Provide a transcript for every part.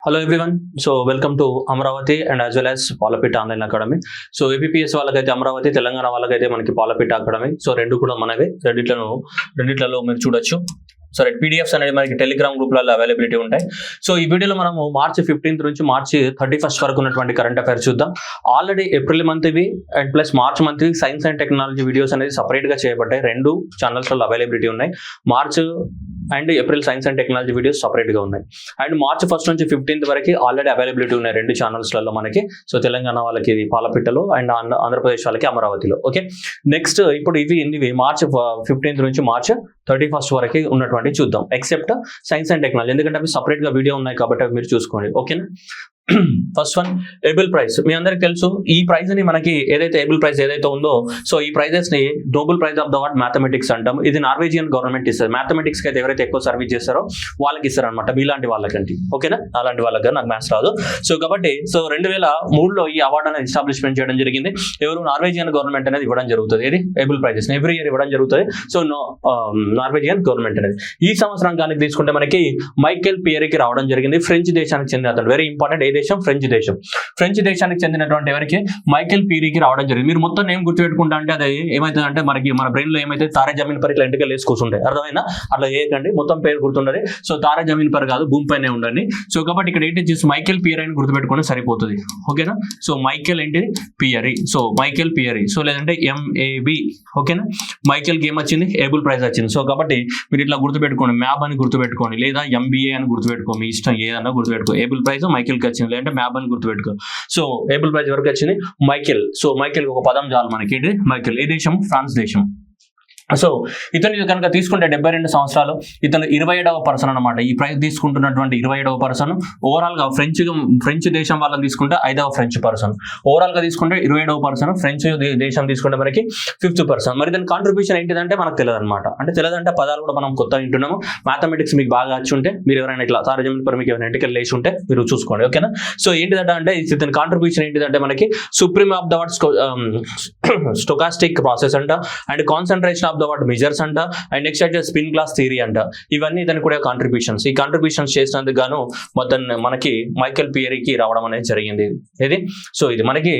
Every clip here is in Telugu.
Hello everyone. So welcome to Amravati and as well as Palapita Online Academy. So APPS వాళ్ళకైతే అమరావతి, తెలంగాణ వాళ్ళకైతే మనకి పాలపిట్ట అకాడమీ. సో రెండు కూడా మనవే, రెండిట్లలో మీరు చూడొచ్చు. సో పీడిఎఫ్స్ అనేది మనకి టెలిగ్రామ్ గ్రూప్లలో అవైలబిలిటీ ఉంటాయి. సో ఈ వీడియోలో మనము మార్చి 15th నుంచి మార్చి 31st వరకు ఉన్నటువంటి కరెంట్ అఫైర్స్ చూద్దాం. ఆల్రెడీ ఏప్రిల్ మంత్ ఇవి and plus March month science and technology videos అనేది సపరేట్ గా చేయబడ్డాయి. రెండు ఛానల్స్లో అవైలబిలిటీ ఉన్నాయి. March and April science and technology videos separate గా ఉన్నాయి. అండ్ మార్చ్ 1st నుంచి 15th వరకు ఆల్రెడీ అవైలబిలిటీ ఉన్నాయి రెండు ఛానల్స్లలో మనకి. సో తెలంగాణ వాళ్ళకి ఇది పాలపిట్టలో అండ్ ఆంధ్రప్రదేశ్ వాళ్ళకి అమరావతిలో. ఓకే, నెక్స్ట్ ఇప్పుడు ఇవి మార్చ్ 15th నుంచి మార్చ్ 31st వరకు ఉన్నటువంటి చూద్దాం. ఎక్సెప్ట్ సైన్స్ అండ్ టెక్నాలజీ, ఎందుకంటే అవి సపరేట్ గా వీడియో ఉన్నాయి కాబట్టి అవి మీరు చూసుకోండి. ఓకేనా. First one Abel prize. మీ అందరికి తెలుసు ఈ ప్రైజ్ ని మనకి ఏదైతే ఏబుల్ ప్రైజ్ ఏదైతే ఉందో, సో ఈ ప్రైజెస్ ని Nobel prize of the world mathematics అంటాం. ఇది నార్వేజియన్ గవర్నమెంట్ ఇస్తారు. మ్యాథమెటిక్స్ కి అయితే ఎవరైతే ఎక్కువ సర్వీస్ చేస్తారో వాళ్ళకి ఇస్తారు అనమాట, మీలాంటి వాళ్ళకంటే. ఓకేనా, అలాంటి వాళ్ళకి నాకు మ్యాథ్స్ రాదు. సో కాబట్టి 2003లో ఈ అవార్డు అనేది ఎస్టాబ్లిష్మెంట్ చేయడం జరిగింది. ఎవరు? నార్వేజియన్ గవర్నమెంట్ అనేది ఇవ్వడం జరుగుతుంది. ఇది ఏబుల్ ప్రైజెస్ ఎవ్రీ ఇయర్ ఇవ్వడం జరుగుతుంది. సో నార్వేజియన్ గవర్నమెంట్ అనేది ఈ సంవత్సరం కానీ తీసుకుంటే మనకి మైకెల్ పియరీకి రావడం జరిగింది. ఫ్రెంచ్ దేశానికి చెందిన అతను. Very important. ఏ దేశం? ఫ్రెంచ్ దేశానికి చెందినటువంటి ఎవరికి? మైకెల్ పీరీకి రావడం జరిగింది. మీరు మొత్తం నేమ్ గుర్తుపెట్టుకుంటా అంటే అది ఏమైతుందంటే మనకి మన బ్రెయిన్ లో ఏమైతే తారే జమీన్ పర్ ఇట్లా ఇంటికి వేసి కూర్చుంటాయి. అర్థమైనా? అట్లా చేయకండి, మొత్తం పేరు గుర్తుండాలి. సో తారే జమీన్ పర్ కాదు, భూమిపైనే ఉండండి. సో కాబట్టి ఇక్కడ ఏంటి చేసి మైకెల్ పియరీ అని గుర్తుపెట్టుకుంటే సరిపోతుంది. ఓకేనా. సో మైకెల్ ఏంటి? Pierre. So Michael Pierre. So లేదంటే MAB. ఓకేనా. మైకెల్ కి ఏమొచ్చింది? ఏబుల్ ప్రైజ్ వచ్చింది. సో కాబట్టి మీరు ఇట్లా గుర్తుపెట్టుకోండి, మ్యాబ్ అని గుర్తుపెట్టుకోండి, లేదా MBA అని గుర్తుపెట్టుకో, మీ ఇష్టం ఏదన్నా గుర్తుపెట్టుకో. ఏబుల్ ప్రైజ్ మైకెల్ కి వచ్చింది, లేదంటే మ్యాబ్ అని గుర్తుపెట్టుకో. సో ఏబుల్ ప్రైజ్ వరకు వచ్చింది మైకెల్. సో మైకెల్ ఒక పదం చాలు మనకి. ఏంటి? మైకెల్. ఏ దేశం? ఫ్రాన్స్ దేశం. సో ఇతను కనుక తీసుకుంటే 72 సంవత్సరాలు. ఇతను 27వ పర్సన్ అనమాట. ఈ ప్రైజ్ తీసుకుంటున్నటువంటి 27వ పర్సన్. ఓవరాల్ గా ఫ్రెంచ్ దేశం వాళ్ళని తీసుకుంటే 5వ ఫ్రెంచ్ పర్సన్. ఓవరాల్ గా తీసుకుంటే 27వ పర్సన్. ఫ్రెంచ్ దేశం తీసుకుంటే మనకి 5th పర్సన్. మరి దాని కాంట్రిబ్యూషన్ ఏంటిదంటే మనకు తెలియదు అనమాట. అంటే తెలియదంటే పదాలు కూడా మనం కొత్త వింటున్నాము. మ్యాథమెటిక్స్ మీకు బాగా వచ్చి ఉంటే, మీరు ఎవరైనా ఇట్లా సారజమిన్ పర్ మీకు ఎవరైనా ఇంటికి లేచి ఉంటే మీరు చూసుకోండి. ఓకేనా. సో ఏంటిదంటే అంటే ఇతని కాంట్రిబ్యూషన్ ఏంటిదంటే మనకి supreme of the word stochastic process అంట, and concentration of the word measures అంట, అండ్ నెక్స్ట్ అయితే స్పిన్ క్లాస్ థియరీ అంట. ఇవన్నీ ఇతను కూడా కాంట్రిబ్యూషన్స్. ఈ కాంట్రిబ్యూషన్స్ చేసినందుకు గాను మొత్తం మనకి మైకెల్ పియరీకి రావడం అనేది జరిగింది. ఇది సో ఇది మనకి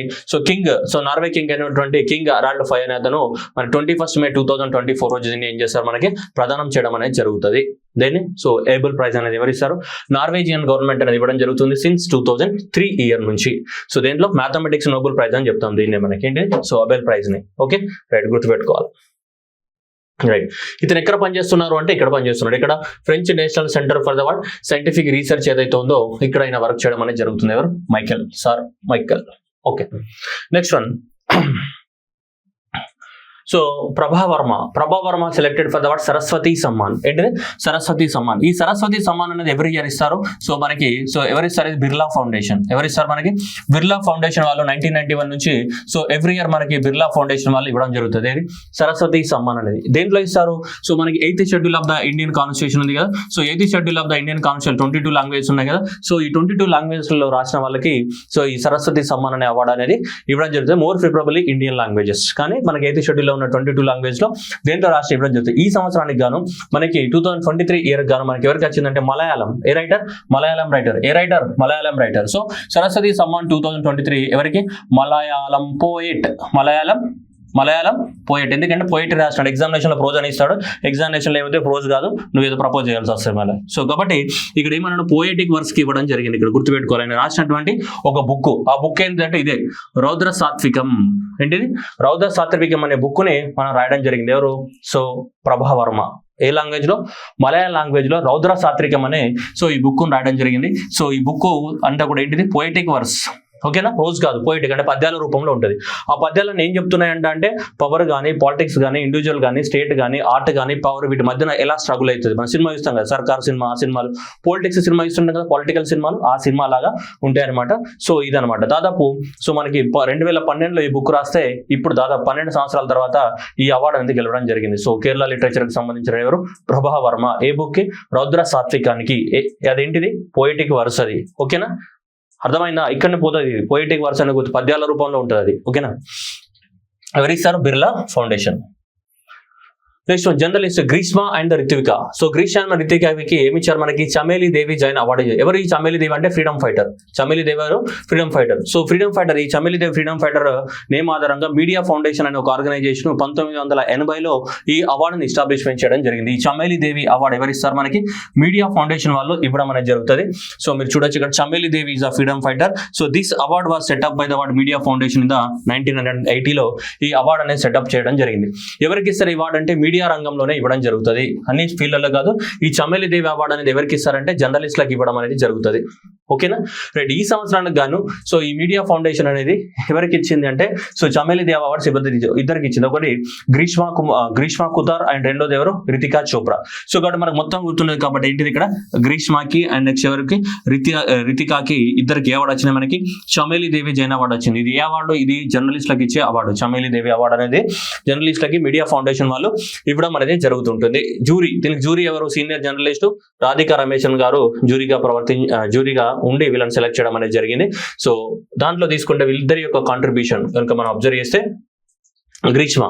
కింగ్, నార్వే కింగ్ అయినటువంటి కింగ్ హరాల్డ్ ఫై అనే అతను మన 21st May 2024 రోజు దీన్ని ఏం చేస్తారు? మనకి ప్రదానం చేయడం అనేది జరుగుతుంది. దేన్ని? సో ఏబుల్ ప్రైజ్ అనేది ఎవరిస్తారు? నార్వేజియన్ గవర్నమెంట్ అనేది ఇవ్వడం జరుగుతుంది సిన్స్ 2003 ఇయర్ నుంచి. సో దేంట్లో మ్యాథమెటిక్స్ నోబెల్ ప్రైజ్ అని చెప్తాం దీన్ని మనకి. ఏంటి? సో నోబెల్ ప్రైజ్ ని. ఓకే రైట్, గుర్తుపెట్టుకోవాలి. రైట్. ఇతను ఎక్కడ పనిచేస్తున్నారు అంటే ఇక్కడ పనిచేస్తున్నాడు. ఇక్కడ French national centre for the world scientific research ఏదైతే ఉందో ఇక్కడ ఆయన వర్క్ చేయడం అనేది జరుగుతుంది. ఎవరు? Michael, sir Michael. Okay, next one. So ప్రభావర్మ selected for the word Saraswati Samman. ఏంటిది? సరస్వతి సమ్మాన్. ఈ సరస్వతి సమ్మాన్ అనేది ఎవరి ఇయర్ ఇస్తారు? సో మనకి ఎవరిస్తారు? ఇది బిర్లా ఫౌండేషన్. ఎవరిస్తారు మనకి? బిర్లా ఫౌండేషన్ వాళ్ళు 1991 నుంచి సో ఎవ్రీ ఇయర్ మనకి బిర్లా ఫౌండేషన్ వాళ్ళు ఇవ్వడం జరుగుతుంది. ఏది? సరస్వతి సమ్మాన్ అనేది దేంట్లో ఇస్తారు? సో మనకి 8th schedule of the Indian constitution ఉంది కదా. So 8th schedule of the Indian constitution 22 languages ఉన్నాయి కదా. సో ఈ 22 లాంగ్వేజెస్ లో రాసిన వాళ్ళకి సో ఈ సరస్వతి సమ్మాన్ అనే అవార్డు అనేది ఇవ్వడం జరుగుతుంది. More preferably Indian languages. కానీ మనకి 8th షెడ్యూల్ 22 లాంగ్వేజ్ లో దేంట్లో రాష్ట్రం ఇవ్వడం జరుగుతుంది. ఈ సంవత్సరానికి గాను మనకి 2023 ఇయర్ గాను మనకి ఎవరికి వచ్చిందంటే మలయాళం. ఏ రైటర్? మలయాళం రైటర్. ఏ writer? Malayalam writer. So Saraswati Samman 2023 ఎవరికి? మలయాళం పోయిట్. మలయాళం పోయిట్. ఎందుకంటే పోయిట్ రాస్తాడు. ఎగ్జామినేషన్ లో ప్రోజ్ అని ఇస్తాడు. ఎగ్జామినేషన్ లో ఏమైతే ప్రోజ్ కాదు, నువ్వు ఏదో ప్రపోజ్ చేయాల్సి వస్తుంది మళ్ళీ. సో కాబట్టి ఇక్కడ ఏమన్నాడు? పోయిటిక్ వర్క్స్ కి ఇవ్వడం జరిగింది. ఇక్కడ గుర్తుపెట్టుకోవాలి. ఆయన రాసినటువంటి ఒక బుక్. ఆ బుక్ ఏంటంటే ఇదే రౌద్ర సాత్వికం. ఏంటిది? రౌద్ర సాత్వికం అనే బుక్ ని మనం రాయడం జరిగింది. ఎవరు? సో ప్రభావర్మ. ఏ లాంగ్వేజ్ లో? మలయాళం లాంగ్వేజ్ లో రౌద్ర సాత్వికం అనే సో ఈ బుక్ రాయడం జరిగింది. సో ఈ బుక్ అంతా కూడా ఏంటిది? Poetic works. ఓకేనా. ప్రోజ్ కాదు, పోయిటిక్ అంటే పద్యాల రూపంలో ఉంటుంది. ఆ పద్యాలను ఏం చెప్తున్నాయంట అంటే పవర్ కానీ, పాలిటిక్స్ కానీ, ఇండివిజువల్ కానీ, స్టేట్ కానీ, ఆర్ట్ కానీ, పవర్ వీటి మధ్యన ఎలా స్ట్రగుల్ అవుతుంది. మనం సినిమా చూస్తాం కదా, సర్కార్ సినిమా, ఆ సినిమాలు, పొలిటిక్స్ సినిమా ఇస్తుంటాం కదా, పొలిటికల్ సినిమాలు, ఆ సినిమా లాగా ఉంటాయి అనమాట. సో ఇదనమాట దాదాపు. సో మనకి 2012లో ఈ బుక్ రాస్తే ఇప్పుడు దాదాపు 12 సంవత్సరాల తర్వాత ఈ అవార్డు అనేది గెలవడం జరిగింది. సో కేరళ లిటరేచర్ కి సంబంధించిన ఎవరు? ప్రభావర్మ. ఏ బుక్ కి? రౌద్ర సాత్వికానికి. అదేంటిది? పోయిటిక్ వర్స్ అది. ఓకేనా, అర్థమైందా? ఇక్కడనే పోతుంది. పోయిటిక్ వర్స్ అనే పద్యాల రూపంలో ఉంటుంది అది. ఓకేనా. ఎవరిస్తారు? Birla foundation. Next journalist Greeshma and Ritika. So Greeshma and రితికాకి ఏమి ఇచ్చారు మనకి, చమేలి దేవి జైన్ అవార్డు. ఎవరు ఈ చమేలి దేవి అంటే ఫ్రీడమ్ ఫైటర్. చమేలి దేవి గారు freedom fighter. So freedom fighter, ఈ చమేలి దేవి ఫ్రీడమ్ ఫైటర్ నేమ్ ఆధారంగా మీడియా ఫౌండేషన్ అనే ఒక ఆర్గనైజేషన్ 1980లో ఈ అవార్డుని ఎస్టాబ్లిష్మెంట్ చేయడం జరిగింది. ఈ చమేలి దేవి అవార్డు ఎవరు ఇస్తారు మనకి, మీడియా ఫౌండేషన్ వాళ్ళు ఇవ్వడం అనేది జరుగుతుంది. సో మీరు చూడొచ్చు ఇక్కడ Chameli Devi is a freedom fighter. So this award was set up by the media foundation in the 1980లో ఈ అవార్డు అనేది సెటప్ చేయడం జరిగింది. ఎవరికి ఇస్తారు ఈ అవార్డు అంటే మీడియా రంగంలోనే ఇవ్వడం జరుగుతుంది, అన్ని ఫీల్డ్లలో కాదు. ఈ చమేలి దేవి అవార్డు అనేది ఎవరికి ఇస్తారంటే జర్నలిస్ట్లకు ఇవ్వడం అనేది జరుగుతుంది. ఓకేనా రైట్. ఈ సంవత్సరానికి గాను సో ఈ మీడియా ఫౌండేషన్ అనేది ఎవరికి ఇచ్చింది అంటే, సో చమేలి దేవి అవార్డ్స్ ఇద్దరికి ఇచ్చింది. ఒకటి గ్రీష్మ కుతార్ అండ్ రెండోది ఎవరు, రితికా చోప్రా. సో కాబట్టి మనకు మొత్తం గుర్తున్నది కాబట్టి ఏంటిది ఇక్కడ గ్రీష్మకి అండ్ నెక్స్ట్ ఎవరికి రితికాకి ఇద్దరికి ఏ అవార్డు వచ్చింది మనకి, చమేలి దేవి జైన్ అవార్డు వచ్చింది. ఇది ఏ అవార్డు, ఇది జర్నలిస్ట్లకు ఇచ్చే అవార్డు. చమేలి దేవి అవార్డు అనేది జర్నలిస్ట్లకి మీడియా ఫౌండేషన్ వాళ్ళు ఇవ్వడం అనేది జరుగుతుంటుంది. దీనికి జూరీ ఎవరు, సీనియర్ జర్నలిస్టు రాధికా రమేశన్ గారు జూరీగా ఉండి వీళ్ళని సెలెక్ట్ చేయడం అనేది జరిగింది. సో దాంట్లో తీసుకుంటే వీళ్ళిద్దరి యొక్క కాంట్రిబ్యూషన్ కనుక మనం అబ్జర్వ్ చేస్తే, Greeshma.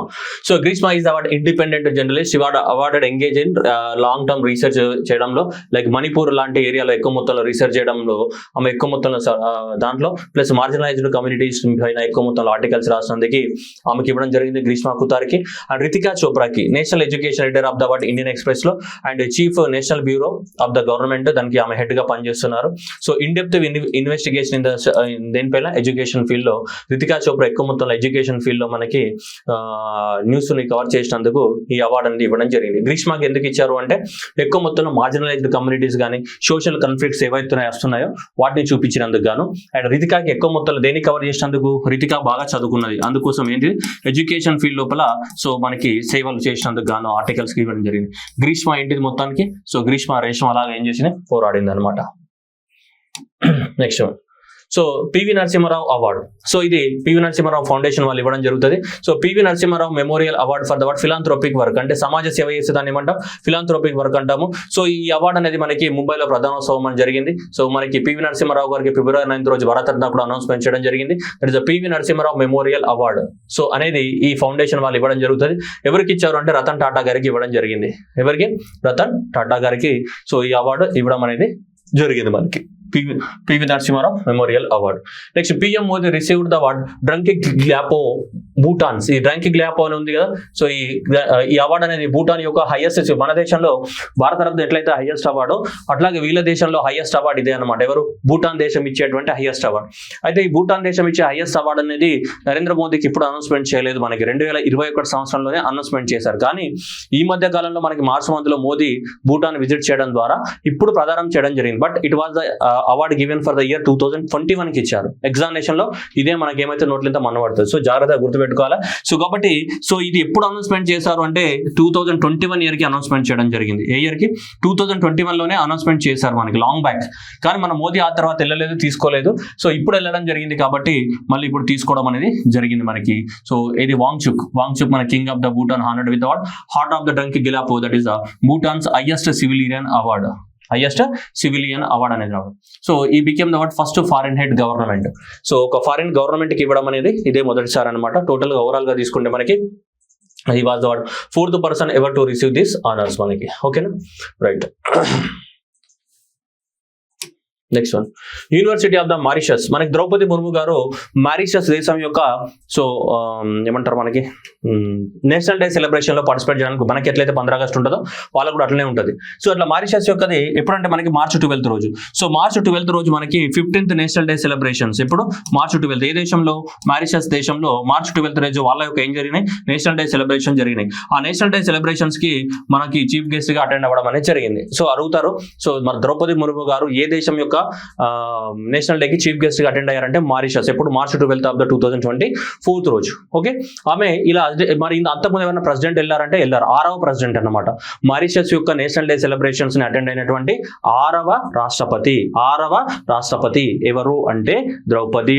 So Greeshma is award independent journalist. Awarded engage in long term research చేయడంలో, లైక్ మణిపూర్ లాంటి ఏరియాలో ఎక్కువ మొత్తంలో రీసెర్చ్ చేయడంలో ఆమె ఎక్కువ మొత్తంలో దాంట్లో ప్లస్ మార్జినలైజ్డ్ కమ్యూనిటీస్ పైన ఎక్కువ మొత్తంలో ఆర్టికల్స్ రాసినందుకు ఆమెకి ఇవ్వడం జరిగింది గ్రీష్మ కుతార్కి. అండ్ రితికా చోప్రాకి national education editor of the award Indian Express లో and chief national bureau of the government, దానికి ఆమె హెడ్ గా పనిచేస్తున్నారు. So in depth investigation in దేనిపైన ఎడ్యుకేషన్ ఫీల్డ్ లో రితికా చోప్రా ఎక్కువ మొత్తంలో ఎడ్యుకేషన్ ఫీల్డ్ లో మనకి న్యూస్ ని కవర్ చేసినందుకు ఈ అవార్డు అనేది ఇవ్వడం జరిగింది. గ్రీష్మకి ఎందుకు ఇచ్చారు అంటే, ఎక్కువ మొత్తంలో మార్జినలైజ్డ్ కమ్యూనిటీస్ కానీ సోషల్ కాన్ఫ్లిక్ట్స్ ఏవైతే వస్తున్నాయో వాటిని చూపించినందుకు గాను. అండ్ రితికాకి ఎక్కువ మొత్తంలో దేన్ని కవర్ చేసినందుకు, రితికా బాగా చదువుకున్నది, అందుకోసం ఏంటి ఎడ్యుకేషన్ ఫీల్డ్ లోపల సో మనకి సేవలు చేసినందుకు గాను ఆర్టికల్స్ కి ఇవ్వడం జరిగింది. గ్రీష్మ ఏంటిది మొత్తానికి, సో గ్రీష్మ రేష్మ అలాగా ఏం చేసింది, పోరాడింది అనమాట. Next so PV Narasimha Rao award. So ఇది పివి నరసింహారావు ఫౌండేషన్ వాళ్ళు ఇవ్వడం జరుగుతుంది. So PV Narasimha Rao memorial award for the philanthropic work, అంటే సమాజ సేవ చేసే దాన్ని ఏమంటాం, ఫిలాంథ్రోపిక్ వర్క్ అంటాము. సో ఈ అవార్డు అనేది మనకి ముంబైలో ప్రధానోత్సవం అని జరిగింది. సో మనకి పివి నరసింహారావు గారికి ఫిబ్రవరి 9 రోజు భారతరత్న కూడా అనౌన్స్మెంట్ చేయడం జరిగింది. That is PV Narasimha Rao memorial award. So అనేది ఈ ఫౌండేషన్ వాళ్ళు ఇవ్వడం జరుగుతుంది. ఎవరికి ఇచ్చారు అంటే రతన్ టాటా గారికి ఇవ్వడం జరిగింది. ఎవరికి, రతన్ టాటా గారికి సో ఈ అవార్డు ఇవ్వడం అనేది జరిగింది మనకి, PV Narasimha Rao memorial award. Next PM Modi received the award డ్రంకింగ్ గ్లాపో భూటాన్స్. ఈ డ్రంకింగ్ గ్లాపో అని ఉంది కదా, సో ఈ అవార్డు అనేది భూటాన్ యొక్క హైయెస్ట్, మన దేశంలో భారతరత్న ఎట్లయితే హైయెస్ట్ అవార్డు అట్లాగే వీళ్ళ దేశంలో హైయెస్ట్ అవార్డు ఇదే అనమాట. ఎవరు, భూటాన్ దేశం ఇచ్చేటువంటి హైయెస్ట్ అవార్డు. అయితే ఈ భూటాన్ దేశం ఇచ్చే హైయెస్ట్ అవార్డు అనేది నరేంద్ర మోదీకి ఇప్పుడు అనౌన్స్మెంట్ చేయలేదు, మనకి 2021 సంవత్సరంలోనే అనౌన్స్మెంట్ చేశారు. కానీ ఈ మధ్య కాలంలో మనకి మార్చి మంత్ లో మోదీ భూటాన్ విజిట్ చేయడం ద్వారా ఇప్పుడు ప్రదానం చేయడం జరిగింది. But it was the award given for the year 2021 కి ఇచ్చారు. ఎగ్జామినేషన్ లో ఇదే మనకి ఏమైతే నోట్లంతా మనబడుతుంది. సో జాగ్రత్తగా గుర్తుపెట్టుకోవాలా. సో కాబట్టి సో ఇది ఎప్పుడు అనౌన్స్మెంట్ చేశారు అంటే 2021 ఇయర్ కి అనౌన్స్మెంట్ చేయడం జరిగింది. ఏ ఇయర్ కి, 2021 లోనే అనౌన్స్మెంట్ చేశారు మనకి లాంగ్ బ్యాక్. కానీ మన మోదీ ఆ తర్వాత వెళ్ళలేదు, తీసుకోలేదు. సో ఇప్పుడు వెళ్ళడం జరిగింది కాబట్టి మళ్ళీ ఇప్పుడు తీసుకోవడం అనేది జరిగింది మనకి. సో ఇది వాంగ్చుక్ మన king of the Bhutan honoured with award heart of the డ్రంకింగ్ గ్లాపో, that is the Bhutan's highest civilian award. అనేది రావడం. సో ఈ became the first foreign head government. So ఒక ఫారిన్ గవర్నమెంట్ కి ఇవ్వడం అనేది ఇదే మొదటిసారి అనమాట. టోటల్ గా ఓవరాల్ గా తీసుకుంటే మనకి he was the 4th person ever to receive this honors మనకి. ఓకేనా right. Next one, university of the Mauritius. మనకి ద్రౌపది ముర్ము గారు మారిషస్ దేశం యొక్క సో ఏమంటారు మనకి నేషనల్ డే సెలబ్రేషన్ లో పార్టిసిపేట్ చేయడానికి మనకి ఎట్లయితే 15 ఆగస్టు ఉంటుందో వాళ్ళకు కూడా అట్లనే ఉంటుంది. సో అట్లా మారిషస్ యొక్కది ఎప్పుడంటే మనకి మార్చి 12th రోజు. సో మార్చి 12th రోజు మనకి 15th నేషనల్ డే సెలబ్రేషన్స్. ఎప్పుడు, మార్చి 12th. ఏ దేశంలో, మారిషస్ దేశంలో మార్చి 12th రోజు వాళ్ళ యొక్క ఏం జరిగినాయి, నేషనల్ డే సెలబ్రేషన్ జరిగినాయి. ఆ నేషనల్ డే సెలబ్రేషన్స్ కి మనకి చీఫ్ గెస్ట్ గా అటెండ్ అవ్వడం అనేది జరిగింది. సో అడుగుతారు, సో మన ద్రౌపది ముర్ము గారు ఏ దేశం యొక్క నేషనల్ డేకి చీఫ్ గెస్ట్ గా అటెండ్ అయ్యారంటే మారిషస్. ఎప్పుడు, మార్చి 12th ఆఫ్ ద 2024 రోజు. ఓకే, ఆమె ఇలా మరి అంతకుముందు ఏమైనా ప్రెసిడెంట్ వెళ్ళారంటే వెళ్ళారు. 6వ ప్రెసిడెంట్ అన్నమాట. మారిషస్ యొక్క నేషనల్ డే సెలబ్రేషన్స్ ని అటెండ్ అయినటువంటి 6వ రాష్ట్రపతి ఎవరు అంటే Droupadi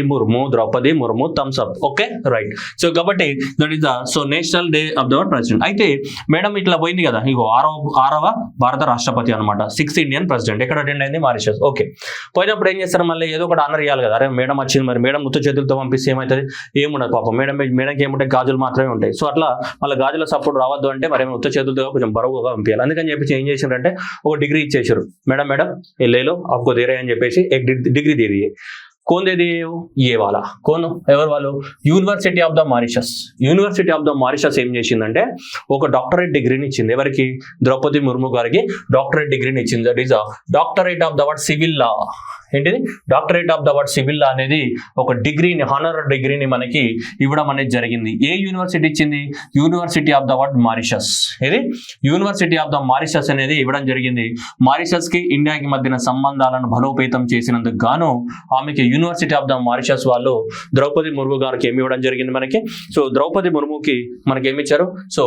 Murmu thumbs up. Okay right. So కాబట్టి that is the so national day of the president. అయితే మేడం ఇట్లా పోయింది కదా, ఇగో 6వ భారత రాష్ట్రపతి అనమాట. 6th ఇండియన్ ప్రెసిడెంట్ ఎక్కడ అటెండ్ అయింది, మారిషస్. ఓకే, పోయినప్పుడు ఏం చేస్తారు, మళ్ళీ ఏదో ఒకటి ఆనర్ ఇవ్వాలి కదా, అరే మేడం వచ్చింది, మరి మేడం ముత్తు చేతులతో పంపిస్తే ఏమవుతుంది, ఏముండదు పాపం, మేడంకి ఏముంటాయి, గాజులు మాత్రమే ఉంటాయి. సో అట్లా మళ్ళీ గాజుల సపోర్ట్ రావద్దు అంటే మరి ముత్తు చేతులతో కొంచెం బరువుగా పంపించాలి. అందుకని చెప్పేసి ఏం చేశారంటే ఒక డిగ్రీ ఇచ్చేసారు, మేడం లేలో आपको दे रहे అని చెప్పేసి డిగ్రీ दे दिए. कौन दे दिए ये वाला, कौन ఎవరు వాళ్ళు, university of the Mauritius. University of the Mauritius ఏం చేసిందంటే ఒక డాక్టరేట్ డిగ్రీని ఇచ్చింది. ఎవరికి, ద్రౌపది ముర్ము గారికి డాక్టరేట్ డిగ్రీని ఇచ్చింది. That is doctorate of the word civil law. ఏంటిది, doctorate of the word civil law అనేది ఒక డిగ్రీని, హానర్ డిగ్రీని మనకి ఇవ్వడం అనేది జరిగింది. ఏ యూనివర్సిటీ ఇచ్చింది, university of the word Mauritius. ఇది యూనివర్సిటీ ఆఫ్ ద మారిషస్ అనేది ఇవ్వడం జరిగింది. మారిషస్ కి ఇండియాకి మధ్యన సంబంధాలను బలోపేతం చేసినందుకు గాను ఆమెకి యూనివర్సిటీ ఆఫ్ ద మారిషస్ వాళ్ళు ద్రౌపది ముర్ము గారికి ఏమి ఇవ్వడం జరిగింది మనకి. సో ద్రౌపది ముర్ముకి మనకి ఏమి ఇచ్చారు, సో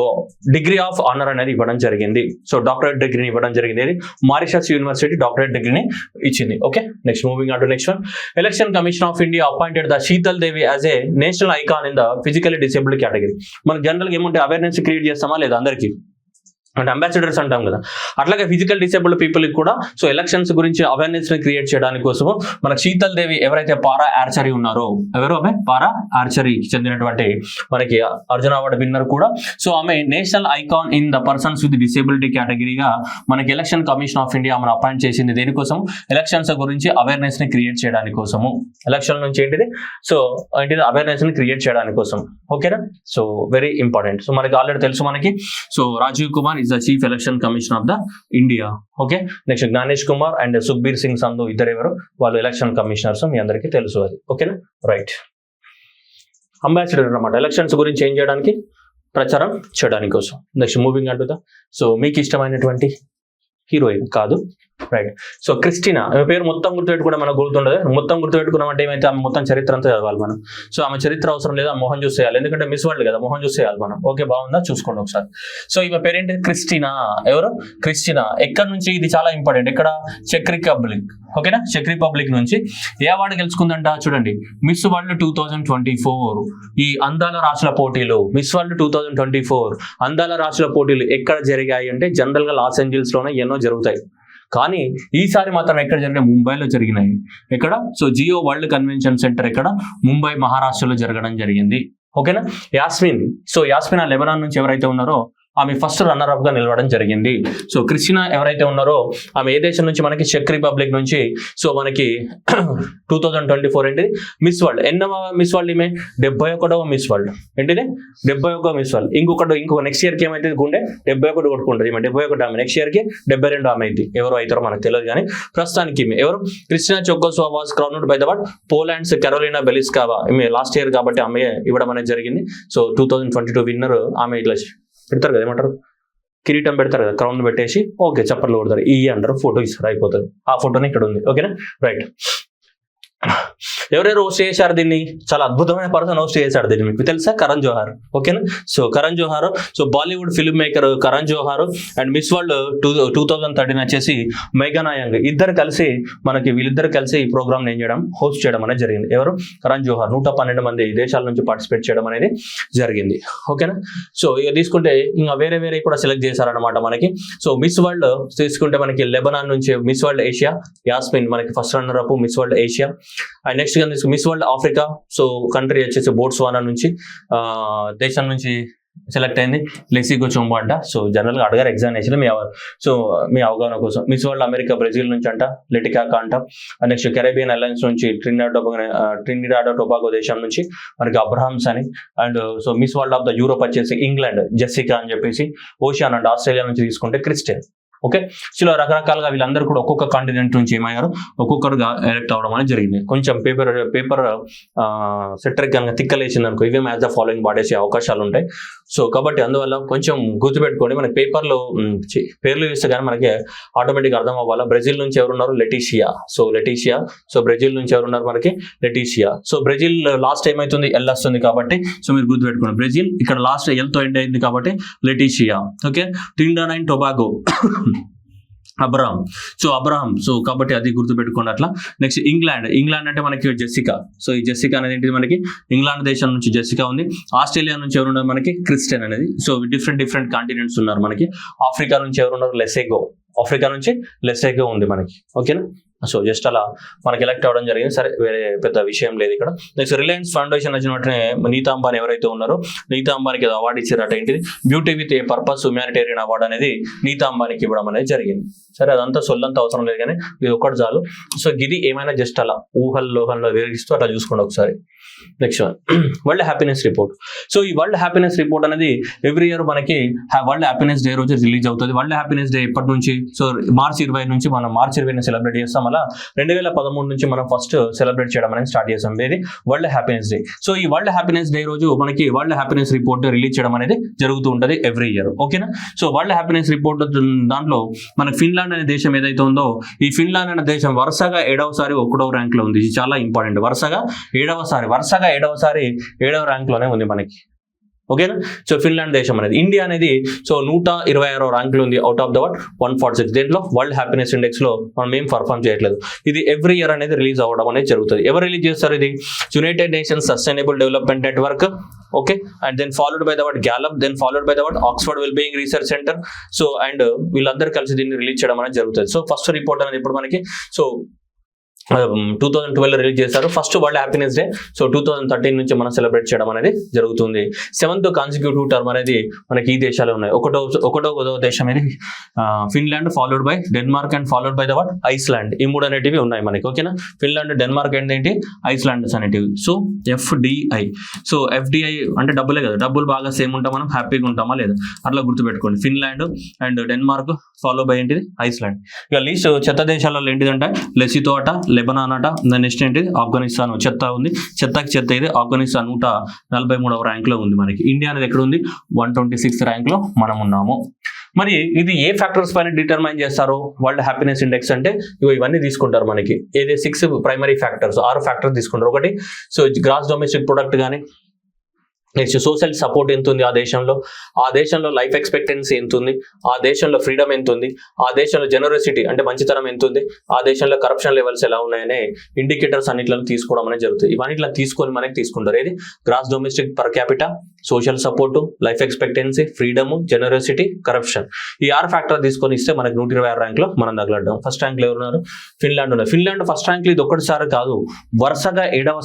డిగ్రీ ఆఫ్ ఆనర్ అనేది ఇవ్వడం జరిగింది. సో డాక్టరేట్ డిగ్రీని ఇవ్వడం జరిగింది. మారిషస్ యూనివర్సిటీ డాక్టరేట్ డిగ్రీని ఇచ్చింది. Okay, next moving on to next one. Election commission of India appointed the Sheetal Devi as a national icon in the physically disabled category. మనకు జనరల్ గా ఏముంటే అవేర్నెస్ క్రియేట్ చేస్తామా లేదా అందరికీ, అంటే అంబాసిడర్స్ అంటాం కదా, అట్లాగే ఫిజికల్ డిసేబుల్డ్ పీపుల్ కూడా సో ఎలక్షన్స్ గురించి అవేర్నెస్ ని క్రియేట్ చేయడానికి కోసము మనకు శీతల్ దేవి ఎవరైతే పారా ఆర్చరీ ఉన్నారో, ఎవరు ఆమె పారా ఆర్చరీకి చెందినటువంటి మనకి అర్జున అవార్డు విన్నర్ కూడా. సో ఆమె national icon in the persons with disability కేటగిరీగా మనకి ఎలక్షన్ కమిషన్ ఆఫ్ ఇండియా మనం అపాయింట్ చేసింది. దేనికోసం, ఎలక్షన్స్ గురించి అవేర్నెస్ ని క్రియేట్ చేయడానికి కోసము. ఎలక్షన్ నుంచి ఏంటిది, సో ఏంటిది అవేర్నెస్ ని క్రియేట్ చేయడానికి కోసం. ఓకేనా, సో వెరీ ఇంపార్టెంట్. సో మనకి ఆల్రెడీ తెలుసు మనకి, so Rajiv Kumar is the chief election commission of the India. Okay, next Gyanesh Kumar and Sukhbir Singh Sandhu ఇద్దరు ఎవరు, వాళ్ళు ఎలక్షన్ కమిషనర్స్, మీ అందరికీ తెలుసు అది. ఓకేనా, రైట్. అంబాసిడర్ అన్నమాట, ఎలక్షన్స్ గురించి ఏం చేయడానికి, ప్రచారం చేయడానికి కోసం. Next moving on to the, so మీకు ఇష్టమైనటువంటి హీరోయిన్ కాదు, రైట్. సో క్రిస్టినా, ఆమె పేరు మొత్తం గుర్తుపెట్టుకుంటే మనకు గుర్తుండదు. మొత్తం గుర్తుపెట్టుకున్నాం అంటే ఏమైతే ఆమె మొత్తం చరిత్ర అంతా చదవాలి మనం. సో ఆమె చరిత్ర అవసరం లేదా, మోహన్ చూసేయాలి, ఎందుకంటే మిస్ వరల్డ్ కదా, మోహన్ చూసేయాలి మనం. ఓకే, బాగుందా, చూసుకోండి ఒకసారి. సో ఈమె పేరేంటి, క్రిస్టినా. ఎవరు, క్రిస్టినా. ఎక్కడి నుంచి, ఇది చాలా ఇంపార్టెంట్, ఎక్కడ, చెక్ రిపబ్లిక్. ఓకేనా, చెక్ రిపబ్లిక్ నుంచి ఏ అవార్డు గెలుచుకుందంట చూడండి, మిస్ వరల్డ్ 2024. ఈ అందాల రాశుల పోటీలు, మిస్ వరల్డ్ 2024 అందాల రాశుల పోటీలు ఎక్కడ జరిగాయి అంటే జనరల్ గా లాస్ ఏంజల్స్ లోనే ఎన్నో జరుగుతాయి, కానీ ఈసారి మాత్రం ఎక్కడ జరిగినాయి, ముంబైలో జరిగినాయి. ఎక్కడ, so Jio world convention centre ఎక్కడ, ముంబై మహారాష్ట్రలో జరగడం జరిగింది. ఓకేనా, యాస్మిన్. సో యాస్మిన్ ఆ లెబనాన్ నుంచి ఎవరైతే ఉన్నారో ఆమె ఫస్ట్ రన్నర్ అప్ గా నిలవడం జరిగింది. సో క్రిస్టినా ఎవరైతే ఉన్నారో ఆమె ఏ దేశం నుంచి, మనకి చెక్ రిపబ్లిక్ నుంచి. సో మనకి 2024 ఏంటిది, మిస్ వరల్డ్. ఎన్నవ మిస్ వరల్డ్ ఈమె, 71వ మిస్ వరల్డ్. ఏంటిది, 71వ మిస్ వరల్డ్. ఇంకొక నెక్స్ట్ ఇయర్ కి ఏమైతుంది, గుండె 71 కొట్టుకుంటుంది ఈమె, 71 ఆమె. నెక్స్ట్ ఇయర్ కి 72 ఆమె అయింది. ఎవరు అవుతారో మనకు తెలియదు, కానీ ప్రస్తుతానికి ఈమె ఎవరు, క్రిస్టినా చొక్కోసోవా was crowned by the what, Poland's Karolina Bielawska. ఈమె లాస్ట్ ఇయర్ కాబట్టి ఆమె ఇవ్వడం అనేది జరిగింది. సో 2022 విన్నర్ ఆమె. ఇట్లా పెడతారు కదా, ఏమంటారు, కిరీటం పెడతారు కదా, క్రౌన్ పెట్టేసి ఓకే చప్పట్లు కొడతారు, ఈ అంటారు, ఫోటో ఇస్తారు, అయిపోతుంది. ఆ ఫోటోనే ఇక్కడ ఉంది. ఓకేనా, రైట్. ఎవరెవరు హోస్ట్ చేశారు దీన్ని, చాలా అద్భుతమైన పర్సన్ హోస్ట్ చేశాడు దీన్ని, మీకు తెలుసా, కరణ్ జోహార్. ఓకేనా, so Karan Johar, so Bollywood filmmaker Karan Johar and Miss World 2013 వచ్చేసి మేఘనా యంగ్. వీళ్ళిద్దరు కలిసి ఈ ప్రోగ్రామ్ హోస్ట్ చేయడం అనేది జరిగింది. ఎవరు, కరణ్ జోహార్. 112 మంది దేశాల నుంచి పార్టిసిపేట్ చేయడం అనేది జరిగింది. ఓకేనా, సో ఇక తీసుకుంటే ఇంకా వేరే కూడా సెలెక్ట్ చేశారనమాట మనకి. సో మిస్ వరల్డ్ తీసుకుంటే మనకి లెబనాన్ నుంచి మిస్ వరల్డ్ ఏషియా యాస్మిన్ మనకి first runner up miss world Asia. And next miss world Africa, so country వచ్చేసి బోట్స్వానా నుంచి దేశం నుంచి సెలెక్ట్ అయింది లెసిగో చొంబో అంట. సో జనరల్ గా అడగారు ఎగ్జామినేషన్, మీ అవగాహన కోసం. మిస్ వరల్డ్ అమెరికా బ్రెజిల్ నుంచి అంట లెటికాకా అంట. నెక్స్ట్ కెరేబియన్ అలయన్స్ నుంచి ట్రినిడాడో టొబాగో దేశం నుంచి మనకి అబ్రహామ్స్ అని. And so miss world of the Europe వచ్చేసి ఇంగ్లాండ్ జెసికా అని చెప్పేసి. ఓషియాన్ అండ్ ఆస్ట్రేలియా నుంచి తీసుకుంటే క్రిస్టియన్. ఓకే, సో రకరకాలుగా వీళ్ళందరూ కూడా ఒక్కొక్క కాంటినెంట్ నుంచి ఏమయ్యారు, ఒక్కొక్కరుగా ఎలెక్ట్ అవ్వడం అనేది జరిగింది. కొంచెం పేపర్ సెక్టర్ కనుక తిక్కలేసింది అనుకో, ఇవే మ్యాచ్ ద ఫాలోయింగ్ పాడేసే అవకాశాలు ఉంటాయి. సో కాబట్టి అందువల్ల కొంచెం గుర్తుపెట్టుకోండి, మనకి పేపర్లో పేర్లు ఇస్తే కానీ మనకి ఆటోమేటిక్గా అర్థం అవ్వాలా. బ్రెజిల్ నుంచి ఎవరున్నారు, లెటీషియా. సో బ్రెజిల్ నుంచి ఎవరున్నారు మనకి, లెటీషియా. సో బ్రెజిల్ లాస్ట్ ఏమైతుంది, ఎల్ వస్తుంది కాబట్టి సో మీరు గుర్తుపెట్టుకోండి, బ్రెజిల్ ఇక్కడ లాస్ట్ ఎల్తో ఎండ్ అయింది కాబట్టి Leticia. Okay, Trinidad and Tobago Abraham. So కాబట్టి అది గుర్తుపెట్టుకోండి అట్లా. నెక్స్ట్ ఇంగ్లాండ్ అంటే మనకి జెసికా. సో ఈ జెసికా అనేది ఏంటిది, మనకి ఇంగ్లాండ్ దేశం నుంచి జెసికా ఉంది. ఆస్ట్రేలియా నుంచి ఎవరున్నారు మనకి, క్రిస్టియన్ అనేది. సో డిఫరెంట్ కాంటినెంట్స్ ఉన్నారు మనకి. ఆఫ్రికా నుంచి ఎవరున్నారు, లెసెగో ఉంది మనకి. ఓకేనా, సో జస్ట్ అలా మనకి ఎలక్ట్ అవ్వడం జరిగింది. సరే, వేరే పెద్ద విషయం లేదు ఇక్కడ. నెక్స్ట్ రిలయన్స్ ఫౌండేషన్ వచ్చిన వెంటనే నీతా అంబానీ ఎవరైతే ఉన్నారో నీతా అంబానీకి అవార్డు ఇచ్చారట. ఏంటిది? Beauty with a purpose humanitarian award అనేది నీతా అంబానీకి ఇవ్వడం అనేది జరిగింది. సరే, అదంతా సొల్లంతా అవసరం లేదు కానీ ఇది ఒక్కటి చాలు. సో ఇది ఏమైనా జస్ట్ అలా ఊహల్లోహంలో వివరిస్తూ అట్లా చూసుకోండి ఒకసారి. Next world happiness report. So ఈ వరల్డ్ హ్యాపీనెస్ రిపోర్ట్ అనేది ఎవ్రీ ఇయర్ మనకి వరల్డ్ హ్యాపీనెస్ డే రోజు రిలీజ్ అవుతుంది. వరల్డ్ హ్యాపీనెస్ డే ఎప్పటి నుంచి? సో మార్చి 20 నుంచి మనం మార్చి 20 సెలబ్రేట్ చేస్తాం. అలా 2013 నుంచి మనం ఫస్ట్ సెలబ్రేట్ చేయడం అనేది స్టార్ట్ చేస్తాం. ఇది వరల్డ్ హ్యాపీనెస్ డే. సో ఈ వరల్డ్ హ్యాపీనెస్ డే రోజు మనకి వరల్డ్ హ్యాపీనెస్ రిపోర్ట్ రిలీజ్ చేయడం అనేది జరుగుతూ ఉంటుంది ఎవ్రీ ఇయర్. ఓకేనా? సో వరల్డ్ హ్యాపీనెస్ రిపోర్ట్ దాంట్లో మన ఫిన్లాండ్ అనే దేశం ఏదైతే ఉందో ఈ ఫిన్లాండ్ అనే దేశం వరుసగా 7వ ర్యాంక్ లో ఉంది. ఇది చాలా ఇంపార్టెంట్. వరుసగా 7వ ర్యాంక్ లోనే ఉంది మనకి. ఓకేనా? సో ఫిన్లాండ్ దేశం అనేది. ఇండియా అనేది సో 126వ ర్యాంక్ లో ఉంది అవుట్ ఆఫ్ ద 146. దీంట్లో వరల్డ్ హ్యాపీనెస్ ఇండెక్స్ లో మనం ఏం పర్ఫామ్ చేయట్లేదు. ఇది ఎవ్రీ ఇయర్ అనేది రిలీజ్ అవ్వడం అనేది జరుగుతుంది. ఎవరు రిలీజ్ చేస్తారు? ఇది United Nations Sustainable Development Network. Okay, and then followed by the Gallup, then followed by the Oxford wellbeing research centre. So and వీళ్ళందరూ కలిసి దీన్ని రిలీజ్ చేయడం అనేది జరుగుతుంది. సో ఫస్ట్ రిపోర్ట్ అనేది ఇప్పుడు మనకి సో 2012 రిలీజ్ చేశారు. First world happiness day so 2013 నుంచి మనం సెలబ్రేట్ చేయడం అనేది జరుగుతుంది. 7th కాన్సిక్యూటివ్ టర్మ్ అనేది మనకి ఈ దేశాలు ఉన్నాయి. ఒకటో దేశం అనేది Finland, followed by Denmark and followed by the Iceland. ఈ 3 అనేటివి ఉన్నాయి మనకి. ఓకేనా? ఫిన్లాండ్, డెన్మార్క్ అండ్ ఏంటి ఐస్లాండ్స్ అనేటివి. So FDI. సో FDI అంటే డబ్బులే కదా. డబ్బులు బాగా సేమ్ ఉంటాం, మనం హ్యాపీగా ఉంటామా లేదా అట్లా గుర్తుపెట్టుకోండి. Finland and Denmark follow by ఏంటిది ఐస్లాండ్. ఇక లీస్ట్ చెత్త దేశాలలో ఏంటిదంటే లెసితో అట, లెబనాన్ అట, నెక్స్ట్ ఏంటిది ఆఫ్ఘనిస్తాన్. చెత్త ఉంది, చెత్త ఇది. ఆఫ్ఘనిస్తాన్ 143వ ర్యాంక్ లో ఉంది మనకి. ఇండియా అనేది ఎక్కడ ఉంది? 126th ర్యాంక్ లో మనం ఉన్నాము. మరి ఇది ఏ ఫ్యాక్టర్స్ పైన డిటర్మైన్ చేస్తారు వరల్డ్ హ్యాపీనెస్ ఇండెక్స్ అంటే? ఇవన్నీ తీసుకుంటారు మనకి. ఏది 6 ప్రైమరీ ఫ్యాక్టర్స్, 6 ఫ్యాక్టర్స్ తీసుకుంటారు. ఒకటి సో గ్రాస్ డొమెస్టిక్ ప్రొడక్ట్ కానీ, నెక్స్ట్ సోషల్ సపోర్ట్ ఎంత ఉంది ఆ దేశంలో లైఫ్ ఎక్స్పెక్టెన్సీ ఎంత ఉంది, ఆ దేశంలో ఫ్రీడమ్ ఎంత ఉంది, ఆ దేశంలో జనరసిటీ అంటే మంచితనం ఎంత ఉంది, ఆ దేశంలో కరప్షన్ లెవెల్స్ ఎలా ఉన్నాయనే ఇండికేటర్స్ అన్నిట్లను తీసుకోవడం అనేది జరుగుతుంది. ఇవన్నిట్లా తీసుకొని మనకి తీసుకుంటారు. ఏది? Gross domestic per capita, social support, life expectancy, freedom, generosity, corruption. ఈ 6 ఫ్యాక్టర్ తీసుకొని ఇస్తే మనకి 126 ర్యాంక్ లో మనం తగలడ్డాం. ఫస్ట్ ర్యాంక్ లో ఎవరున్నారు? ఫిన్లాండ్ ఉన్నారు. ఫిన్లాండ్ ఫస్ట్ ర్యాంక్ లో ఇది ఒకటిసారి కాదు, వరుసగా 7వ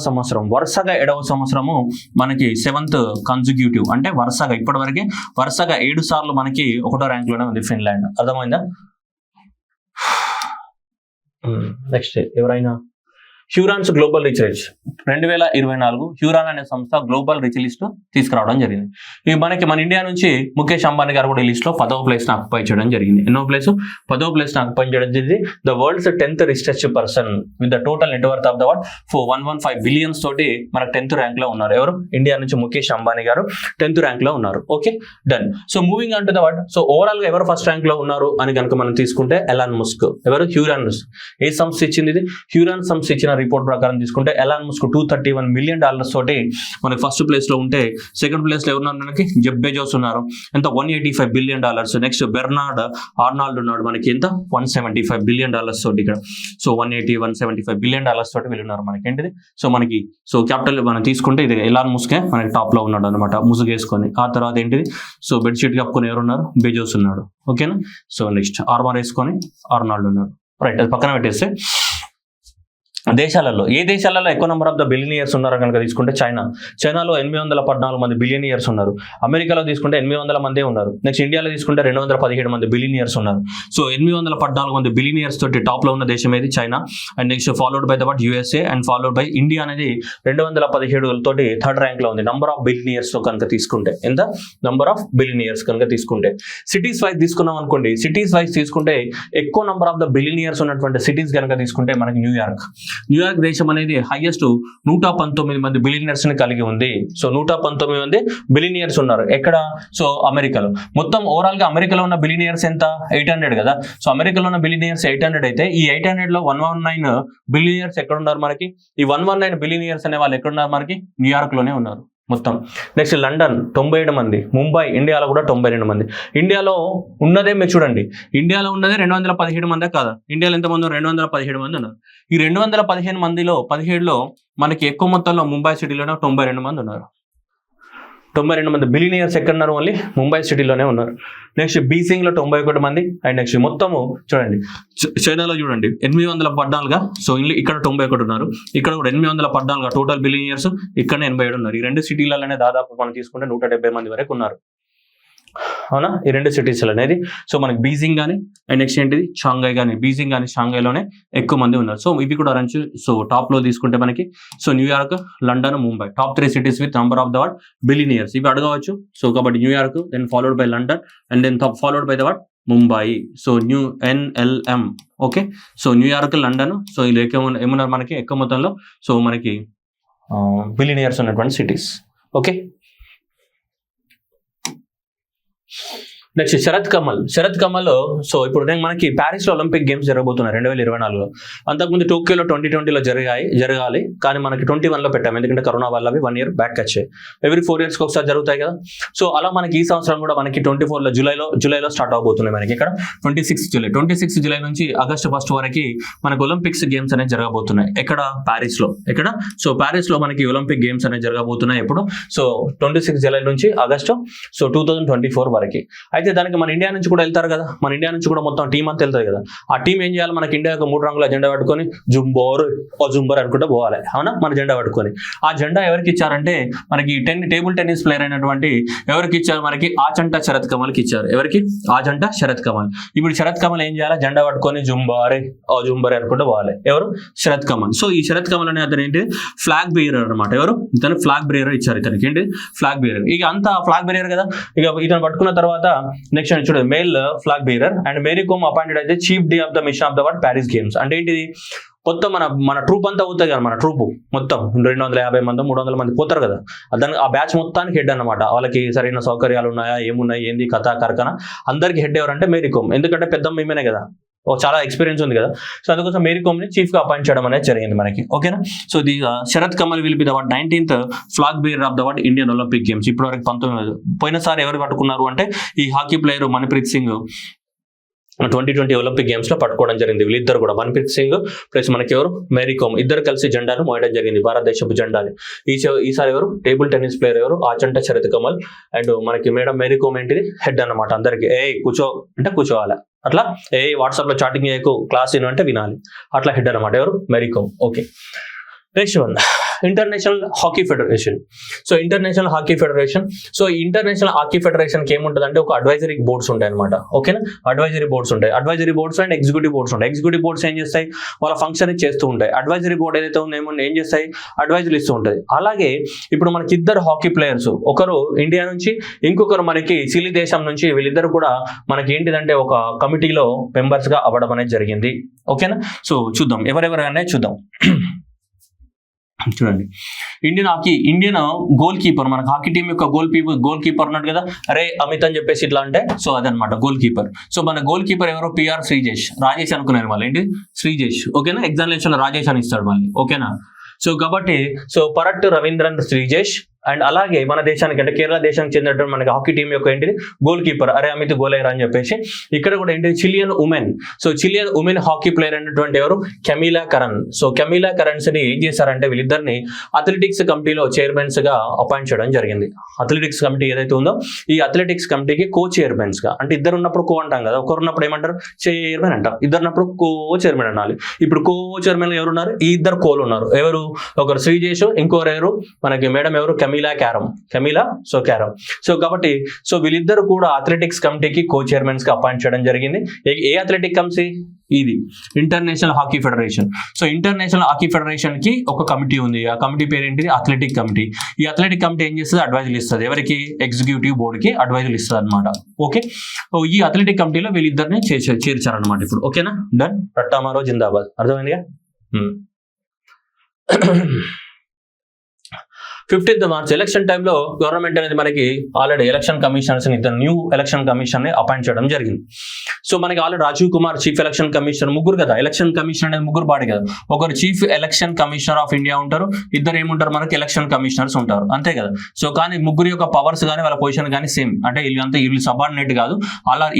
సంవత్సరము మనకి 7th కాన్సిక్యూటివ్ అంటే వరుసగా ఇప్పటి వరుసగా 7 సార్లు మనకి 1వ ర్యాంక్ లోనే ఉంది ఫిన్లాండ్. అర్థమైందా? నెక్స్ట్ ఎవరైనా హ్యూరాన్స్ గ్లోబల్ రిచ్ లిస్ట్ 2024 హ్యూరాన్ అనే సంస్థ గ్లోబల్ రిచ్ లిస్ట్ తీసుకురావడం జరిగింది. ఇవి మనకి మన ఇండియా నుంచి ముఖేష్ అంబానీ గారు కూడా ఈ లిస్ట్ లో 10వ ప్లేస్ ని ఆక్యుపై చేయడం జరిగింది. ఎన్నో ప్లేస్? 10వ ప్లేస్ ని ఆక్యుపై చేయడం జరిగింది. The world's 10th richest person with the total net worth of the world 115 billions తోటి మనకు 10th ర్యాంక్ లో ఉన్నారు. ఎవరు? ఇండియా నుంచి ముఖేష్ అంబానీ గారు 10th ర్యాంక్ లో ఉన్నారు. Okay, done. So moving on to the word. So overall గా ఎవరు ఫస్ట్ ర్యాంక్ లో ఉన్నారు అని కనుక మనం తీసుకుంటే ఎలాన్ మస్క్. ఎవరు? హ్యూరాన్స్. ఏ సంస్థ ఇచ్చింది ఇది? హ్యూరాన్ సంస్థ ఇచ్చిన రిపోర్ట్ ప్రకారం తీసుకుంటే ఎలాన్ మస్క్ $231 మిలియన్ తోటి మనకి ఫస్ట్ ప్లేస్ లో ఉంటే, సెకండ్ ప్లేస్ లో ఎవరున్నారు మనకి? జెఫ్ బెజోస్ ఉన్నారు. ఎంత? $185 బిలియన్. నెక్స్ట్ బెర్నార్డ్ ఆర్నాల్డ్ ఉన్నాడు మనకి. ఎంత? $175 బిలియన్ తోటి ఇక్కడ. సో 175 బిలియన్ తోటి వీళ్ళు ఉన్నారు మనకి. ఏంటిది? సో మనకి సో క్యాపిటల్ మనం తీసుకుంటే ఇది ఎలాన్ మస్కే మనకి టాప్ లో ఉన్నాడు అనమాట, ముసుగేసుకొని. ఆ తర్వాత ఏంటిది? సో బెడ్షీట్ కప్పుకొని ఎవరు ఉన్నారు? బెజోస్ ఉన్నాడు. ఓకేనా? సో నెక్స్ట్ ఆర్మర్ వేసుకొని ఆర్నాల్డ్ ఉన్నాడు. రైట్, అది పక్కన పెట్టేస్తే దేశాలలో ఏ దేశాలలో ఎక్కువ నెంబర్ ఆఫ్ ద బిలియనియర్స్ ఉన్నారు కనుక తీసుకుంటే చైనాలో 814 మంది బిలియనియర్స్ ఉన్నారు. అమెరికాలో తీసుకుంటే 800 మందే ఉన్నారు. నెక్స్ట్ ఇండియాలో తీసుకుంటే 217 మంది బిలియనియర్స్ ఉన్నారు. సో 814 మంది బిలియనియర్స్ తోటి టాప్ లో ఉన్న దేశం ఏది? China. And next followed by the USA and followed by India అనేది 217 తోటి 3rd ర్యాంక్ లో ఉంది. నంబర్ ఆఫ్ బిలియనియర్స్ తో కనుక తీసుకుంటే ఎంత? నంబర్ ఆఫ్ బిలియనియర్స్ కనుక తీసుకుంటే. సిటీస్ వైజ్ తీసుకున్నాం అనుకోండి, సిటీస్ వైజ్ తీసుకుంటే ఎక్కువ నంబర్ ఆఫ్ ద బిలియనియర్స్ ఉన్నటువంటి సిటీస్ కనుక తీసుకుంటే మనకి న్యూయార్క్ దేశం అనేది హైయెస్ట్ 119 మంది బిలియనియర్స్ ని కలిగి ఉంది. సో 119 మంది బిలియనియర్స్ ఉన్నారు. ఎక్కడ? సో అమెరికాలో. మొత్తం ఓవరాల్ గా అమెరికాలో ఉన్న బిలియనియర్స్ ఎంత? 800 కదా. సో అమెరికాలో ఉన్న బిలియనియర్స్ 800 అయితే ఈ 800 లో 119 బిలియనియర్స్ ఎక్కడ ఉన్నారు మనకి? ఈ 119 బిలియనియర్స్ అనే వాళ్ళు ఎక్కడ ఉన్నారు మనకి? న్యూయార్క్ లోనే ఉన్నారు మొత్తం. నెక్స్ట్ లండన్ 97 మంది, ముంబై ఇండియాలో కూడా 92 మంది. ఇండియాలో ఉన్నదే మీరు చూడండి, ఇండియాలో ఉన్నదే 217 మందే కాదా? ఇండియాలో ఎంతమంది? 217 మంది ఉన్నారు. ఈ 215 మందిలో 17లో మనకి ఎక్కువ మొత్తంలో ముంబై సిటీలోనే 92 మంది ఉన్నారు. 92 మంది బిలియనియర్స్ ఎక్కడ ఉన్నారు? ఓన్లీ ముంబై సిటీలోనే ఉన్నారు. నెక్స్ట్ బీజింగ్లో 91 మంది. అండ్ నెక్స్ట్ మొత్తము చూడండి చైనాలో చూడండి 814గా. సో ఇక్కడ 91 ఉన్నారు, ఇక్కడ కూడా 814 టోటల్ బిలియనియర్స్, ఇక్కడ 87 ఉన్నారు. ఈ 2 సిటీలలోనే దాదాపు మనం తీసుకుంటే 170 మంది వరకు ఉన్నారు. అవునా, ఈ 2 సిటీస్లో అనేది. సో మనకి బీజింగ్ కానీ అండ్ నెక్స్ట్ ఏంటిది షాంఘై కానీ, బీజింగ్ కానీ షాంఘైలోనే ఎక్కువ మంది ఉన్నారు. సో ఇవి కూడా రంచు. సో టాప్లో తీసుకుంటే మనకి so New York, London, Mumbai top 3 cities with number of the what billionaires. ఇవి అడగవచ్చు. సో కాబట్టి New York, then followed by London and then followed by the what Mumbai. So NLM. Okay, so New York, London. So వీళ్ళు ఏమున్నారు మనకి ఎక్కువ మొత్తంలో సో మనకి బిలియనియర్స్ ఉన్నటువంటి cities. Okay, next Sharath Kamal. So ఇప్పుడు మనకి ప్యారిస్ లో ఒలింపిక్ గేమ్స్ జరగబోతున్నాయి 2024లో. అంతకుముందు టోక్యోలో 2020లో జరగాలి, కానీ మనకి 21లో పెట్టాము, ఎందుకంటే కరోనా వల్ల అవి 1 year బ్యాక్ వచ్చాయి. ఎవ్రీ 4 years ఒకసారి జరుగుతాయి కదా. సో అలా మనకి ఈ సంవత్సరం కూడా మనకి 24లో జూలైలో స్టార్ట్ అవబోతున్నాయి. మనకి ఇక్కడ 26 జూలై నుంచి ఆగస్టు 1 వరకు మనకి ఒలింపిక్స్ గేమ్స్ అనేది జరగబోతున్నాయి. ఎక్కడ? ప్యారిస్ లో. ఎక్కడ? సో ప్యారిస్ లో మనకి ఒలింపిక్ గేమ్స్ అనేది జరగబోతున్నాయి ఎప్పుడు? సో 26 జూలై నుంచి ఆగస్టు 2024 వరకు. అయితే దానికి మన ఇండియా నుంచి కూడా వెళ్తారు కదా, మన ఇండియా నుంచి కూడా మొత్తం టీం అంతా వెళ్తారు కదా. ఆ టీం ఏం చేయాలి? మనకి ఇండియాకు 3 రంగుల జెండా పట్టుకొని జుంబోర్ అనుకుంటూ పోవాలి. అవునా, మన జెండా పట్టుకొని. ఆ జెండా ఎవరికి ఇచ్చారంటే మనకి టేబుల్ టెన్నిస్ ప్లేయర్ అయినటువంటి ఎవరికి ఇచ్చారు? మనకి ఆచంట శరత్ కమల్కి ఇచ్చారు. ఎవరికి? ఆచంట శరత్ కమల్. ఇప్పుడు శరత్ కమల్ ఏం చేయాలి? జెండా పట్టుకొని జుంబారే అనుకుంటూ పోవాలి. ఎవరు? శరత్ కమల్. సో ఈ శరత్ కమల్ అనే అతను ఏంటి? ఫ్లాగ్ బేరర్ అనమాట. ఎవరు? ఇతను ఫ్లాగ్ బేరర్ ఇచ్చారు. ఇతనికి ఏంటి? Flag bearer. ఇక అంతా ఫ్లాగ్ బేరర్ కదా. ఇక ఇతను పట్టుకున్న తర్వాత నెక్స్ట్ చూడండి male flag bearer and Mary Kom appointed అయితే chief de of the mission of the what Paris games. అంటే ఏంటిది? మొత్తం మన ట్రూప్ అంతా అవుతుంది కదా, మన ట్రూప్ మొత్తం 250 మంది 300 మంది పోతారు కదా, దానికి ఆ బ్యాచ్ మొత్తానికి హెడ్ అనమాట. వాళ్ళకి సరైన సౌకర్యాలు ఉన్నాయా, ఏమున్నాయి, ఏంది కథ కార్ఖానా, అందరికి హెడ్ ఎవరంటే మేరీ కోమ్. ఎందుకంటే పెద్ద ఈమెనే కదా, చాలా ఎక్స్పీరియన్స్ ఉంది కదా. సో అందుకోసం మేరీ కోమ్ ని చీఫ్ గా అపాయింట్ చేయడం అనేది జరిగింది మనకి. ఓకేనా. So the Sharath Kamal will be the 19th flag bearer of the what Indian Olympic games. ఇప్పటి వరకు 19 పోయినసారి ఎవరు పట్టుకున్నారు అంటే ఈ hockey player Manpreet Singh 2020 Olympic games లో పట్టుకోవడం జరిగింది. వీళ్ళిద్దరు కూడా మన్ప్రీత్ సింగ్ ప్లస్ మనకి ఎవరు మేరీ కోమ్ ఇద్దరు కలిసి జెండాను మోయడం జరిగింది, భారతదేశపు జెండాని. ఈసారి ఎవరు? టేబుల్ టెన్నిస్ ప్లేయర్ ఎవరు? ఆచంట శరత్ కమల్. అండ్ మనకి మేడం మేరీ కోమ్ ఏంటిది? హెడ్ అన్నమాట. అందరికి కూర్చో అంటే కూర్చోవాలి, అట్లా వాట్సాప్ లో చాటింగ్ చేయకు, క్లాస్ అంటే వినాలి, అట్లా హెడ్ అనమాట. ఎవరు? Mary Kom. Okay, next one international hockey federation. So international hockey federation. So international hockey federation కి ఏముంటుంది అంటే ఒక అడ్వైజరీ బోర్డ్స్ ఉంటాయి అనమాట. ఓకేనా, అడ్వైజరీ బోర్డ్స్ ఉంటాయి. Advisory boards and executive boards ఉంటాయి. ఎగ్జిక్యూటివ్ బోర్డ్స్ ఏం చేస్తాయి? వాళ్ళ ఫంక్షన్ చేస్తూ ఉంటాయి. అడ్వైజరీ బోర్డ్ ఏదైతే ఉందో ఏం చేస్తాయి? అడ్వైజరీ ఇస్తూ ఉంటుంది. అలాగే ఇప్పుడు మనకి ఇద్దరు హాకీ ప్లేయర్స్, ఒకరు ఇండియా నుంచి, ఇంకొకరు మనకి చిలీ దేశం నుంచి, వీళ్ళిద్దరు కూడా మనకి ఏంటిదంటే ఒక కమిటీలో మెంబర్స్ గా అవ్వడం అనేది జరిగింది. ఓకేనా. సో చూద్దాం ఎవరెవరైనా చూద్దాం. చూడండి ఇండియన్ గోల్ కీపర్, మనకు హాకీ టీం యొక్క గోల్ కీపర్ ఉన్నాడు కదా, అరే అమిత్ అని చెప్పేసి ఇట్లా అంటే సో అదనమాట గోల్ కీపర్. సో మన గోల్ కీపర్ ఎవరో PR శ్రీజేష్, రాజేష్ అనుకున్నారు వాళ్ళు, ఏంటి శ్రీజేష్. ఓకేనా, ఎగ్జామినేషన్ లో రాజేష్ అని ఇస్తాడు మళ్ళీ. ఓకేనా. సో కాబట్టి సో పరట్ రవీంద్రన్ శ్రీజేష్. అండ్ అలాగే మన దేశానికి అంటే కేరళ దేశానికి చెందినటువంటి మనకి హాకీ టీం యొక్క ఏంటిది గోల్ కీపర్, అరే అమిత్ గోలేరా అని చెప్పేసి. ఇక్కడ కూడా ఏంటి Chilean women. So Chilean women hockey player అయినటువంటి ఎవరు? కెమిలా కరన్. సో కెమిలా కరన్స్ ని ఏం చేశారంటే వీళ్ళిద్దరిని అథ్లెటిక్స్ కమిటీలో చైర్మన్స్ గా అపాయింట్ చేయడం జరిగింది. అథ్లెటిక్స్ కమిటీ ఏదైతే ఉందో ఈ అథ్లెటిక్స్ కమిటీకి చైర్మన్స్ గా, అంటే ఇద్దరు ఉన్నప్పుడు అంటాం కదా, ఒకరు ఉన్నప్పుడు ఏమంటారు? చైర్మన్ అంటాం, ఇద్దరు ఉన్నప్పుడు చైర్మన్ అనాలి. ఇప్పుడు చైర్మన్ ఎవరు ఉన్నారు? ఈ ఇద్దరు కోలు ఉన్నారు. ఎవరు? ఒకరు శ్రీజేష్, ఇంకొకరు ఎవరు? మనకి మేడం ఎవరు? కెమిలా క్యారమ్. సో కాబట్టి సో వీళ్ళిద్దరు కూడా అథ్లెటిక్స్ కమిటీకి చైర్మన్స్ గా అపాయింట్ చేయడం జరిగింది. ఏ అథ్లెటిక్ కమిటీ? ఇది international hockey federation. So international hockey federation కి ఒక కమిటీ ఉంది. ఆ కమిటీ పేరు ఏంటిది? Athletic committee. ఈ అథ్లెటిక్ కమిటీ ఏం చేస్తుంది? అడ్వైజులు ఇస్తుంది. ఎవరికి? ఎగ్జిక్యూటివ్ బోర్డ్ కి అడ్వైజులు ఇస్తుంది అనమాట. ఓకే, ఈ అథ్లెటిక్ కమిటీలో వీళ్ళిద్దరిని చేర్చారనమాట ఇప్పుడు. ఓకేనా, డన్. రట్టామారో జిందాబాద్. అర్థమైందిగా. 15th March ఎలక్షన్ టైంలో గవర్నమెంట్ అనేది మనకి already election commissioners new election commission ని అపాయింట్ చేయడం జరిగింది. సో మనకి already Rajiv Kumar chief election commissioner, ముగ్గురు కదా ఎలక్షన్ కమిషన్ అనేది ముగ్గురు బాడీ కదా. ఒకరు chief election commissioner of India ఉంటారు, ఇద్దరు ఏముంటారు? మనకి ఎలక్షన్ కమిషనర్స్ ఉంటారు, అంతే కదా. సో కానీ ముగ్గురు యొక్క పవర్స్ కానీ వాళ్ళ పొజిషన్ కానీ సేమ్, అంటే వీళ్ళు సబార్డినేట్ కాదు, ఆల్ ఆర్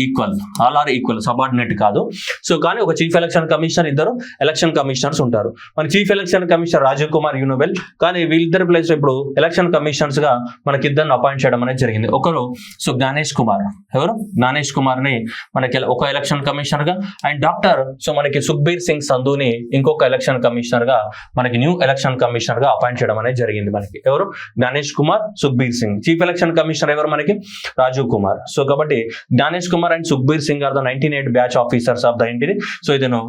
ఈక్వల్, సబార్డినేట్ కాదు. సో కానీ ఒక చీఫ్ ఎలక్షన్ కమిషనర్, ఇద్దరు ఎలక్షన్ కమిషనర్స్ ఉంటారు. మన chief election commissioner Rajiv Kumar యూనోబెల్, కానీ వీళ్ళిద్దరు ప్లేస్ ఇప్పుడు ఎలక్షన్ కమిషనర్స్ గా మనకి ఇద్దరిని అపాయింట్ చేయడం అనేది జరిగింది. ఒకరు సో జ్ఞానేష్ కుమార్, ఎవరు జ్ఞానేష్ కుమార్ ని మనకి ఒక ఎలక్షన్ కమిషనర్ గా, అండ్ డాక్టర్ సో మనకి సుఖ్బీర్ సింగ్ సంధుని ఇంకొక ఎలక్షన్ కమిషనర్ గా మనకి న్యూ ఎలక్షన్ కమిషనర్ గా అపాయింట్ చేయడం అనేది జరిగింది. మనకి ఎవరు Gyanesh Kumar, Sukhbir Singh. Chief election commissioner ఎవరు మనకి రాజీవ్ కుమార్. సో కాబట్టి Gyanesh Kumar and Sukhbir Singh are the 98 batch officers of the ఏంటిది. సో ఇతను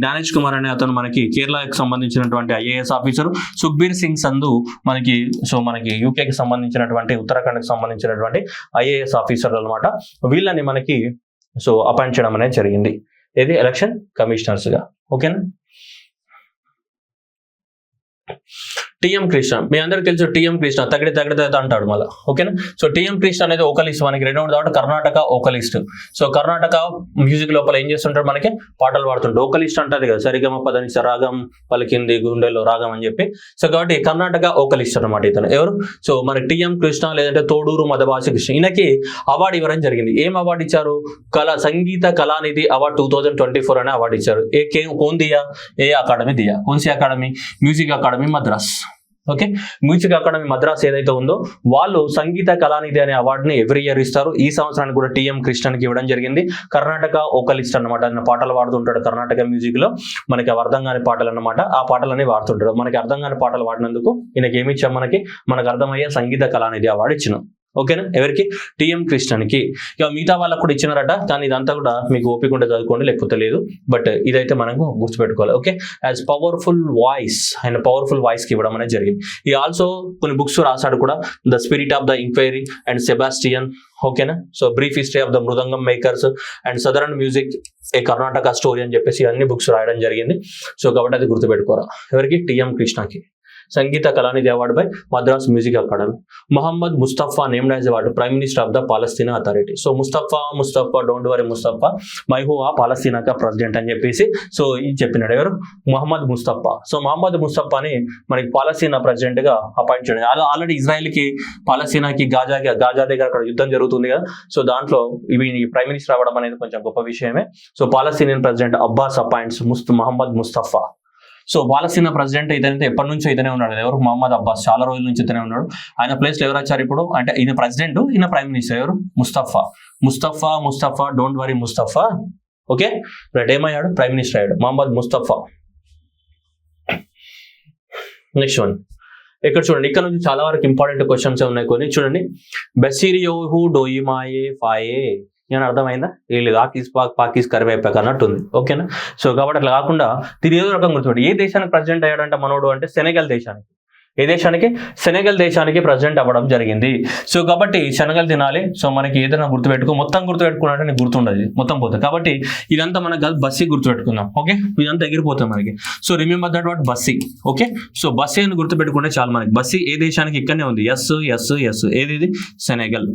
జ్ఞానేష్ కుమార్ అనే అతను మనకి కేరళకి సంబంధించినటువంటి ఐఏఎస్ ఆఫీసర్. సుఖ్బీర్ సింగ్ సంధు మనకి యూకేకి సంబంధించినటువంటి ఉత్తరాఖండ్కి సంబంధించినటువంటి ఐఏఎస్ ఆఫీసర్ అనమాట. వీళ్ళని మనకి సో అపాయింట్ చేయడం అనేది జరిగింది ఇది ఎలక్షన్ కమిషనర్స్ గా. ఓకేనా. టిఎం కృష్ణ, మీ అందరికి తెలుసు టిఎం కృష్ణ తగిడి అంటాడు మళ్ళీ. ఓకేనా. సో టిఎం కృష్ణ అనేది ఓకలిస్ట్, మనకి రెండు కాబట్టి Karnataka vocalist. So Karnataka music లోపల ఏం చేస్తుంటాడు, మనకి పాటలు పాడుతుంటాడు. ఓకలిస్ట్ అంటది కదా, సరిగమ పదని రాగం పలికింది గుండెలో రాగం అని చెప్పి. సో కాబట్టి కర్ణాటక ఓకలిస్ట్ అనమాట ఇతను. ఎవరు సో మనకి టిఎం కృష్ణ, లేదంటే తోడూరు మదభాష కృష్ణ. ఈయనకి అవార్డు ఇవ్వడం జరిగింది. ఏం అవార్డు ఇచ్చారు, సంగీత కళానిధి అవార్డు 2024 అనే అవార్డు ఇచ్చారు. कौन दिया, ఏ అకాడమీ दिया, कौन सी academy, music academy Madras. Okay, music academy Madras ఏదైతే ఉందో వాళ్ళు సంగీత కళానిధి అనే అవార్డుని ఎవ్రీ ఇయర్ ఇస్తారు. ఈ సంవత్సరానికి కూడా టిఎం కృష్ణకి ఇవ్వడం జరిగింది. కర్ణాటక ఓకలిస్ట్ అనమాట. ఆయన పాటలు పాడుతుంటాడు కర్ణాటక మ్యూజిక్ లో. మనకి అర్థం కాని పాటలు అనమాట, ఆ పాటలని వాడుతుంటాడు. మనకి అర్థం కాని పాటలు వాడినందుకు ఈయనకి ఏమి ఇచ్చాం, మనకు అర్థమయ్యే సంగీత కళానిధి అవార్డు ఇచ్చినాం. ఓకేనా. ఎవరికి, టిఎం కృష్ణకి. ఇక మిగతా వాళ్ళకు కూడా ఇచ్చినారట, కానీ ఇదంతా కూడా మీకు ఓపిక ఉంటే చదువుకోండి, లేకపోతే లేదు. బట్ ఇదైతే మనకు గుర్తుపెట్టుకోవాలి. ఓకే, యాజ్ పవర్ఫుల్ వాయిస్, ఆయన పవర్ఫుల్ వాయిస్ కి ఇవ్వడం అనేది జరిగింది. ఈ ఆల్సో కొన్ని బుక్స్ రాశాడు కూడా, the spirit of the inquiry and Sebastian. ఓకేనా. So brief history of the mridangam makers and southern music a Karnataka story అని చెప్పేసి అన్ని బుక్స్ రాయడం జరిగింది. సో కాబట్టి అది గుర్తుపెట్టుకోరా. ఎవరికి, టిఎం కృష్ణకి. Sangita Kalanidhi award by Madras music academy. Mohammad Mustafa named as award prime minister of the Palestine authority. So Mustafa don't worry Mustafa మైహువా పాలస్తీనాకా ప్రెసిడెంట్ అని చెప్పేసి సో ఇది చెప్పినాడు. ఎవరు, మొహమ్మద్ ముస్తఫా. సో మొహమ్మద్ ముస్తఫాని మనకి పాలస్తీనా ప్రెసిడెంట్ గా అపాయింట్ చేయడం. ఆల్రెడీ ఇజ్రాయెల్ కి పాలస్తీనాకి గాజా దగ్గర అక్కడ యుద్ధం జరుగుతుంది కదా. సో దాంట్లో ఇవి ప్రైమ్ మినిస్టర్ అవ్వడం అనేది కొంచెం గొప్ప విషయమే. So Palestinian president Abbas appoints Mohammad Mustafa. So Palestine president ఇతనైతే ఎప్పటి నుంచో ఇతనే ఉన్నాడు. ఎవరు, మహమ్మద్ అబ్బాస్. చాలా రోజుల నుంచి ఇతనే ఉన్నాడు. ఆయన ప్లేస్ లో ఎవరు వచ్చారు ఇప్పుడు అంటే, ఈయన ప్రెసిడెంట్, ఈయన ప్రైమ్ మినిస్టర్. ఎవరు, Mustafa don't worry Mustafa. Okay right. ఏమయ్యాడు, ప్రైమ్ మినిస్టర్ అయ్యాడు మహమ్మద్ ముస్తఫా. నెక్స్ట్ వన్ ఇక్కడ చూడండి. ఇక్కడ నుంచి చాలా వరకు ఇంపార్టెంట్ క్వశ్చన్స్ ఉన్నాయి కొన్ని. చూడండి, బెసిరియోహు డోయిమాయే ఫాయే అని అర్థమైందా, వీళ్ళు పాకిస్ కరివేపాక అన్నట్టు ఉంది. ఓకేనా. సో కాబట్టి అట్లా కాకుండా దీని ఏదో రకంగా గుర్తుపెట్టి, ఏ దేశానికి ప్రెసిడెంట్ అయ్యాడంటే మనోడు అంటే సెనెగల్ దేశానికి. ఏ దేశానికి, సెనెగల్ దేశానికి ప్రెసిడెంట్ అవ్వడం జరిగింది. సో కాబట్టి శనగలు తినాలి. సో మనకి ఏదైనా మొత్తం గుర్తుపెట్టుకున్నట్టు నీకు గుర్తుండదు, మొత్తం పోతుంది. కాబట్టి ఇదంతా మనకు బస్సీ గుర్తుపెట్టుకుందాం. ఓకే, ఇదంతా ఎగిరిపోతుంది మనకి. So remember that what Bassi. Okay, so Bassi అని గుర్తుపెట్టుకుంటే చాలు మనకి. బస్సీ ఏ దేశానికి, ఇక్కడనే ఉంది. ఎస్ ఏది ఇది, సెనెగల్.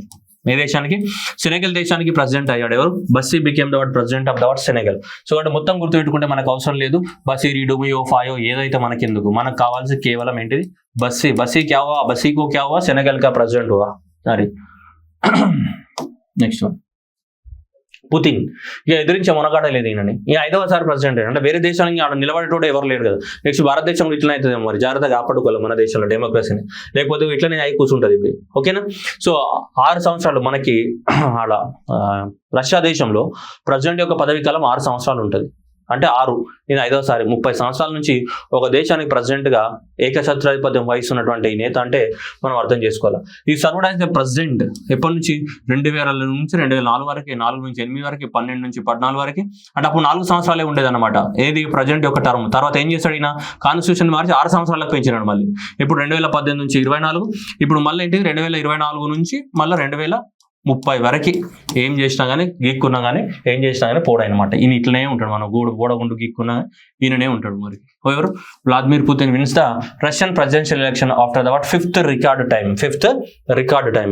ఏ దేశానికి, సెనెగల్ దేశానికి ప్రెసిడెంట్ అయ్యాడు. ఎవరు, Bassi became the president of the Senegal. So అంటే మొత్తం గుర్తుపెట్టుకుంటే మనకు అవసరం లేదు. బస్సీ రీడోమియో ఫాయో ఏదైతే మనకి ఎందుకు, మనకు కావాల్సి కేవలం ఏంటిది, బస్సీ క్యా హువా, బస్సీ కో క్యా హువా, సెనెగల్ కా ప్రెసిడెంట్ హువా. Sorry next one, Putin. ఇక ఎదిరించే మునగాడలేదు ఈయనని. ఈ 5వసారి ప్రెసిడెంట్ అంటే వేరే దేశానికి ఆడ నిలబడేటోడు ఎవరు లేరు కదా. నెక్స్ట్ భారతదేశంలో ఇట్లనే అవుతుంది మరి, జాగ్రత్తగా కాపాడుకోవాలి మన దేశంలో డెమోక్రసీని, లేకపోతే ఇట్లనే అయి కూర్చుంటుంది ఇప్పుడు. ఓకేనా. సో 6 సంవత్సరాలు మనకి ఆడ రష్యా దేశంలో ప్రెసిడెంట్ యొక్క పదవీ కాలం 6 సంవత్సరాలు ఉంటుంది. అంటే 6, నేను 5వసారి. 30 సంవత్సరాల నుంచి ఒక దేశానికి ప్రెసిడెంట్ గా ఏకఛత్రాధిపత్యం వహిస్తున్నటువంటి నేత అంటే మనం అర్థం చేసుకోవాలి. ఈ సర్వ్డ్ యాజ్ ద ప్రెసిడెంట్ ఎప్పటి నుంచి, 2000 నుంచి 2004 వరకు, 4 నుంచి 8 వరకు, 12 నుంచి 14 వరకు. అంటే అప్పుడు 4 సంవత్సరాలే ఉండేది అనమాట ఏది, ప్రెసిడెంట్ యొక్క టర్మ్. తర్వాత ఏం చేశాడు ఈయన, కాన్స్టిట్యూషన్ మార్చి 6 సంవత్సరాలకు పెంచినాడు మళ్ళీ. ఇప్పుడు 2018 నుంచి 24, ఇప్పుడు మళ్ళీ ఏంటి 2024 నుంచి మళ్ళీ 2030 వరకు ఏం చేసినా కానీ, గీక్కున్నా కానీ, ఏం చేసినా కానీ పోడనమాట. ఈయన ఇట్లనే ఉంటాడు. మనం గోడగుండు గీక్కున్నా ఈయననే ఉంటాడు. మరి ఎవరు, Vladimir Putin wins the Russian presidential election after the fifth record time.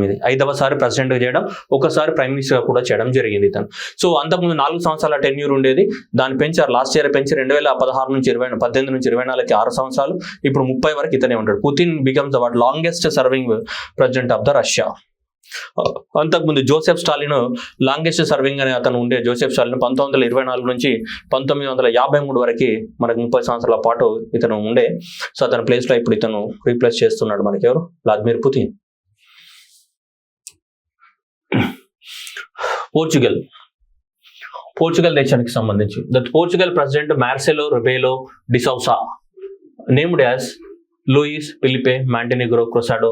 ఇది 5వసారి ప్రెసిడెంట్ చేయడం, ఒకసారి ప్రైమ్ మినిస్టర్ కూడా చేయడం జరిగింది ఇతను. సో అంతకుముందు 4 సంవత్సరాల టెన్యూర్ ఉండేది, దాన్ని పెంచారు. లాస్ట్ ఇయర్ పెంచి 2018 నుంచి 24 6 సంవత్సరాలు, ఇప్పుడు 30 వరకు ఇతనే ఉంటాడు. Putin becomes the longest serving president of the Russia. అంతకుముందు జోసెఫ్ స్టాలిన్ లాంగెస్ట్ సర్వింగ్ అనే అతను ఉండే జోసెఫ్ స్టాలిన్ 1924 నుంచి 1953 వరకు మనకు 30 సంవత్సరాల పాటు ఇతను ఉండే. సో అతని ప్లేస్ లో ఇప్పుడు ఇతను రీప్లేస్ చేస్తున్నాడు మనకి ఎవరు, వ్లాదిమిర్ పుతిన్. పోర్చుగల్ దేశానికి సంబంధించి the Portugal president Marcelo Rebelo de Sousa named as Luis Filipe Montenegro క్రొసాడో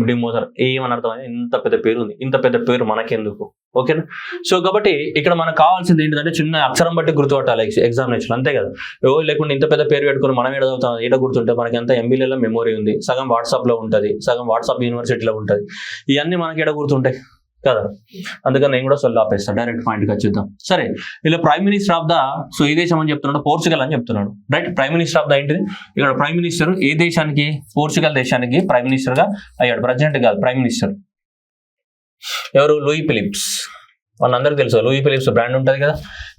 డిమోజర్. ఏమని అర్థమైంది, ఇంత పెద్ద పేరు ఉంది, ఇంత పెద్ద పేరు మనకెందుకు, ఓకేనా. సో కాబట్టి ఇక్కడ మనకు కావాల్సింది ఏంటంటే చిన్న అక్షరం బట్టి గుర్తుపట్టాలి ఎగ్జామినేషన్, అంతే కదా. లేకుంటే ఇంత పెద్ద పేరు పెట్టుకుని మనం ఏడ చదువుతాం, ఏడ గుర్తుంటే మనకి ఎంత ఎంబీఏలో మెమొరీ ఉంది, సగం వాట్సాప్లో ఉంటుంది, సగం వాట్సాప్ యూనివర్సిటీలో ఉంటుంది, ఇవన్నీ మనకి ఏడ గుర్తుంటాయి కదా. అందుకని నేను కూడా సొల్లు ఆపేస్తాను, డైరెక్ట్ పాయింట్కి వచ్చేద్దాం. సరే, ఇలా prime minister of the, so ఏ దేశం అని చెప్తున్నాడు, పోర్చుగల్ అని చెప్తున్నాడు, right. Prime minister of the ఏంటిది, ఇక్కడ ప్రైమ్ మినిస్టర్ ఏ దేశానికి, పోర్చుగల్ దేశానికి ప్రైమ్ మినిస్టర్ గా అయ్యాడు. ప్రెసిడెంట్ కాదు, ప్రైమ్ మినిస్టర్. ఎవరు, లూయి ఫిలిప్స్. వాళ్ళందరికీ తెలుసు, లూయి ఫిలిప్స్ బ్రాండ్ ఉంటుంది కదా.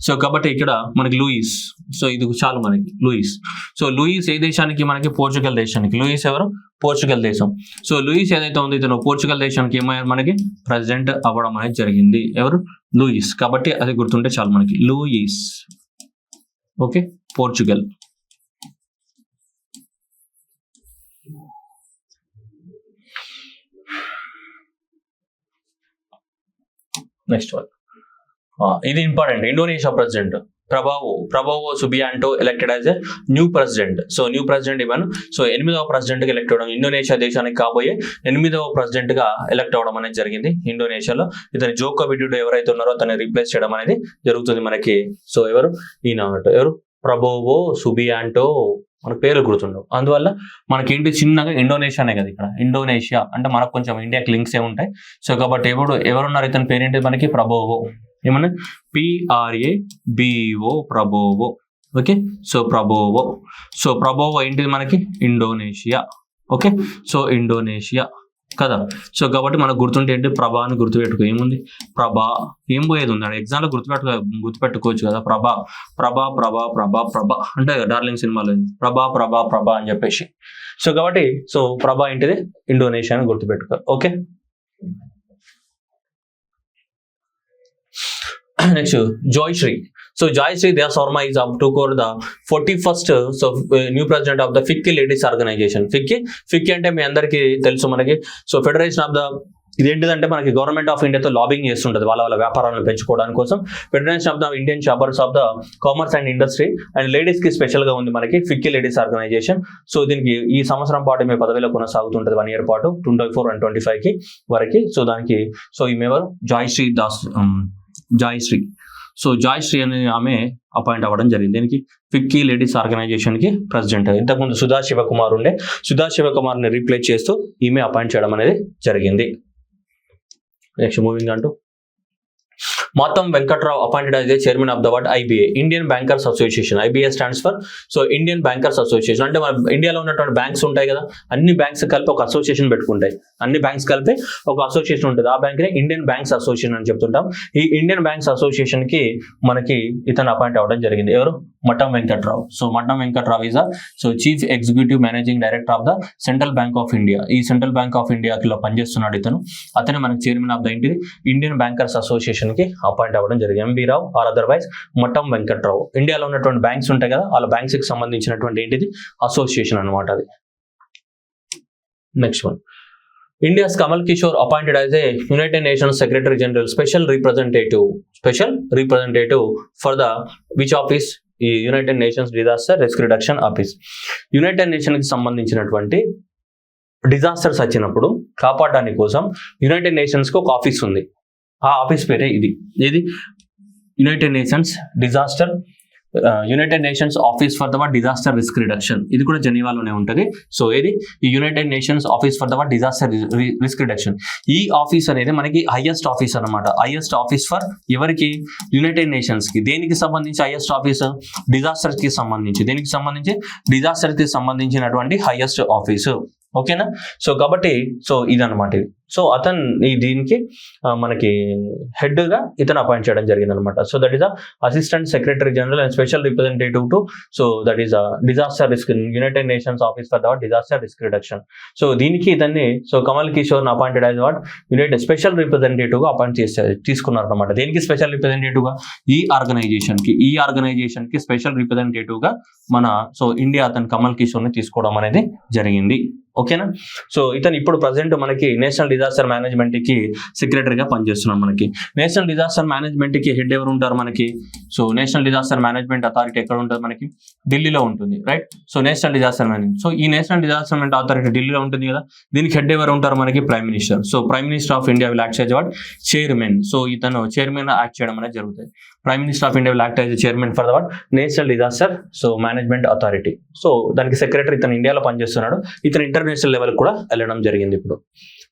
సో కాబట్టి ఇక్కడ మనకి లూయిస్, సో ఇది చాలు మనకి లూయిస్. సో లూయిస్ ఏ దేశానికి, మనకి పోర్చుగల్ దేశానికి. లూయిస్ ఎవరు, పోర్చుగల్ దేశం. సో లూయిస్ ఏదైతే ఉంది ఇతను పోర్చుగల్ దేశానికి ఏమయ్యారు, మనకి ప్రెసిడెంట్ అవ్వడం అనేది జరిగింది. ఎవరు, లూయిస్. కాబట్టి అది గుర్తుంటే చాలు మనకి, Luis. Okay, Portugal. Next one, ఇది important. Indonesia president Prabowo Subianto elected as a new president. So new president ఇవ్వను. సో 8వ ప్రెసిడెంట్ గా ఎలక్ట్ అవ్వడం, ఇండోనేషియా దేశానికి కాబోయే 8వ ప్రెసిడెంట్ గా ఎలక్ట్ అవ్వడం అనేది జరిగింది ఇండోనేషియాలో. ఇతని జోకో విడోడో ఎవరైతే ఉన్నారో అతన్ని రీప్లేస్ చేయడం అనేది జరుగుతుంది మనకి. సో ఎవరు, ఈయన ఎవరు, ప్రభోవో సుబియాంటో. మనకు పేరు గుర్తుండవు, అందువల్ల మనకేంటి చిన్నగా ఇండోనేషియానే కదా. ఇక్కడ ఇండోనేషియా అంటే మనకు కొంచెం ఇండియాకి లింక్స్ ఏ ఉంటాయి. సో కాబట్టి ఎవరున్నారు, ఇతని పేరేంటి మనకి, ప్రభోవో. ఏమన్నా, PRABO, ప్రభోవో. Okay, so ప్రభోవో. సో ప్రభోవో ఏంటిది మనకి, ఇండోనేషియా. ఓకే, సో ఇండోనేషియా కదా. సో కాబట్టి మనకు గుర్తుంటే ఏంటి, ప్రభా అని గుర్తుపెట్టుకో. ఏముంది, ప్రభా, ఏం పోయేది ఉంది ఎగ్జామ్ లో గుర్తుపెట్టుకోవచ్చు కదా. ప్రభా ప్రభా ప్రభా ప్రభా ప్రభా అంటే డార్లింగ్ సినిమాలో ప్రభా ప్రభా ప్రభా అని చెప్పేసి. సో కాబట్టి సో ప్రభా ఏంటిది, ఇండోనేషియా అని గుర్తుపెట్టుకో. Okay, next Jayashree. So Jayashree Dayaswarma is up to core the 41st new president of the FICCI Ladies Organization. FICCI అంటే మీ అందరికీ తెలుసు మనకి. సో ఫెడరేషన్ ఆఫ్ ద, ఇదేంటిదంటే మనకి గవర్నమెంట్ ఆఫ్ ఇండియాతో లాబింగ్ చేస్తుంటుంది వాళ్ళ వ్యాపారాలను పెంచుకోవడానికి కోసం. Federation of the Indian chambers of the commerce and industry and ladies కి స్పెషల్ గా ఉంది మనకి FICCI Ladies Organization. సో దీనికి ఈ సంవత్సరం పాటు మీ పదవిలో కొనసాగుతుంటుంది 1 year పాటు 2024 and 2025 కి వరకు. సో దానికి సో ఈమెవరు, జయశ్రీ. సో జయశ్రీ అనే ఆమె అపాయింట్ అవ్వడం జరిగింది. దీనికి FICCI Ladies Organization కి ప్రెసిడెంట్. ఇంతకుముందు సుధా శివకుమార్ ఉండే, సుధా శివకుమార్ ని రీప్లేస్ చేస్తూ ఈమె అపాయింట్ చేయడం అనేది జరిగింది. నెక్స్ట్ మూవింగ్ అంటూ Matam Venkatrao appointed as the chairman of the IBA, Indian Bankers Association. IBA stands for so Indian Bankers Association. అంటే మన ఇండియాలో ఉన్నటువంటి బ్యాంక్స్ ఉంటాయి కదా, అన్ని బ్యాంక్స్ కలిపి ఒక అసోసియేషన్ పెట్టుకుంటాయి. అన్ని బ్యాంక్స్ కలిపి ఒక అసోసియేషన్ ఉంటుంది. ఆ బ్యాంక్ ని ఇండియన్ బ్యాంక్స్ అసోసియేషన్ అని చెప్తుంటాం. ఈ ఇండియన్ బ్యాంక్స్ అసోసియేషన్ కి మనకి ఇతను అపాయింట్ అవ్వడం జరిగింది. ఎవరు, మఠం వెంకట్రావు. సో మఠం Venkatrao is so chief executive managing director of the central bank of India. ఈ సెంట్రల్ బ్యాంక్ ఆఫ్ ఇండియాలో పనిచేస్తున్నాడు ఇతను. అతనే మనకి చైర్మన్ ఆఫ్ ద ఏంటిది ఇండియన్ బ్యాంకర్స్ అసోసియేషన్ కి అపాయింట్ అవ్వడం జరిగింది. ఎంబీ రావు ఆర్ అదర్వైజ్ మఠం వెంకట్రావు. ఇండియాలో ఉన్నటువంటి బ్యాంక్స్ ఉంటాయి కదా, వాళ్ళ బ్యాంక్స్ కి సంబంధించినటువంటి ఏంటిది అసోసియేషన్ అనమాట అది. Next one, India's Kamal Kishore appointed as a United Nations Secretary General special representative for the which office? ఈ United nations disaster risk reduction office. United nation కి సంబంధించినటువంటి డిజాస్టర్స్ వచ్చినప్పుడు కాపాడడానికి కోసం యునైటెడ్ నేషన్స్ కి ఒక ఆఫీస్ ఉంది. ఆ ఆఫీస్ పేరే ఇది United nations office for the disaster risk reduction. ఇది కూడా జెనీవాలోనే ఉంటుంది. సో ఇది ఈ United nations office for the disaster risk reduction. ఈ ఆఫీస్ అనేది మనకి హైయెస్ట్ ఆఫీస్ అనమాట. హైయెస్ట్ ఆఫీస్ ఫర్ ఎవరికి, యునైటెడ్ నేషన్స్ కి. దేనికి సంబంధించి హైయెస్ట్ ఆఫీస్, డిజాస్టర్ కి సంబంధించి. దేనికి సంబంధించి, డిజాస్టర్ కి సంబంధించినటువంటి హైయెస్ట్ ఆఫీసు. ఓకేనా. సో కాబట్టి సో ఇదన్నమాట ఇది. సో అతను దీనికి మనకి హెడ్గా ఇతను అపాయింట్ చేయడం జరిగింది అనమాట. So that is assistant secretary general and special representative to so that is disaster risk United nations office for the disaster risk reduction. So దీనికి ఇతన్ని so Kamal Kishore appointed as what United special representative గా అపాయింట్ తీసుకున్నారు అనమాట. దేనికి స్పెషల్ రిప్రజెంటేటివ్ గా? ఈ ఆర్గనైజేషన్ కి స్పెషల్ రిప్రజెంటేటివ్ గా మన సో ఇండియా అతను కమల్ కిషోర్ ని తీసుకోవడం అనేది జరిగింది. ఓకేనా. సో ఇతను ఇప్పుడు ప్రజెంట్ మనకి నేషనల్ డిజాస్టర్ మేనేజ్మెంట్ కి సెక్రటరీగా పనిచేస్తున్నాడు. మనకి నేషనల్ డిజాస్టర్ మేనేజ్మెంట్ కి హెడ్ ఎవరు ఉంటారు మనకి? So national disaster management authority ఎక్కడ ఉంటుంది మనకి? ఢిల్లీలో ఉంటుంది, right. So national disaster management, so ఈ నేషనల్ డిజాస్టర్ అథారిటీ ఢిల్లీలో ఉంటుంది కదా. దీనికి హెడ్ ఎవరు ఉంటారు మనకి? Prime minister. So prime minister of India will act as what? Chairman. So ఇతను చైర్మన్ యాక్ట్ చేయడం అనేది జరుగుతుంది. Prime minister of India will act as chairman for the what? National disaster so management authority. So దానికి సెక్రటరీ ఇతను ఇండియాలో పనిచేస్తున్నాడు. ఇతను ఇంటర్నేషనల్ లెవెల్ కూడా వెళ్ళడం జరిగింది. ఇప్పుడు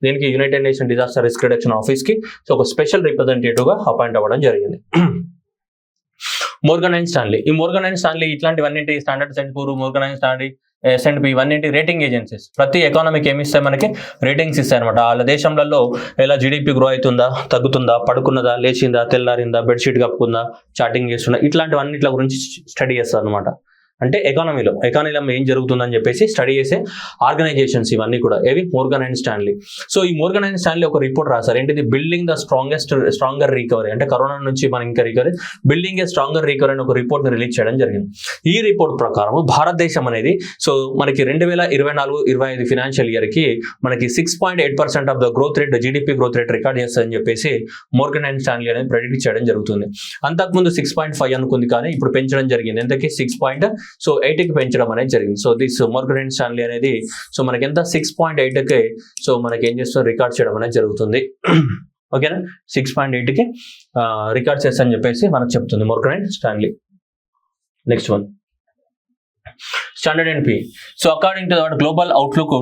దీనికి United nation disaster risk reduction office కి సో ఒక స్పెషల్ రిప్రజెంటేటివ్ గా అపాయింట్ అవ్వడం జరిగింది. Morgan and Stanley. ఈ మోర్గన్ అండ్ స్టాన్లీ ఇట్లాంటివన్నీ standard and poor, Morgan and Stanley, S&P ఇవన్నీ రేటింగ్ ఏజెన్సీస్. ప్రతి ఎకానమీకి ఏమి ఇస్తాయి మనకి? రేటింగ్స్ ఇస్తాయి అనమాట. వాళ్ళ దేశంలో ఎలా జీడిపి గ్రో అవుతుందా, తగ్గుతుందా, పడుకున్నదా, లేచిందా, తెల్లారిందా, బెడ్షీట్ కప్పుకుందా, చాటింగ్ చేస్తుందా, ఇట్లాంటివన్నిట్ల గురించి స్టడీ చేస్తారు అనమాట. అంటే ఎకానమీలో ఏం జరుగుతుందని చెప్పేసి స్టడీ చేసే ఆర్గనైజేషన్స్ ఇవన్నీ కూడా. ఏవి? Morgan and Stanley. సో ఈ మోర్గన్ అండ్ స్టాన్లీ ఒక రిపోర్ట్ రాశారు. ఏంటిది? Building the stronger recovery. అంటే కరోనా నుంచి మనం ఇంకా రికవరీ, బిల్డింగ్ ఏ స్ట్రాంగర్ రికవరీ అని ఒక రిపోర్ట్ ని రిలీజ్ చేయడం జరిగింది. ఈ రిపోర్ట్ ప్రకారం భారతదేశం అనేది సో మనకి 2024-25 ఫినాన్షియల్ ఇయర్ కి మనకి 6.8% of the growth rate, GDP growth rate record చేస్తుందని చెప్పేసి మోర్గన్ అండ్ స్టాన్లీ అనేది ప్రెడిక్ట్ చేయడం జరుగుతుంది. అంతకుముందు 6.5 అనుకుంది, కానీ ఇప్పుడు పెంచడం జరిగింది. ఎంతకి? 6.8కి పెంచడం అనేది జరిగింది. So this Morgan and Stanley అనేది సో మనకి ఎంత? 6.8కి సో మనకి ఏం చేస్తుంది? రికార్డ్ చేయడం అనేది జరుగుతుంది. ఓకేనా. 6.8కి రికార్డ్ చేస్తారని చెప్పేసి మనకు చెప్తుంది Morgan and Stanley. Next one, standard and P. So according to the global outlook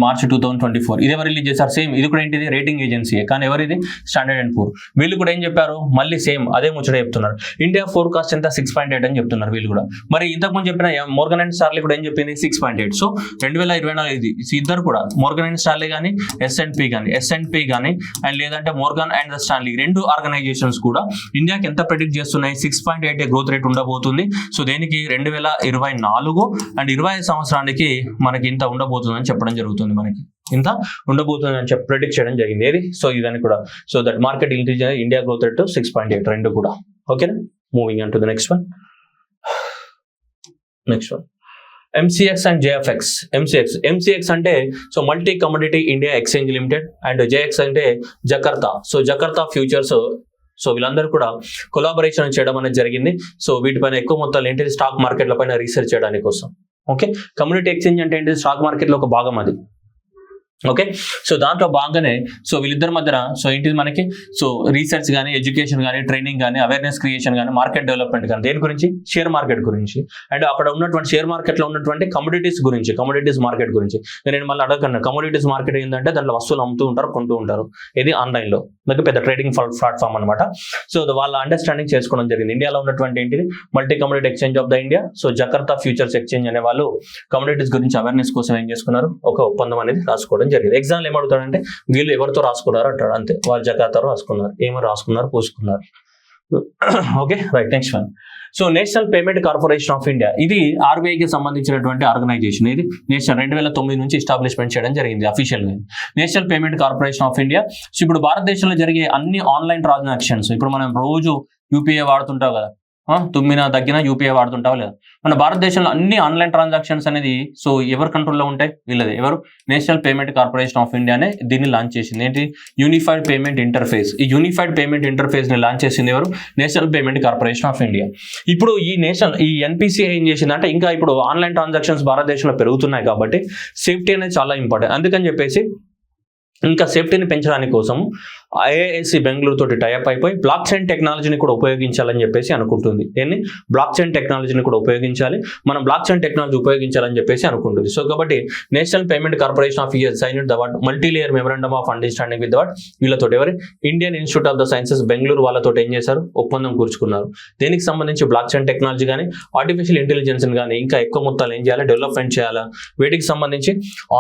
March 2024 ఇది ఎవరు రిలీజ్ చేశారు? సేమ్ ఇది కూడా ఏంటిది? Rating agency. కానీ ఎవరిది? Standard and poor. వీళ్ళు కూడా ఏం చెప్పారు? మళ్ళీ సేమ్ అదే ముచ్చట చెప్తున్నారు. ఇండియా ఫోర్కాస్ట్ ఎంత? 6.8 అని చెప్తున్నారు వీళ్ళు కూడా. మరి ఇంతకుముందు చెప్పిన మోర్గన్ అండ్ స్టాన్లీ కూడా ఏం చెప్పింది? 6.8. సో 2024 ఇది ఇద్దరు కూడా మోర్గన్ అండ్ స్టాన్లీ కానీ S&P కానీ అండ్ లేదంటే మోర్గన్ అండ్ స్టాన్లీ రెండు ఆర్గనైజేషన్స్ కూడా ఇండియాకి ఎంత ప్రెడిక్ట్ చేస్తున్నాయి? 6.8 గ్రోత్ రేట్ ఉండబోతుంది. సో దేనికి? 2024 అండ్ 25 సంవత్సరానికి మనకి ఇంత ఉండబోతుందని చెప్పడం జరుగుతుంది. మనకి ఇంత ఉండబోతుంది అని చెప్పి ప్రెడిక్ట్ చేయడం జరిగింది. ఏది? సో ఇదని కూడా. So that market intelligence India growth rate 6.8 రెండు కూడా. ఓకేనా. Moving on to the next one. MCX and JFX. MCX అంటే so multi commodity India exchange limited and JX అంటే Jakarta. So Jakarta futures. So వీళ్ళందరూ కూడా కొలాబరేషన్ చేయడం అనేది జరిగింది. సో వీటిపైన ఎక్కువ మొత్తాలు ఏంటిది? స్టాక్ మార్కెట్ల పైన రీసెర్చ్ చేయడానికి కోసం. ఓకే. కమ్యూనిటీ ఎక్స్చేంజ్ అంటే ఏంటిది? స్టాక్ మార్కెట్లో ఒక భాగం అది. ఓకే. సో దాంట్లో భాగంగానే సో వీళ్ళిద్దరి మధ్యన సో ఏంటిది మనకి? సో రీసెర్చ్ కానీ, ఎడ్యుకేషన్ కానీ, ట్రైనింగ్ కానీ, అవేర్నెస్ క్రియేషన్ కానీ, మార్కెట్ డెవలప్మెంట్ కానీ, దేని గురించి? షేర్ మార్కెట్ గురించి. అండ్ అక్కడ ఉన్నటువంటి షేర్ మార్కెట్లో ఉన్నటువంటి కమోడిటీస్ గురించి, కమోడిటీస్ మార్కెట్ గురించి. నేను మళ్ళీ అడగకుండా, కమోడిటీస్ మార్కెట్ ఏంటంటే దాంట్లో వస్తువులు అమ్ముతూ ఉంటారు, కొంటూ ఉంటారు. ఇది ఆన్లైన్లో మనకి పెద్ద ట్రేడింగ్ ప్లాట్ఫామ్ అనమాట. సో వాళ్ళ అండర్స్టాండింగ్ చేసుకోవడం జరిగింది. ఇండియాలో ఉన్నటువంటి ఏంటిది? Multi commodity exchange of the India. So Jakarta futures exchange అనే వాళ్ళు కమోడిటీస్ గురించి అవేర్నెస్ కోసం ఏం చేసుకున్నారు? ఒక ఒప్పందం అనేది రాసుకోవడం జరిగింది. ఎగ్జామ్ ఏమడుగుతాడంటే వీళ్ళు ఎవరితో రాసుకున్నారు అంటాడు. అంతే. వాళ్ళు జకార్తాలో రాసుకున్నారు. ఏమో రాసుకున్నారు, పూసుకున్నారు. Okay, right. Next one. So national payment corporation of India. ఇది ఆర్బీఐకి సంబంధించినటువంటి ఆర్గనైజేషన్. ఇది నేషనల్ 2009 నుంచి ఎస్టాబ్లిష్మెంట్ చేయడం జరిగింది అఫీషియల్ గా. National payment corporation of India. So ఇప్పుడు భారతదేశంలో జరిగే అన్ని ఆన్లైన్ ట్రాన్సాక్షన్స్, ఇప్పుడు మనం రోజు యూపీఐ వాడుతుంటాం కదా, తుమ్మినా తగ్గినా యూపీఐ వాడుతుంటావా లేదా? మన భారతదేశంలో అన్ని ఆన్లైన్ ట్రాన్సాక్షన్స్ అనేది సో ఎవరి కంట్రోల్లో ఉంటాయి? వీళ్ళది. ఎవరు? National payment corporation of India అనే దీన్ని లాంచ్ చేసింది. ఏంటి? Unified payment interface. ఈ యూనిఫైడ్ పేమెంట్ ఇంటర్ఫేస్ ని లాంచ్ చేసింది ఎవరు? National payment corporation of India. ఇప్పుడు ఈ ఎన్పిసిఐ ఏం చేసిందంటే ఇంకా ఇప్పుడు ఆన్లైన్ ట్రాన్సాక్షన్స్ భారతదేశంలో పెరుగుతున్నాయి కాబట్టి సేఫ్టీ అనేది చాలా ఇంపార్టెంట్. అందుకని చెప్పేసి ఇంకా సేఫ్టీని పెంచడానికి కోసం ఐఐఎస్సి బెంగళూరు తోటి టైఅప్ అయిపోయి బ్లాక్ చైన్ టెక్నాలజీని కూడా ఉపయోగించాలని చెప్పేసి అనుకుంటుంది. ఏంటి బ్లాక్ చైన్ టెక్నాలజీని కూడా ఉపయోగించాలి, మనం బ్లాక్ చైన్ టెక్నాలజీ ఉపయోగించాలని చెప్పేసి అనుకుంటుంది. సో కాబట్టి national payment corporation of India sign the what multi layer memorandum of understanding with what వీళ్ళతో ఎవరి Indian institute of the sciences Bengaluru వాళ్ళతో ఏం చేశారు, ఒప్పందం కూర్చుకున్నారు. దీనికి సంబంధించి బ్లాక్ చైన్ టెక్నాలజీ కానీ ఆర్టిఫిషియల్ ఇంటెలిజెన్స్ కానీ ఇంకా ఎక్కువ మొత్తాలు ఏం చేయాలి, డెవలప్మెంట్ చేయాలా, వీటికి సంబంధించి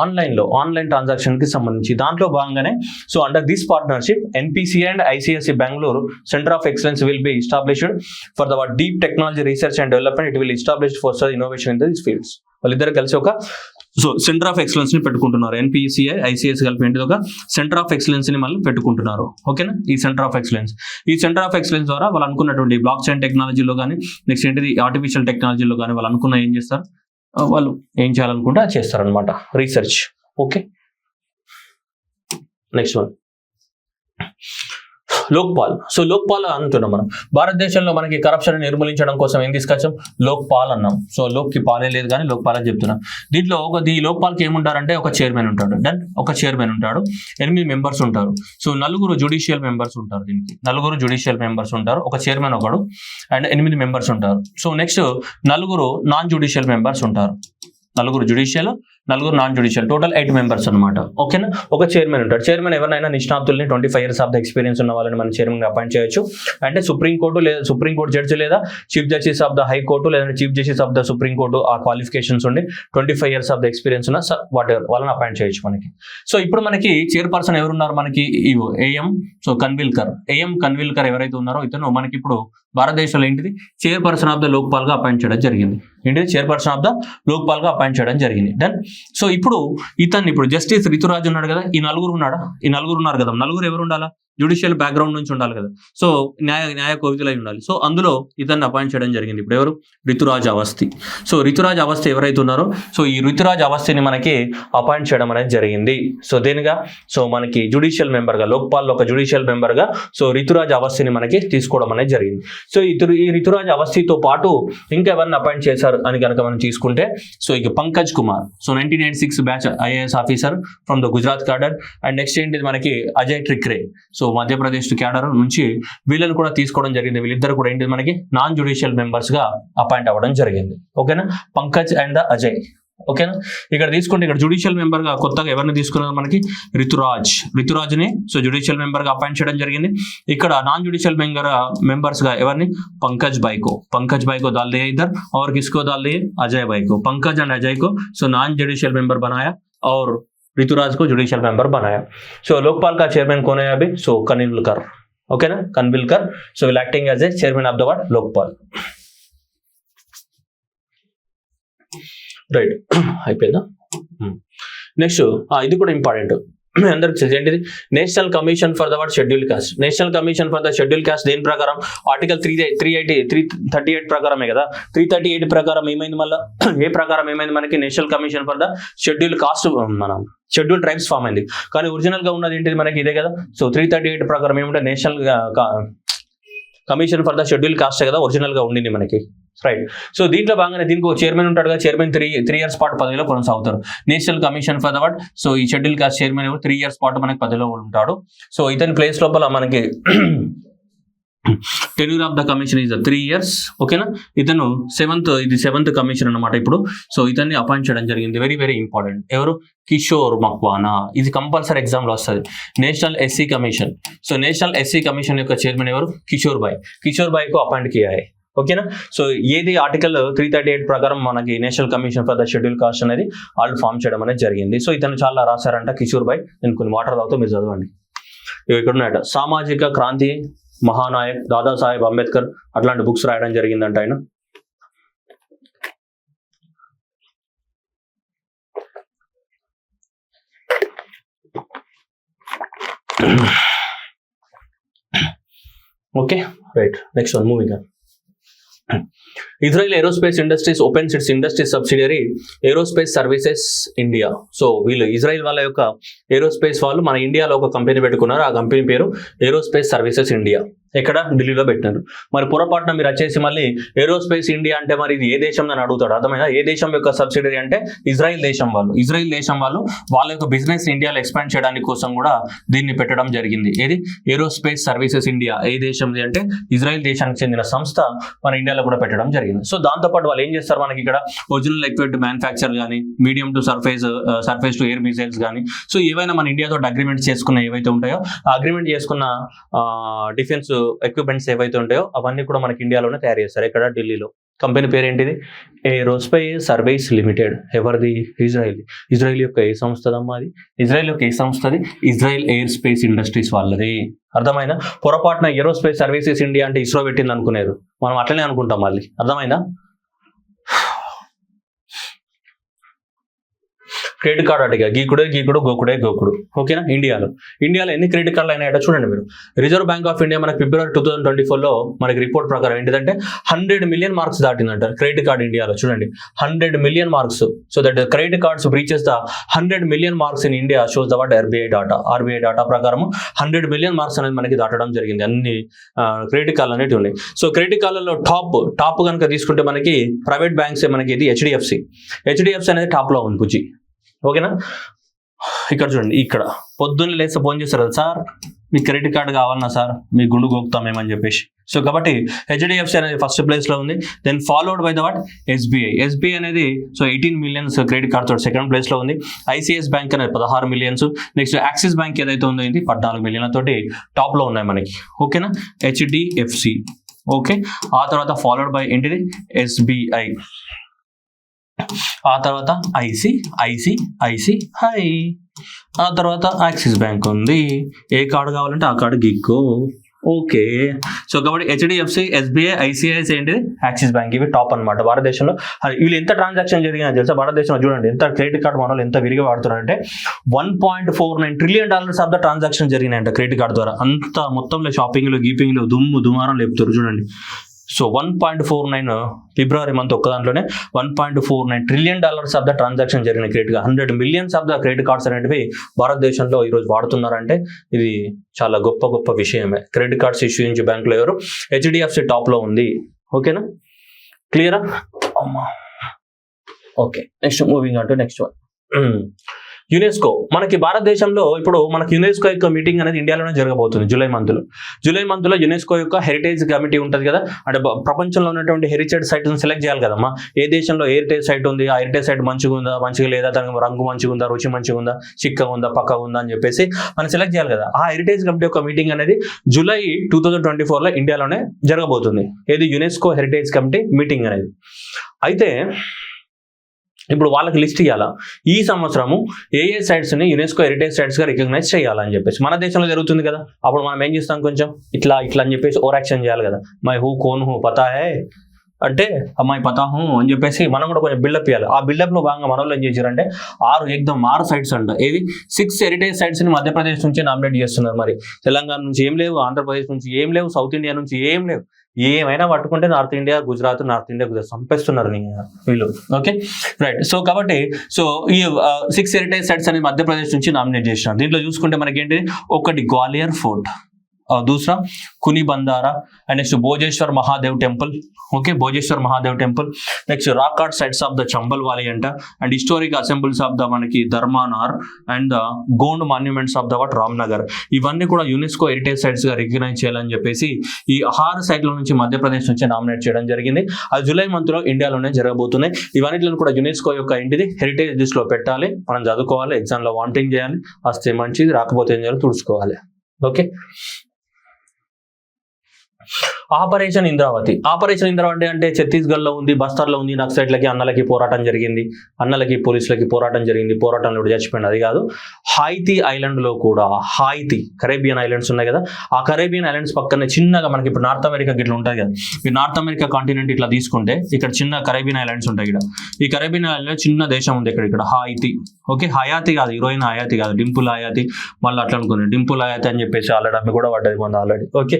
ఆన్లైన్ ట్రాన్సాక్షన్ కి సంబంధించి దాంట్లో భాగంగానే so under this partnership NPCI and ICSE Bangalore Center of Excellence will be established for the deep technology research and development. It will establish for innovation in these fields. వాళ్ళిద్దరు కలిసి ఒక సెంటర్ ఆఫ్ ఎక్సలెన్స్ ని పెట్టుకుంటున్నారు. NPCI ICS కలిపి ఏంటిది ఒక సెంటర్ ఆఫ్ ఎక్సలెన్స్ ని మళ్ళీ పెట్టుకుంటున్నారు. ఓకేనా, ఈ సెంటర్ ఆఫ్ ఎక్సలెన్స్ ద్వారా వాళ్ళు అనుకున్నటువంటి బ్లాక్ చైన్ టెక్నాలజీలో కానీ నెక్స్ట్ ఏంటిది ఆర్టిఫిషియల్ టెక్నాలజీలో కానీ వాళ్ళు అనుకున్న ఏం చేస్తారు, వాళ్ళు ఏం చేయాలనుకుంటే అది చేస్తారనమాట, research. Okay, next one Lokpal. So Lokpal అంటున్నాం మనం. భారతదేశంలో మనకి కరప్షన్ నిర్మూలించడం కోసం ఏం తీసుకొచ్చాం, లోక్పాల్ అన్నాం. సో లోక్కి పాలే లేదు కానీ లోక్పాల్ అని చెప్తున్నాం. దీంట్లో ఈ లోక్పాల్కి ఏముంటారంటే ఒక చైర్మన్ ఉంటాడు, ఒక చైర్మన్ ఉంటాడు, 8 మెంబర్స్ ఉంటారు. సో 4 జుడిషియల్ మెంబర్స్ ఉంటారు. దీనికి 4 జుడిషియల్ మెంబర్స్ ఉంటారు, ఒక చైర్మన్ ఒకడు అండ్ 8 మెంబర్స్ ఉంటారు. So next 4 non judicial members ఉంటారు. 4 judicial, 4 non judicial, total 8 members అనమాట. ఓకేనా, ఒక చైర్మన్ ఉంటాడు. చైర్మన్ ఎవరైనా నిష్ణాతుల్ని 25 years ఆఫ్ ద ఎక్స్పీరియన్స్ ఉన్న వాళ్ళని మనం చైర్మన్ అపాయింట్ చేయొచ్చు. అంటే సుప్రీంకోర్టు జడ్జి లేదా chief justice of the high court లేదా chief justice of the supreme court ఆ క్వాలిఫికేషన్స్ ఉండి 25 years ఆఫ్ ద ఎక్స్పీరియన్స్ ఉన్న వాళ్ళని అపాయింట్ చేయొచ్చు మనకి. సో ఇప్పుడు మనకి చైర్పర్సన్ ఎవరున్నారు మనకి, ఏఎం కన్విల్కర్ ఎవరైతే ఉన్నారో ఇతను మనకి ఇప్పుడు భారతదేశంలో ఏంటిది చైర్పర్సన్ ఆఫ్ ద లోక్పాల్ గా అపాయింట్ చేయడం జరిగింది. ఏంటిది చైర్పర్సన్ ఆఫ్ ద లోక్పాల్ గా అపాయింట్ చేయడం జరిగింది. దెన్ సో ఇప్పుడు ఇప్పుడు జస్టిస్ రితురాజ్ ఉన్నాడు కదా, ఈ 4 ఉన్నారు కదా, 4 ఎవరు ఉండాలా, జ్యుడిషియల్ బ్యాక్గ్రౌండ్ నుంచి ఉండాలి కదా. సో న్యాయ కోవిదులై ఉండాలి. సో అందులో ఇతన్ని అపాయింట్ చేయడం జరిగింది. ఇప్పుడు ఎవరు, రితురాజ్ అవస్థి. సో రితురాజ్ అవస్థి ఎవరైతే ఉన్నారో సో ఈ రితురాజ్ అవస్థిని మనకి అపాయింట్ చేయడం అనేది జరిగింది. సో దేనిగా, సో మనకి జుడిషియల్ మెంబర్ గా, లోక్పాల్ ఒక జుడిషియల్ మెంబర్ గా సో రితురాజ్ అవస్థిని మనకి తీసుకోవడం అనేది జరిగింది. సో ఈ రితురాజ్ అవస్థితో పాటు ఇంకా ఎవరిని అపాయింట్ చేశారు అని కనుక మనం తీసుకుంటే సో ఇక Pankaj Kumar, so 1996 batch IAS officer from the Gujarat cadre. And next ఏంటిది మనకి అజయ్ ట్రిక్రే, సో మధ్యప్రదేశ్ క్యాడర్ నుంచి వీళ్ళని కూడా తీసుకోవడం జరిగింది. వీళ్ళిద్దరు కూడా ఏంటి మనకి నాన్ జ్యుడిషియల్ మెంబర్స్ గా అపాయింట్ అవ్వడం జరిగింది. ఓకేనా, పంకజ్ అండ్ అజయ్. ఓకేనా, ఇక్కడ తీసుకుంటే ఇక్కడ జుడిషియల్ మెంబర్ గా కొత్తగా ఎవరిని తీసుకున్నారు మనకి, రితురాజ్ ని సో జుడిషియల్ మెంబర్ గా అపాయింట్ చేయడం జరిగింది. ఇక్కడ నాన్ జుడిషియల్ మెంబర్స్ గా ఎవరిని, పంకజ్ बाई को डाल दिया इधर और किसको डाल दिए, अजय बाई को. पंकज एंड अजय को सो नॉन जुडिशियल मेंबर बनाया और ऋतुराज को जुडिशियल मेंबर बनाया. सो लोकपाल का चेयरमैन कौन है अभी, सो कन्विल्कर. ओके ना, Khanwilkar. So will acting as a chairman of the what, Lokpal. Right, అయిపోయిందా. నెక్స్ట్ ఇది కూడా ఇంపార్టెంట్ అందరికి ఏంటిది, national commission for the what schedule caste. National commission for the schedule caste దేని ప్రకారం, ఆర్టికల్ 338 ప్రకారమే కదా. 338 ప్రకారం ఏమైంది, మళ్ళీ ఏ ప్రకారం ఏమైంది మనకి, national commission for the schedule cost మనం షెడ్యూల్ ట్రైబ్స్ ఫామ్ అయింది. కానీ ఒరిజినల్ గా ఉన్నది ఏంటిది మనకి ఇదే కదా. సో 338 ప్రకారం ఏమంటే national commission for the schedule cost కదా ఒరిజినల్ గా ఉండింది మనకి. రైట్, సో దీంట్లో భాగంగానే దీనికి ఒక చైర్మన్ ఉంటాడు కదా, చైర్మన్ 3 years పాటు పదవిలో కొనసాగుతారు. National commission for the what, so ఈ షెడ్యూల్ కాస్ట్ చైర్మన్ 3 years పాటు మనకి పదవిలో ఉంటాడు. సో ఇతని ప్లేస్ లోపల మనకి tenure of the commission is 3 years. ఓకేనా, ఇతను సెవెంత్ కమిషన్ అనమాట ఇప్పుడు. సో ఇతన్ని అపాయింట్ చేయడం జరిగింది. Very very important. ఎవరు, కిషోర్ మక్వానా. ఇది కంపల్సరీ ఎగ్జామ్ లో వస్తుంది. National SC commission. So national SC commission యొక్క చైర్మన్ ఎవరు, కిషోర్ బాయ్ కు అపాయింట్ కియాయి. ఓకేనా, సో ఏది ఆర్టికల్ 338 ప్రకారం మనకి national commission for the schedule cost అనేది వాళ్ళు ఫామ్ చేయడం అనేది జరిగింది. సో ఇతను చాలా రాశారంట కిషోర్ బాయ్. నేను కొన్ని వాటర్ తాగుతూ మీరు చదవండి. ఇక్కడ ఉన్నాయట, సామాజిక క్రాంతి మహానాయక్ దాదాసాహెబ్ అంబేద్కర్ అట్లాంటి బుక్స్ రాయడం జరిగిందంట ఆయన. Okay, right, next one moving on. Israel aerospace industries opens it's industry subsidiary aerospace services India. So వీళ్ళు ఇజ్రాయెల్ వాళ్ళ యొక్క ఏరోస్పేస్ వాళ్ళు మన ఇండియాలో ఒక కంపెనీ పెట్టుకున్నారు. ఆ కంపెనీ పేరు ఏరోస్పేస్ సర్వీసెస్ ఇండియా. ఎక్కడ? ఢిల్లీలో పెట్టినారు. మరి పొరపాటున మీరు వచ్చేసి మళ్ళీ ఏరోస్పేస్ ఇండియా అంటే మరి ఇది ఏ దేశం అని అడుగుతాడు. అర్థమైనా? ఏ దేశం యొక్క సబ్సిడరీ అంటే ఇజ్రాయెల్ దేశం వాళ్ళు. ఇజ్రాయెల్ దేశం వాళ్ళు వాళ్ళ యొక్క బిజినెస్ ఇండియాలో ఎక్స్పాండ్ చేయడానికి కోసం కూడా దీన్ని పెట్టడం జరిగింది. ఏది? Aerospace services India. ఏ దేశంది అంటే ఇజ్రాయెల్ దేశానికి చెందిన సంస్థ మన ఇండియాలో కూడా పెట్టడం జరిగింది. సో దాంతోపాటు వాళ్ళు ఏం చేస్తారు, మనకి ఇక్కడ ఒరిజినల్ ఎక్విప్మెంట్ మ్యానుఫ్యాక్చర్ కానీ, medium to surface to air missiles కానీ, సో ఏవైనా మన ఇండియాతో అగ్రిమెంట్ చేసుకున్న ఏవైతే ఉంటాయో ఆ అగ్రిమెంట్ చేసుకున్న డిఫెన్స్ ఎక్విప్మెంట్స్ ఏవైతే ఉంటాయో అవన్నీ కూడా మనకి ఇండియాలోనే తయారు చేస్తారు. ఇక్కడ ఢిల్లీలో. కంపెనీ పేరు ఏంటిది? Aerospace service limited. ఎవరిది? ఇజ్రాయెల్. ఇజ్రాయెల్ యొక్క ఏ సంస్థదమ్మా అది? ఇజ్రాయెల్ యొక్క ఏ సంస్థది? ఇజ్రాయెల్ ఎయిర్ స్పేస్ ఇండస్ట్రీస్ వాళ్ళది. అర్థమైందా? పొరపాటున ఏరోస్పేస్ సర్వీసెస్ ఇండియా అంటే ఇస్రో పెట్టింది అనుకునేరు. మనం అట్లనే అనుకుంటాం మళ్ళీ. అర్థమైందా? క్రెడిట్ కార్డ్ అడిగా గీకుడు గోకుడే గోకుడు. ఓకేనా? ఇండియాలో ఎన్ని క్రెడిట్ కార్డులు అయినాయో చూడండి మీరు. రిజర్వ్ బ్యాంక్ ఆఫ్ ఇండియా మనకి ఫిబ్రవరి 2024లో మనకి రిపోర్ట్ ప్రకారం ఏంటిదంటే 100 మిలియన్ మార్క్స్ దాటిందంట క్రెడిట్ కార్డ్ ఇండియాలో. చూడండి, 100 million marks. So that credit cards breaches the 100 million marks in India shows the what RBI data ప్రకారం 100 మిలియన్ మార్క్స్ అనేది మనకి దాటడం జరిగింది. అన్ని క్రెడిట్ కార్డులు అనేవి ఉన్నాయి. సో క్రెడిట్ కార్డులలో టాప్ కనుక తీసుకుంటే మనకి ప్రైవేట్ బ్యాంక్స్ మనకి ఇది హెచ్డిఎఫ్సి అనేది టాప్ లో ఉంది బుజ్జి. ఓకేనా? ఇక్కడ చూడండి, ఇక్కడ పొద్దున్న లేస్తే ఫోన్ చేస్తారు కదా, సార్ మీ క్రెడిట్ కార్డు కావాలన్నా సార్, మీ గుండు గోకుతామేమని చెప్పేసి. సో కాబట్టి హెచ్డిఎఫ్సి అనేది ఫస్ట్ ప్లేస్ లో ఉంది. Then followed by the what SBI అనేది సో 18 మిలియన్స్ క్రెడిట్ కార్డ్ తోటి సెకండ్ ప్లేస్ లో ఉంది. ఐసిఐసిఐ బ్యాంక్ అనేది 16 మిలియన్స్. నెక్స్ట్ యాక్సిస్ బ్యాంక్ ఏదైతే ఉందో ఇది 14 మిలియన్ల తోటి టాప్ లో ఉన్నాయి మనకి. ఓకేనా? హెచ్డిఎఫ్సి. ఓకే, ఆ తర్వాత ఫాలోడ్ బై ఏంటిది? ఎస్బీఐ. ఆ తర్వాత ఐసిఐసిఐ. ఆ తర్వాత యాక్సిస్ బ్యాంక్ ఉంది. ఏ కార్డు కావాలంటే ఆ కార్డు గిక్కో. ఓకే, సో కాబట్టి హెచ్డిఎఫ్సి, ఎస్బీఐ, ఐసిఐసిఐ ఏంటిది? Axis bank. ఇవి టాప్ అనమాట భారతదేశంలో. వీళ్ళు ఎంత ట్రాన్సాక్షన్ జరిగినా తెలుసా భారతదేశంలో? చూడండి ఎంత క్రెడిట్ కార్డు మన వాళ్ళు ఎంత విరిగా వాడుతున్నారంటే $1.49 ట్రిలియన్ ఆఫ్ ద ట్రాన్సాక్షన్ జరిగినాయంట క్రెడిట్ కార్డు ద్వారా. అంత మొత్తంలో షాపింగ్లు గీపింగ్లు దుమారం లేపుతారు చూడండి. సో 1.49 ఫిబ్రవరి మంత్ ఒక్క దాంట్లోనే $1.49 ట్రిలియన్ ఆఫ్ ద ట్రాన్సాక్షన్ జరిగిన credit card. 100 millions of the credit cards అనేటివి భారతదేశంలో ఈరోజు వాడుతున్నారంటే ఇది చాలా గొప్ప విషయమే. క్రెడిట్ కార్డ్స్ ఇష్యూ నుంచి బ్యాంకులో ఎవరు? హెచ్డిఎఫ్సి టాప్ లో ఉంది. ఓకేనా? క్లియరా? Okay, next moving on to next one. UNESCO. మనకి భారతదేశంలో ఇప్పుడు మనకి యునెస్కో యొక్క మీటింగ్ అనేది ఇండియాలోనే జరగబోతుంది జూలై మంత్ లో యునెస్కో యొక్క హెరిటేజ్ కమిటీ ఉంటుంది కదా, అంటే ప్రపంచంలో ఉన్నటువంటి హెరిటేజ్ సైట్ సెలెక్ట్ చేయాలి కదమ్మా. ఏ దేశంలో హెరిటేజ్ సైట్ ఉంది, ఆ హెరిటేజ్ సైట్ మంచిగా ఉందా, మంచిగా లేదా, దానికి రంగు మంచిగా ఉందా, రుచి మంచిగా ఉందా, చిక్కగా ఉందా, పక్కగా ఉందా అని చెప్పేసి మనం సెలెక్ట్ చేయాలి కదా. ఆ హెరిటేజ్ కమిటీ యొక్క మీటింగ్ అనేది జూలై 2024లో ఇండియాలోనే జరగబోతుంది. ఏది? యునెస్కో హెరిటేజ్ కమిటీ మీటింగ్ అనేది. అయితే ఇప్పుడు వాళ్ళకి లిస్ట్ ఇవ్వాలా ఈ సంవత్సరము ఏ సైట్స్ ని యునెస్కో హెరిటేజ్ సైట్స్ గా రికగ్నైజ్ చేయాలని చెప్పేసి. మన దేశంలో జరుగుతుంది కదా, అప్పుడు మనం ఏం చేస్తాం, కొంచెం ఇట్లా అని చెప్పేసి ఓవర్ యాక్షన్ చేయాలి కదా. మై హూ కోన్ హూ పతా హే అంటే అమ్మాయి పతా హూ అని చెప్పేసి మనం కూడా కొంచెం బిల్డప్ ఇవ్వాలి. ఆ బిల్డప్ లో భాగంగా మన వాళ్ళు ఏం చేశారంటే 6 సైట్స్ అంట. ఏవి? 6 హెరిటేజ్ సైట్స్ ని మధ్యప్రదేశ్ నుంచి నామినేట్ చేస్తున్నారు. మరి తెలంగాణ నుంచి ఏం లేవు, ఆంధ్రప్రదేశ్ నుంచి ఏం లేవు, సౌత్ ఇండియా నుంచి ఏం లేవు. ఏమైనా పట్టుకుంటే నార్త్ ఇండియా గుజరాత్ చంపేస్తున్నారు వీళ్ళు. Okay, right. సో కాబట్టి ఈ 6 హెరిటేజ్ సైట్స్ అనేది మధ్యప్రదేశ్ నుంచి నామినేట్ చేసినారు. దీంట్లో చూసుకుంటే మనకి ఏంటి? ఒకటి గ్వాలియర్ ఫోర్ట్, दूसरा कुनी बंदारा and next Bojeshwar Mahadev temple. Okay, Bojeshwar Mahadev temple. Next rock art sites of the Chambal Valley anta and historic assemblies of the manaki Dharmanar and the Gond monuments of the what Ramnagar. ఇవన్నీ కూడా యునెస్కో హెరిటేజ్ సైట్స్ గా రికగ్నైజ్ చేయాలని చెప్పేసి ఈ 6 సైట్ల నుంచి మధ్యప్రదేశ్ నుంచి నామినేట్ చేయడం జరిగింది. అది జూలై మంత్ లో ఇండియాలోనే జరగబోతున్నాయి. ఇవన్నిటిని కూడా యునెస్కో యొక్క ఏంటిది హెరిటేజ్ లిస్ట్ లో పెట్టాలి. మనం చదువుకోవాలి, ఎగ్జామ్ లో వాంటింగ్ చేయాలి, వస్తే మంచిది, రాకపోతే ఏం చేయాలి, తుడుచుకోవాలి. ఓకే, ఆపరేషన్ ఇంద్రావతి అంటే ఛత్తీస్గఢ్ లో ఉంది, బస్తర్ లో ఉంది. నక్సలైట్లకి అన్నలకి పోరాటం జరిగింది, అన్నలకి పోలీసులకి పోరాటం జరిగింది. పోరాటంలో చచ్చిపోయింది. అది కాదు, హైతీ ఐలాండ్ లో కూడా, హైతీ కరేబియన్ ఐలాండ్స్ ఉన్నాయి కదా, ఆ కరేబియన్ ఐలాండ్స్ పక్కనే చిన్నగా మనకి ఇప్పుడు నార్త్ అమెరికా గిట్ల ఉంటుంది కదా, ఈ నార్త్ అమెరికా కాంటినెంట్ ఇట్లా తీసుకుంటే ఇక్కడ చిన్న కరేబియన్ ఐలాండ్స్ ఉంటాయి. ఇక్కడ ఈ కరేబియన్ ఐలాండ్ చిన్న దేశం ఉంది ఇక్కడ హైతీ. ఓకే, హయాతి కాదు, హీరోయిన్ హయాతి కాదు, డింపుల్ హయాతి. మళ్ళీ అట్లా అనుకున్నాను డింపుల్ హయాతి అని చెప్పేసి ఆల్రెడీ ఆమె కూడా పడ్డది కొంత already. Okay,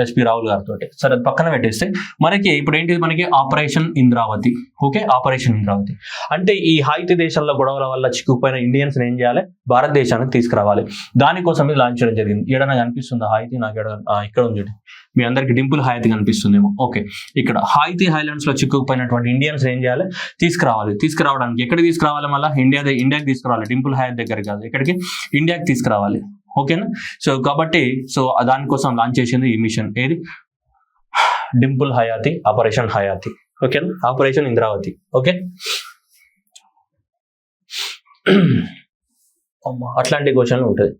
SP Rahul Rahul గారితో. సరే అది పక్కన పెట్టేస్తే మనకి ఇప్పుడు ఏంటిది, మనకి operation Indravati. Okay, operation Indravati అంటే ఈ హాయితీ దేశాల్లో గొడవల వల్ల చిక్కుపోయిన ఇండియన్స్ ఏం చేయాలి, భారతదేశానికి తీసుకురావాలి. దానికోసం ఇది లాంచ్ చేయడం జరిగింది. ఏడన్నా కనిపిస్తుందా హాయితీ? నాకు ఇక్కడ ఉంది, మీ అందరికి డింపుల్ హాయితీ కనిపిస్తుందేమో. ఓకే, ఇక్కడ హాయితీ హైలాండ్స్ లో చిక్కుకుపోయినటువంటి ఇండియన్స్ ఏం చేయాలి, తీసుకురావడానికి ఎక్కడికి తీసుకురావాలి, మళ్ళీ ఇండియాకి తీసుకురావాలి. డింపుల్ హాయితీ దగ్గరికి కాదు, ఎక్కడికి, ఇండియాకి తీసుకురావాలి. ఓకేనా, సో కాబట్టి సో దానికోసం లాంచ్ చేసింది ఈ మిషన్. ఏది, డింపుల్ హయాతి, ఆపరేషన్ హయాతి. ఓకేనా, ఆపరేషన్ ఇంద్రావతి. ఓకే, అట్లాంటి క్వశ్చన్లు ఉంటుంది.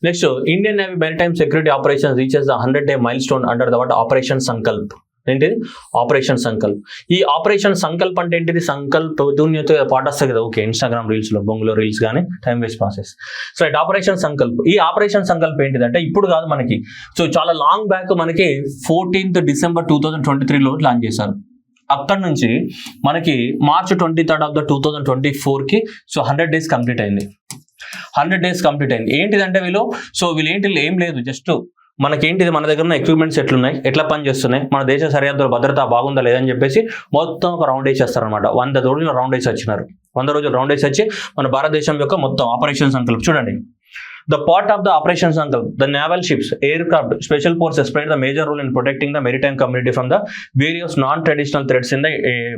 Next, Indian navy maritime security operation reaches the 100-day mile stone under the operation Sankalp. ఏంటిది, ఆపరేషన్ సంకల్ప్. ఈ ఆపరేషన్ సంకల్ప్ అంటే ఏంటిది, సంకల్ప్ దున్యతో పాట వస్తుంది కదా. ఓకే, ఇన్స్టాగ్రామ్ రీల్స్ లో, బొంగులో రీల్స్ కానీ time waste process. So it operation Sankalp. ఈ ఆపరేషన్ సంకల్ప్ ఏంటిదంటే ఇప్పుడు కాదు మనకి, సో చాలా లాంగ్ బ్యాక్ మనకి 14th December 2023లో లాంచ్ చేశారు. అక్కడ నుంచి మనకి March 23rd 2024కి సో 100 days కంప్లీట్ అయింది. 100 days కంప్లీట్ అయింది. ఏంటిదంటే వీళ్ళు ఏంటి, ఏం లేదు, జస్ట్ మనకేంటిది, మన దగ్గర ఉన్న ఎక్విప్మెంట్స్ ఎట్లున్నాయి, ఎట్లా పని చేస్తున్నాయి, మన దేశ సరిహద్దుల భద్రత బాగుందా లేదని చెప్పేసి మొత్తం ఒక రౌండ్ వేసేస్తారనమాట. 100 రోజులు రౌండ్ వేసి వచ్చినారు. 100 రోజులు రౌండ్ వేసి వచ్చి మన భారతదేశం యొక్క మొత్తం ఆపరేషన్ సంకల్ప్ చూడండి. The part of the operation Sankalp, the naval ships, aircraft, special forces played the major role in protecting the maritime community from the various non-traditional threats in the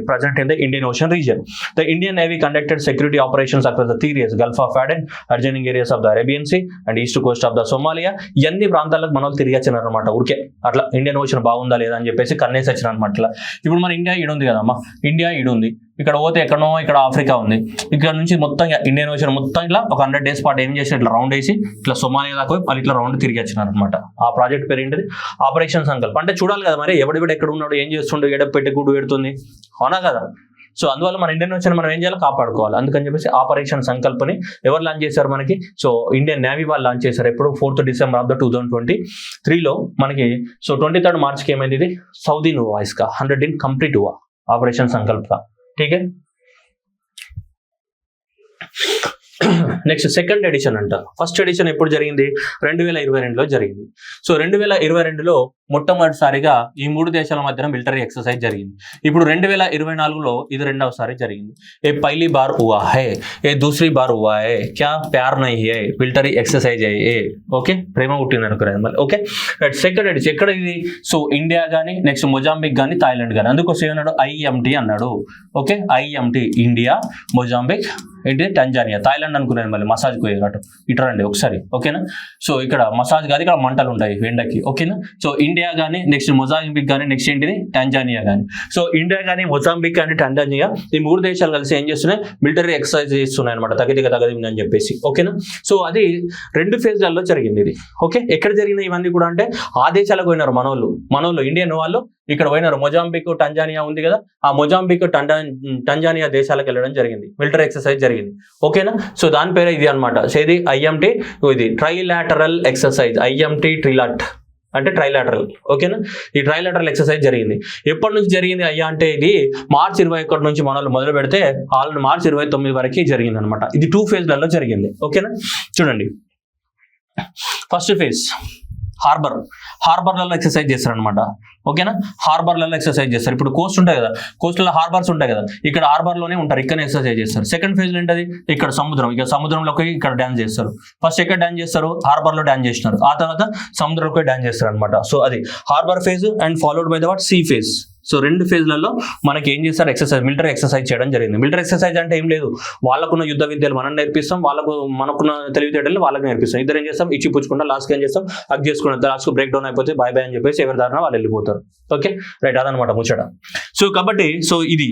present in the Indian Ocean region. The Indian Navy conducted security operations across the three areas, Gulf of Aden, adjoining areas of the Arabian Sea, and east coast of the Somalia. ఇవన్నీ ప్రాంతాలకు మనం తిరిగి వచ్చినారు అనమాట. ఊరికే అట్లా ఇండియన్ ఓషన్ బాగుందా లేదా అని చెప్పేసి కన్నేసి వచ్చినారు అనమాట. ఇప్పుడు మన ఇండియా ఈడు ఉంది కదమ్మా, ఇండియా ఈడు ఉంది, ఇక్కడ పోతే ఎక్కడో ఇక్కడ ఆఫ్రికా ఉంది, ఇక్కడ నుంచి మొత్తం ఇండియన్ ఓషన్ మొత్తం ఇట్లా ఒక 100 days పాటు ఏం చేసి ఇట్లా రౌండ్ వేసి ఇట్లా సోమాలియా దాకా పోయి మళ్ళీ ఇట్లా రౌండ్ తిరిగి వచ్చినారు అనమాట. ఆ ప్రాజెక్ట్ పేరు ఏంటిది, ఆపరేషన్ సంకల్ప్. అంటే చూడాలి కదా మరి ఎవడి ఎక్కడ ఉన్నాడు, ఏం చేస్తుండో, ఎడపు పెట్టి గుడ్డు పెడుతుంది, అవునా కదా. సో అందువల్ల మన ఇండియన్ ఓషన్ మనం ఏం చేయాలి, కాపాడుకోవాలి. అందుకని చెప్పేసి ఆపరేషన్ సంకల్ప్ని ఎవరు లాంచ్ చేశారు మనకి, సో ఇండియన్ నేవీ వాళ్ళు లాంచ్ చేశారు. ఎప్పుడు 4th December 2023లో మనకి. సో 23rd Marchకి ఏమైంది, ఇది సౌదీ నువా ఇస్కా 100 दिन कंप्लीट हुआ ऑपरेशन संकल्प का. ठीक है, నెక్స్ట్ సెకండ్ ఎడిషన్ అంట. ఫస్ట్ ఎడిషన్ ఎప్పుడు జరిగింది, 2022లో జరిగింది. సో 2022లో మొట్టమొదటిసారిగా ఈ 3 దేశాల మధ్యన మిలిటరీ ఎక్సర్సైజ్ జరిగింది. ఇప్పుడు 2024లో ఇది రెండవసారి జరిగింది. ఏ పహली बार हुआ है, ఏ दूसरी बार हुआ है, क्या प्यार नहीं है, మిలిటరీ ఎక్సర్సైజ్ ఏ. ఓకే, ప్రేమ పుట్టింది అనుకున్నాను మళ్ళీ. ఓకే, సెకండ్ ఎడిషన్ ఎక్కడ ఇది, సో ఇండియా కానీ నెక్స్ట్ మొజాంబిక్ కానీ థాయిలాండ్ కానీ. అందుకోసం ఏమన్నాడు, IMT అన్నాడు. ఓకే, IMT ఇండియా, మొజాంబిక్ ఏంటి, టంజానియా. థాయిలాండ్ అనుకున్నాను మళ్ళీ, మసాజ్ పోయేటట్టు ఇటు రండి ఒకసారి. ఓకేనా, సో ఇక్కడ మసాజ్ కాదు, ఇక్కడ మంటలు ఉంటాయి ఎండకి. ఓకేనా, సో ఇండియా కానీ నెక్స్ట్ మొజాంబిక్ కానీ నెక్స్ట్ ఏంటిది టంజానియా కానీ. సో ఇండియా కానీ మొజాంబిక్ కానీ టంజానియా ఈ 3 దేశాలు కలిసి ఏం చేస్తున్నాయి, మిలిటరీ ఎక్సర్సైజ్ చేస్తున్నాయి అనమాట, తగదిగా అని చెప్పేసి. ఓకేనా, సో అది 2 phaseలలో జరిగింది ఇది. ఓకే, ఎక్కడ జరిగినాయి ఇవన్నీ కూడా అంటే ఆ దేశాలకు పోయినారు మనోళ్ళు ఇండియన్ వాళ్ళు ఇక్కడ పోయినారు. మొజాంబిక్ టంజానియా ఉంది కదా, ఆ మొజాంబిక్ టంజానియా దేశాలకు వెళ్ళడం జరిగింది, మిలిటరీ ఎక్సర్సైజ్ జరిగింది. ఓకేనా, సో దాని పేరు ఇది అనమాట. ఇది IMT, ఇది ట్రైలాటరల్ ఎక్సర్సైజ్. IMT ట్రిలాట్ అంటే ట్రైలాటరల్. ఓకేనా, ఈ ట్రైలాటరల్ ఎక్సర్సైజ్ జరిగింది. ఎప్పటి నుంచి జరిగింది అయ్యా అంటే ఇది March 21 నుంచి మనల్ని మొదలు పెడితే ఆల్రెడీ March 29 వరకు జరిగింది అనమాట. ఇది 2 phaseలలో జరిగింది. ఓకేనా, చూడండి. ఫస్ట్ ఫేజ్ హార్బర్లలో ఎక్సర్సైజ్ చేస్తారనమాట. ఓకేనా, హార్బర్లలో ఎక్సర్సైజ్ చేస్తారు. ఇప్పుడు కోస్ట్ ఉంటాయి కదా, కోస్ట్లో హార్బర్స్ ఉంటాయి కదా, ఇక్కడ హార్బర్లోనే ఉంటారు, ఇక్కడ ఎక్సర్సైజ్ చేస్తారు. సెకండ్ ఫేజ్ ఏంటది, ఇక్కడ సముద్రం, ఇక సముద్రంలోకి ఇక్కడ డ్యాన్స్ చేస్తారు. ఫస్ట్ ఎక్కడ డ్యాన్స్ చేస్తారు, హార్బర్లో డ్యాన్స్ చేసినారు, ఆ తర్వాత సముద్రంలోకి డ్యాన్స్ చేస్తారు అనమాట. సో అది harbour phase and followed by the sea phase. So 2 phaseలలో మనకి ఏం చేస్తారు, ఎక్సర్సైజ్, మిలిటరీ ఎక్సర్సైజ్ చేయడం జరిగింది. మిలిటరీ ఎక్సర్సైజ్ అంటే ఏం లేదు, వాళ్ళకున్న యుద్ధ విద్యలు మనం నేర్పిస్తాం, మనకున్న తెలివితేటలు వాళ్ళకి నేర్పిస్తాం. ఇద్దరు ఏం చేస్తాం, ఇచ్చి పుచ్చుకుంటా, లాస్ట్కి ఏం చేస్తాం, హక్ చేసుకుంటాం, లాస్ట్కు బ్రేక్ డౌన్ అయిపోతే బాయ్ బాయ్ అని చెప్పేసి ఎవరి దారిన వాళ్ళు వెళ్ళిపోతారు. ఓకే, రైట్, అదనమాట ముచ్చట. సో కాబట్టి ఇది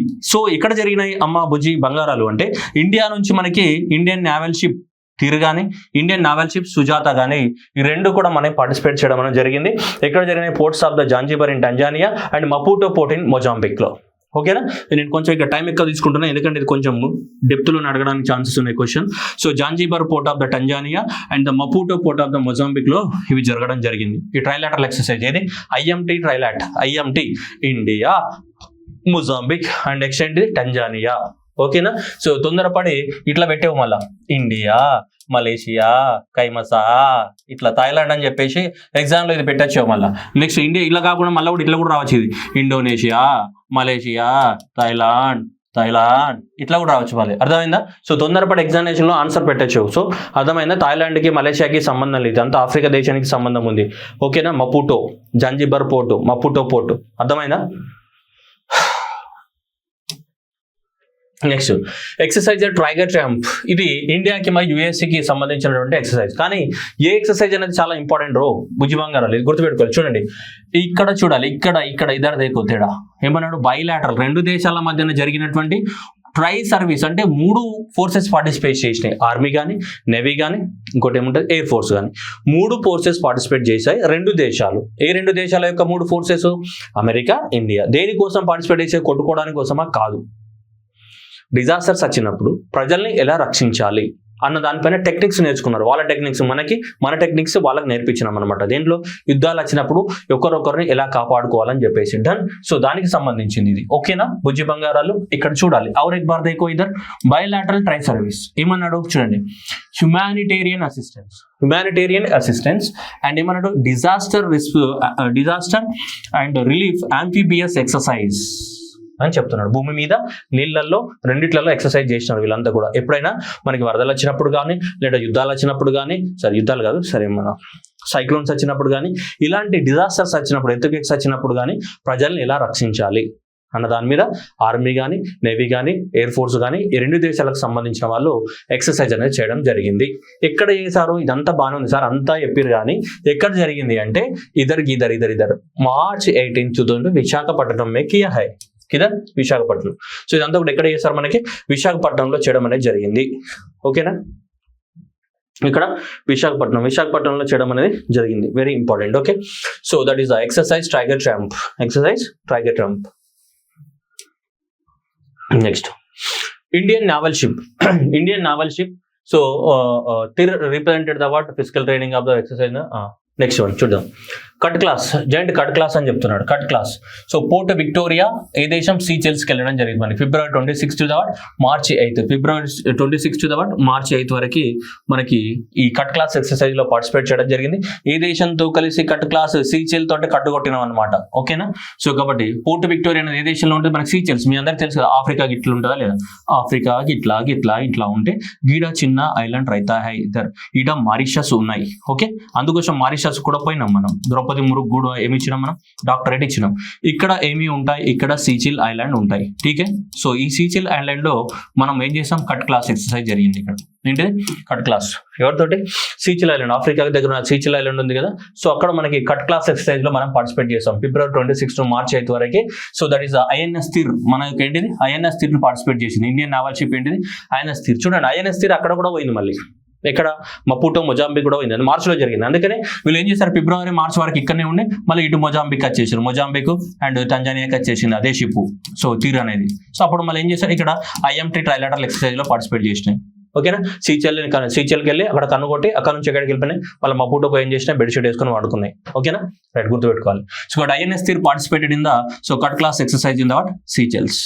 ఇక్కడ జరిగినాయి అమ్మ బుజ్జి బంగారాలు అంటే ఇండియా నుంచి మనకి ఇండియన్ నేవల్ షిప్ తీర్ కానీ ఇండియన్ నావల్ షిప్ సుజాత కానీ ఈ 2 కూడా మనం పార్టిసిపేట్ చేయడం అనేది జరిగింది. ఎక్కడ జరిగినాయి, ports of the Zanzibar in Tanzania and Maputo port in మొజాంబిక్లో. ఓకేనా, నేను కొంచెం ఇక్కడ టైం ఎక్కువ తీసుకుంటున్నాను ఎందుకంటే ఇది కొంచెం డెప్త్లో అడగడానికి ఛాన్సెస్ ఉన్నాయి question. So Zanzibar port of the Tanzania and the Maputo port of the మొజాంబిక్లో ఇవి జరగడం జరిగింది. ఈ ట్రైలాటరల్ ఎక్సర్సైజ్ ఏది, IMT ట్రైలాట్. IMT India, Mozambique and next ఏంటిది టంజానియా. ఓకేనా. సో తొందరపడి ఇట్లా పెట్టేవు మళ్ళా ఇండియా, మలేషియా, కైమసా, ఇట్లా థాయిలాండ్ అని చెప్పేసి ఎగ్జామ్లో ఇది పెట్టచ్చు మళ్ళీ. నెక్స్ట్ ఇండియా ఇలా కాకుండా మళ్ళీ కూడా ఇట్లా కూడా రావచ్చు, ఇది ఇండోనేషియా, మలేషియా, థాయిలాండ్ ఇట్లా కూడా రావచ్చు మళ్ళీ. అర్థమైందా. సో తొందరపడి ఎగ్జామినేషన్లో ఆన్సర్ పెట్టచ్చు. సో అర్థమైందా. థాయిలాండ్కి మలేషియాకి సంబంధం లేదు, అంతా ఆఫ్రికా దేశానికి సంబంధం ఉంది. ఓకేనా. Maputo, Zanzibar port, Maputo port. అర్థమైందా. Next exercise Tiger Triumph. ఇది ఇండియాకి మరియు యుఎస్కి సంబంధించినటువంటి ఎక్సర్సైజ్. కానీ ఏ ఎక్సర్సైజ్ అనేది చాలా ఇంపార్టెంట్ రో భుజిబంగారాలు, ఇది గుర్తుపెట్టుకోవాలి. చూడండి ఇక్కడ చూడాలి, ఇక్కడ ఇద్దరు దేకో తేడా ఏమన్నాడు, బైలాటరల్, రెండు దేశాల మధ్యన జరిగినటువంటి ట్రై సర్వీస్ అంటే 3 ఫోర్సెస్ పార్టిసిపేట్ చేసినాయి. ఆర్మీ కానీ, నేవీ కానీ, ఇంకోటి ఏముంటుంది ఎయిర్ ఫోర్స్ కానీ. 3 ఫోర్సెస్ పార్టిసిపేట్ చేశాయి 2 దేశాలు. ఏ 2 దేశాల యొక్క 3 ఫోర్సెస్? America, India. దేనికోసం పార్టిసిపేట్ చేసే? కొట్టుకోవడానికి కోసమా? కాదు. డిజాస్టర్స్ వచ్చినప్పుడు ప్రజల్ని ఎలా రక్షించాలి అన్న దానిపైన టెక్నిక్స్ నేర్చుకున్నారు. వాళ్ళ టెక్నిక్స్ మన టెక్నిక్స్ వాళ్ళకి నేర్పించినాం అనమాట. దేంట్లో యుద్ధాలు వచ్చినప్పుడు ఒకరొకరిని ఎలా కాపాడుకోవాలని చెప్పేసి డన్. సో దానికి సంబంధించింది ఇది. ఓకేనా. బుజ్జి బంగారాలు ఇక్కడ చూడాలి. ఔర్ ఎక్ బార్ దేకో ఇద్దర్ బైలాటరల్ ట్రై సర్వీస్. ఏమన్నాడు చూడండి, హ్యుమానిటేరియన్ అసిస్టెన్స్ అండ్ ఏమన్నాడు, disaster and relief amphibious exercise అని చెప్తున్నాడు. భూమి మీద, నీళ్ళల్లో, రెండిట్లలో ఎక్సర్సైజ్ చేసినారు వీళ్ళంతా కూడా. ఎప్పుడైనా మనకి వరదలు వచ్చినప్పుడు కానీ, లేదా యుద్ధాలు వచ్చినప్పుడు కానీ, యుద్ధాలు కాదు మన సైక్లోన్స్ వచ్చినప్పుడు కానీ, ఇలాంటి డిజాస్టర్స్ వచ్చినప్పుడు, ఎర్త్క్వేక్స్ వచ్చినప్పుడు కానీ ప్రజల్ని ఎలా రక్షించాలి అన్న దాని మీద ఆర్మీ కానీ, నేవీ కానీ, ఎయిర్ ఫోర్స్ కానీ ఈ 2 దేశాలకు సంబంధించిన వాళ్ళు ఎక్సర్సైజ్ అనేది చేయడం జరిగింది. ఎక్కడ చేశారు? ఇదంతా బాగానే ఉంది సార్, అంతా చెప్పారు కానీ ఎక్కడ జరిగింది అంటే ఇద్దరు మార్చ్ 18 2000 విశాఖపట్నం మే కియా హై. కిదర్ విశాఖపట్నం. సో ఇదంతా కూడా ఎక్కడ చేశారు? మనకి విశాఖపట్నంలో చేయడం అనేది జరిగింది. ఓకేనా. ఇక్కడ విశాఖపట్నంలో చేయడం అనేది జరిగింది. Very important. Okay. So that is the exercise Tiger Triumph. Next Indian naval ship. So Tir represented the what physical training of the exercise. Next one చూద్దాం. జాయింట్ కట్ క్లాస్ అని చెప్తున్నాడు. Cutlass. So Port Victoria ఏ దేశం? సీచెల్స్కి వెళ్ళడం జరిగింది మనకి ఫిబ్రవరి 26 టు మార్చి 8. ఫిబ్రవరి 26 టు మార్చి 8 వరకు మనకి ఈ కట్ క్లాస్ ఎక్సర్సైజ్ లో పార్టిసిపేట్ చేయడం జరిగింది. ఏ దేశంతో కలిసి కట్ క్లాస్? సీచెల్ తోటి కట్టుకొట్టినాం అనమాట. ఓకేనా. సో కాబట్టి పోర్ట్ విక్టోరియా అనేది ఏ దేశంలో ఉంటుంది? మనకి సీచెల్స్. మీ అందరికి తెలుసు కదా, ఆఫ్రికాకి ఇట్లా ఉంటుందా లేదా? ఆఫ్రికాకి ఇట్లా ఉంటే గీడ చిన్న ఐలాండ్ రైతా హై ఇద్దరు, ఈడ మారిషస్ ఉన్నాయి. ఓకే. అందుకోసం మారిషస్ కూడా పోయినాం మనం. ద్రౌపది మురుగు కూడా ఏమి ఇచ్చినాం మనం? డాక్టరేట్ ఇచ్చినాం. ఇక్కడ ఏమి ఉంటాయి? ఇక్కడ సీచిల్ ఐలాండ్ ఉంటాయి. ఠీకే. సో ఈ సీచిల్ ఐలాండ్ లో మనం ఏం చేసాం? కట్ క్లాస్ ఎక్సర్సైజ్ జరిగింది. ఇక్కడ ఏంటిది? Cut class. ఎవరితోటి? సీచిల్ ఐలాండ్. ఆఫ్రికా దగ్గర ఉన్న సీచిల్ ఐలాండ్ ఉంది కదా, సో అక్కడ మనకి కట్ క్లాస్ ఎక్సర్సైజ్ లో మనం పార్టిసిపేట్ చేసాం ఫిబ్రవరి 26 టు మార్చ్ 8 వరకు. So that is INS Tir. మనకి ఏంటిది? ఐఎన్ఎస్ తీర్ పార్టిసిపేట్ చేసింది. ఇండియన్ నావల్ షిప్ ఏంటిది? ఐఎన్ఎస్ తీర్. చూడండి ఐఎన్ఎస్ తీర్ అక్కడ కూడా పోయింది మళ్ళీ. ఎక్కడ? మపుటో, మొజాంబిక్ కూడా పోయింది. అది మార్చిలో జరిగింది. అందుకనే వీళ్ళు ఏం చేశారు? ఫిబ్రవరి మార్చ్ వరకు ఇక్కడనే ఉండి మళ్ళీ ఇటు మొజాంబిక్ వచ్చేసారు. మొజాంబిక్ అండ్ టంజానియాకి వచ్చేసింది అదే షిప్. సో తీర్ అనేది. సో అప్పుడు మళ్ళీ ఏం చేశారు? ఇక్కడ ఐఎంటీ ట్రైలాటరల్ ఎక్సర్సైజ్ లో పార్టిసిపేట్ చేసినాయి. ఓకేనా. సీచెల్కి వెళ్ళి అక్కడ కన్నుకొట్టి అక్కడ నుంచి ఎక్కడికి వెళ్ళిపోయినాయి. వాళ్ళ మపుటోకి ఏం చేసినా బెడ్షీట్ వేసుకొని వాడుకున్నాయి. ఓకేనా. రైట్, గుర్తుపెట్టుకోవాలి. So INS Tir participated in the so cutlass exercise in the what? Seychelles.